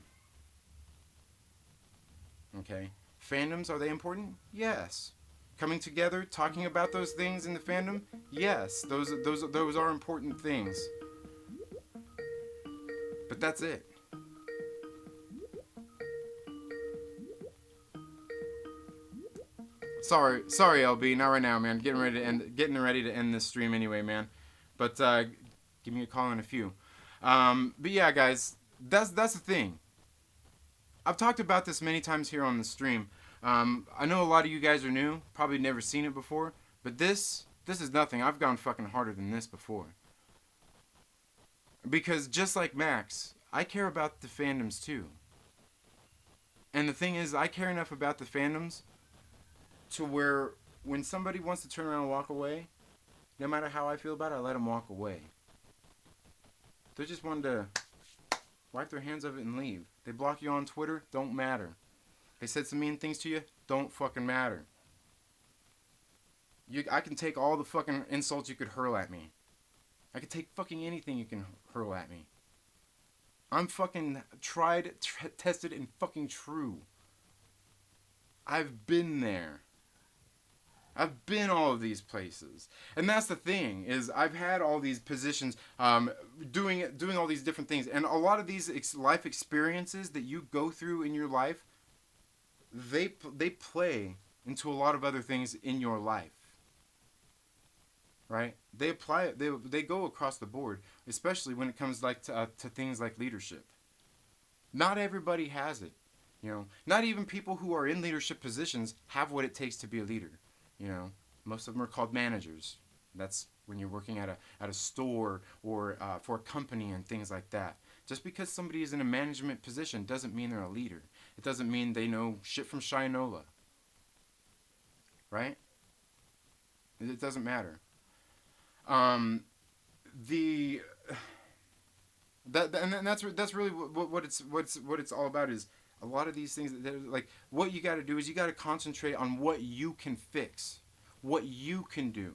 Speaker 1: Okay? Fandoms, are they important? Yes. Coming together, talking about those things in the fandom? Yes. Those are important things. But that's it. Sorry, LB, not right now, man. Getting ready to end this stream anyway, man. But give me a call in a few. But yeah, guys, that's the thing. I've talked about this many times here on the stream. I know a lot of you guys are new, probably never seen it before, but this is nothing. I've gone fucking harder than this before. Because just like Max, I care about the fandoms too. And the thing is, I care enough about the fandoms to where when somebody wants to turn around and walk away, no matter how I feel about it, I let them walk away. They just wanted to wipe their hands of it and leave. They block you on Twitter, don't matter. They said some mean things to you, don't fucking matter. I can take all the fucking insults you could hurl at me. I can take fucking anything you can hurl at me. I'm fucking tried, tested, and fucking true. I've been there. I've been all of these places. And that's the thing, is I've had all these positions, doing all these different things. And a lot of these life experiences that you go through in your life, they play into a lot of other things in your life. Right? They apply it, they go across the board, especially when it comes to things like leadership. Not everybody has it. Not even people who are in leadership positions have what it takes to be a leader. Most of them are called managers. That's when you're working at a store or for a company and things like that. Just because somebody is in a management position doesn't mean they're a leader. It doesn't mean they know shit from Shinola. Right? It doesn't matter. The and that's really what it's all about. Is a lot of these things that like what you got to do is you got to concentrate on what you can fix, what you can do.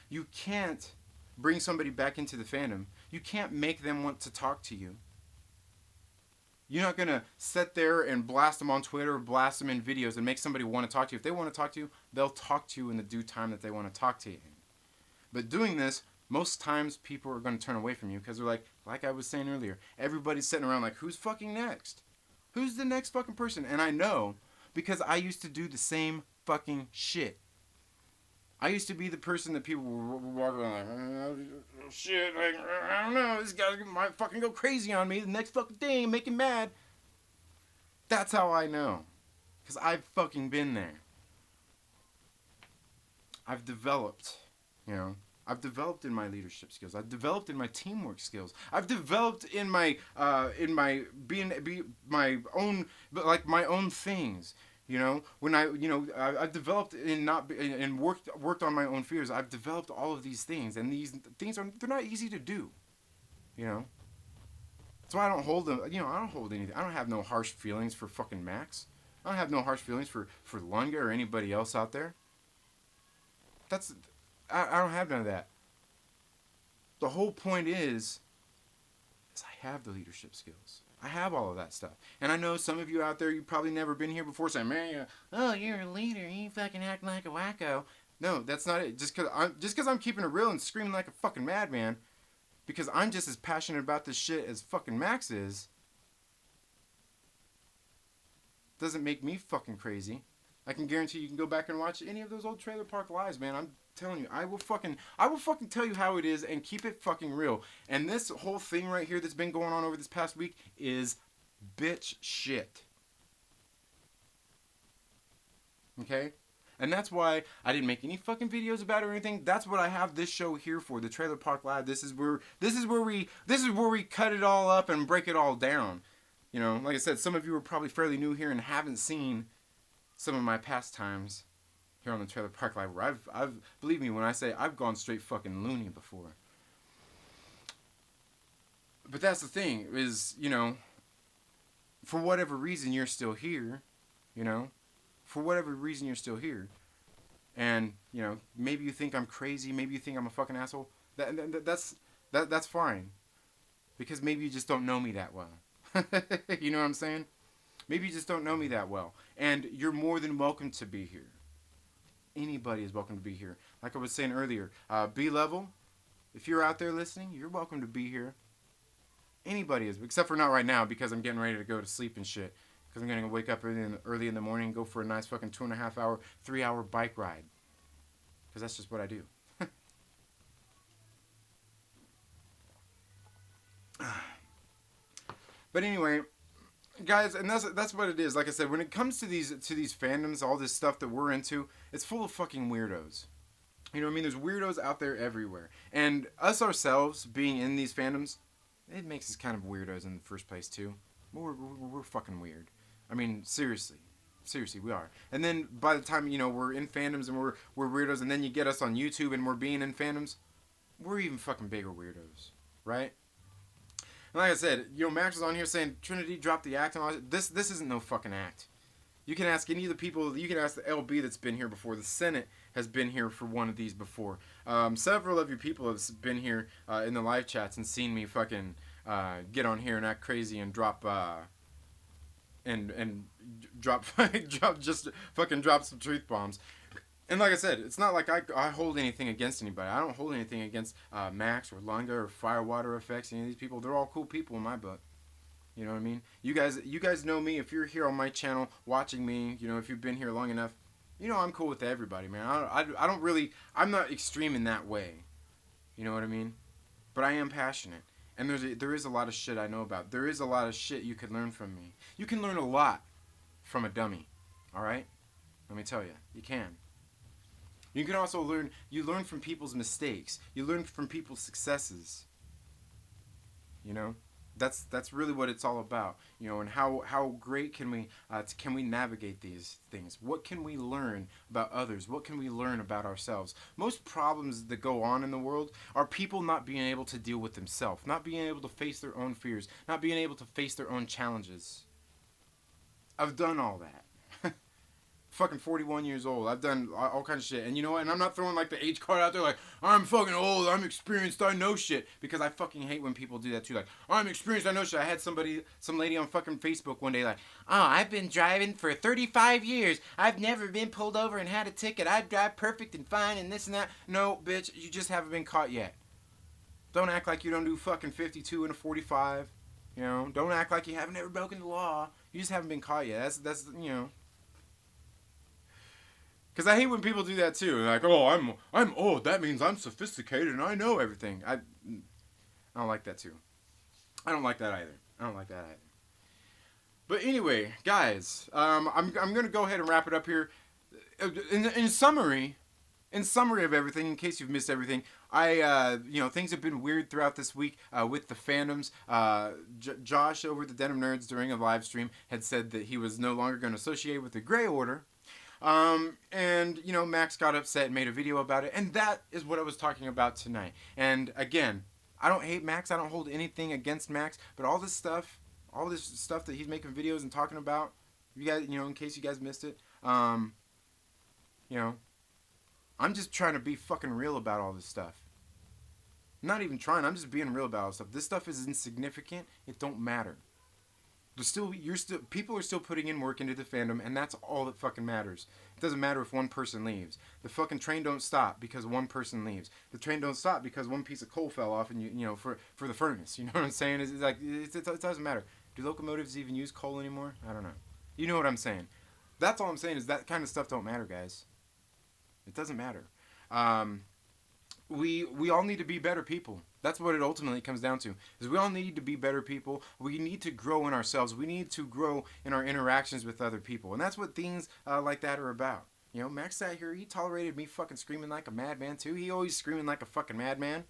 Speaker 1: You can't bring somebody back into the fandom. You can't make them want to talk to you. You're not gonna sit there and blast them on Twitter or blast them in videos and make somebody want to talk to you. If they want to talk to you, they'll talk to you in the due time that they want to talk to you. But doing this, most times people are going to turn away from you because they're like I was saying earlier, everybody's sitting around like, who's fucking next? Who's the next fucking person? And I know because I used to do the same fucking shit. I used to be the person that people were walking around like, oh, shit, like, I don't know, this guy might fucking go crazy on me. The next fucking thing, make him mad. That's how I know. Because I've fucking been there. I've developed, you know. I've developed in my leadership skills. I've developed in my teamwork skills. I've developed in my my own things. You know, when I've developed in not and worked on my own fears. I've developed all of these things, and these things they're not easy to do. You know, that's why I don't hold them. You know, I don't hold anything. I don't have no harsh feelings for fucking Max. I don't have no harsh feelings for Lunga or anybody else out there. I don't have none of that. The whole point is I have the leadership skills. I have all of that stuff. And I know some of you out there, you've probably never been here before saying, man, oh, you're a leader. You fucking act like a wacko. No, that's not it. Just because I'm keeping it real and screaming like a fucking madman, because I'm just as passionate about this shit as fucking Max is, doesn't make me fucking crazy. I can guarantee you can go back and watch any of those old Trailer Park Lives, man. I'm telling you, I will fucking tell you how it is and keep it fucking real. And this whole thing right here that's been going on over this past week is bitch shit. Okay? And that's why I didn't make any fucking videos about it or anything. That's what I have this show here for, the Trailer Park Live. This is where we cut it all up and break it all down. You know, like I said, some of you are probably fairly new here and haven't seen some of my pastimes here on the Trailer Park Live, where I've believe me when I say I've gone straight fucking loony before. But that's the thing is, you know, for whatever reason you're still here, you know, for whatever reason you're still here, and you know maybe you think I'm crazy, maybe you think I'm a fucking asshole. That's fine, because maybe you just don't know me that well. You know what I'm saying? Maybe you just don't know me that well. And you're more than welcome to be here. Anybody is welcome to be here. Like I was saying earlier, B-level, if you're out there listening, you're welcome to be here. Anybody is, except for not right now because I'm getting ready to go to sleep and shit. Because I'm going to wake up early in the morning and go for a nice fucking 2.5 hour, 3 hour bike ride. Because that's just what I do. But anyway, guys, and that's what it is. Like I said, when it comes to these fandoms, all this stuff that we're into, it's full of fucking weirdos. You know what I mean? There's weirdos out there everywhere. And us ourselves being in these fandoms, it makes us kind of weirdos in the first place too. We're fucking weird. I mean, seriously, we are. And then by the time, you know, we're in fandoms and we're weirdos, and then you get us on YouTube and we're being in fandoms, we're even fucking bigger weirdos, right? And like I said, you know, Max was on here saying Trinity dropped the act and all that. This isn't no fucking act. You can ask any of the people. You can ask the LB that's been here before. The Senate has been here for one of these before. Several of you people have been here in the live chats and seen me fucking get on here and act crazy and drop drop some truth bombs. And like I said, it's not like I hold anything against anybody. I don't hold anything against Max or Lunga or Firewater Effects. Any of these people, they're all cool people in my book. You know what I mean? You guys know me. If you're here on my channel watching me, you know, if you've been here long enough, you know I'm cool with everybody, man. I don't really, I'm not extreme in that way. You know what I mean? But I am passionate. And there is a lot of shit I know about. There is a lot of shit you could learn from me. You can learn a lot from a dummy. All right? Let me tell you. You can. You can also learn. You learn from people's mistakes. You learn from people's successes. You know, that's really what it's all about. You know, and how great can we navigate these things? What can we learn about others? What can we learn about ourselves? Most problems that go on in the world are people not being able to deal with themselves, not being able to face their own fears, not being able to face their own challenges. I've done all that. Fucking 41 years old. I've done all kinds of shit. And you know what? And I'm not throwing like the age card out there like, I'm fucking old, I'm experienced, I know shit. Because I fucking hate when people do that too. Like, I'm experienced, I know shit. I had some lady on fucking Facebook one day like, oh, I've been driving for 35 years. I've never been pulled over and had a ticket. I drive perfect and fine and this and that. No, bitch, you just haven't been caught yet. Don't act like you don't do fucking 52 and a 45. You know, don't act like you haven't ever broken the law. You just haven't been caught yet. That's you know. Because I hate when people do that too. They're like, oh, I'm old. That means I'm sophisticated and I know everything. I don't like that too. I don't like that either. But anyway, guys, I'm gonna go ahead and wrap it up here. In summary of everything, in case you've missed everything, things have been weird throughout this week with the fandoms. Josh over at the Den of Nerds during a live stream had said that he was no longer going to associate with the Grey Order. And, you know, Max got upset and made a video about it. And that is what I was talking about tonight. And, again, I don't hate Max. I don't hold anything against Max. But all this stuff that he's making videos and talking about, you guys, you know, in case you guys missed it, you know, I'm just trying to be fucking real about all this stuff. I'm not even trying. I'm just being real about all this stuff. This stuff is insignificant. It don't matter. People are still putting in work into the fandom, and that's all that fucking matters. It doesn't matter if one person leaves. The fucking train don't stop because one person leaves. The train don't stop because one piece of coal fell off, and you know, for the furnace. You know what I'm saying? It's like it doesn't matter. Do locomotives even use coal anymore? I don't know. You know what I'm saying? That's all I'm saying is that kind of stuff don't matter, guys. It doesn't matter. We all need to be better people. That's what it ultimately comes down to. Is we all need to be better people. We need to grow in ourselves. We need to grow in our interactions with other people. And that's what things like that are about. You know, Max sat here. He tolerated me fucking screaming like a madman too. He always screaming like a fucking madman.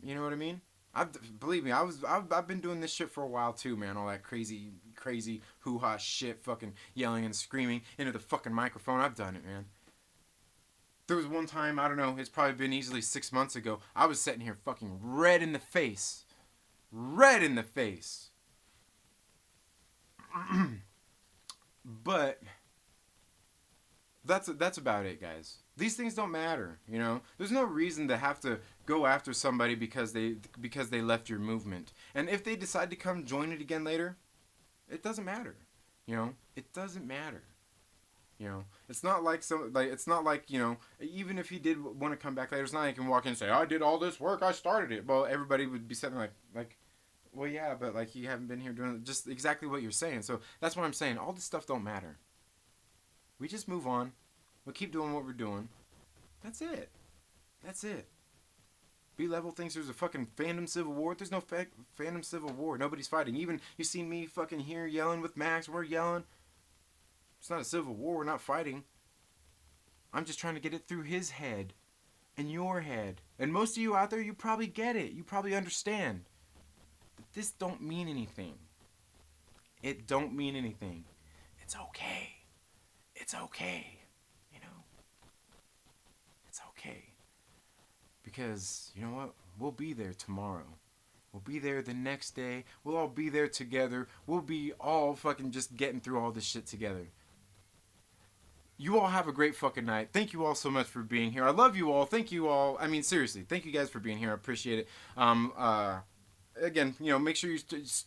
Speaker 1: You know what I mean? Believe me, I've been doing this shit for a while too, man. All that crazy hoo-ha shit, fucking yelling and screaming into the fucking microphone. I've done it, man. There was one time, I don't know, it's probably been easily 6 months ago, I was sitting here fucking red in the face. Red in the face. But that's about it, guys. These things don't matter, you know. There's no reason to have to go after somebody because they left your movement. And if they decide to come join it again later, it doesn't matter. You know, it doesn't matter. You know, it's not like you know, even if he did want to come back later, it's not like he can walk in and say, I did all this work, I started it. Well, everybody would be sitting like, well, yeah, but like you haven't been here doing just exactly what you're saying. So that's what I'm saying. All this stuff don't matter. We just move on. We keep doing what we're doing. That's it. That's it. B-Level thinks there's a fucking fandom civil war. There's no fandom civil war. Nobody's fighting. Even you see me fucking here yelling with Max. We're yelling. It's not a civil war. We're not fighting. I'm just trying to get it through his head and your head. And most of you out there, you probably get it. You probably understand that this don't mean anything. It don't mean anything. It's okay. It's okay. You know? It's okay. Because, you know what? We'll be there tomorrow. We'll be there the next day. We'll all be there together. We'll be all fucking just getting through all this shit together. You all have a great fucking night. Thank you all so much for being here. I love you all. Thank you all. I mean, seriously, thank you guys for being here. I appreciate it. Again, you know, make sure you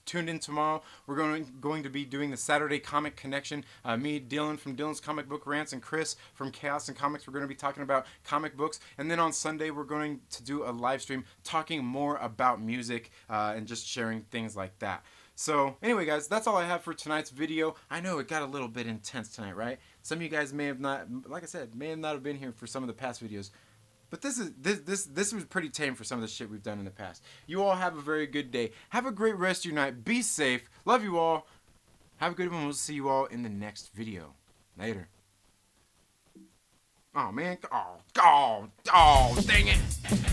Speaker 1: tuned in tomorrow. We're going to be doing the Saturday Comic Connection. Me, Dylan from Dylan's Comic Book Rants, and Chris from Chaos and Comics. We're going to be talking about comic books. And then on Sunday, we're going to do a live stream talking more about music and just sharing things like that. So, anyway, guys, that's all I have for tonight's video. I know it got a little bit intense tonight, right? Some of you guys may have not, like I said, may have not have been here for some of the past videos. But this was pretty tame for some of the shit we've done in the past. You all have a very good day. Have a great rest of your night. Be safe. Love you all. Have a good one. We'll see you all in the next video. Later. Oh man, oh, dang it.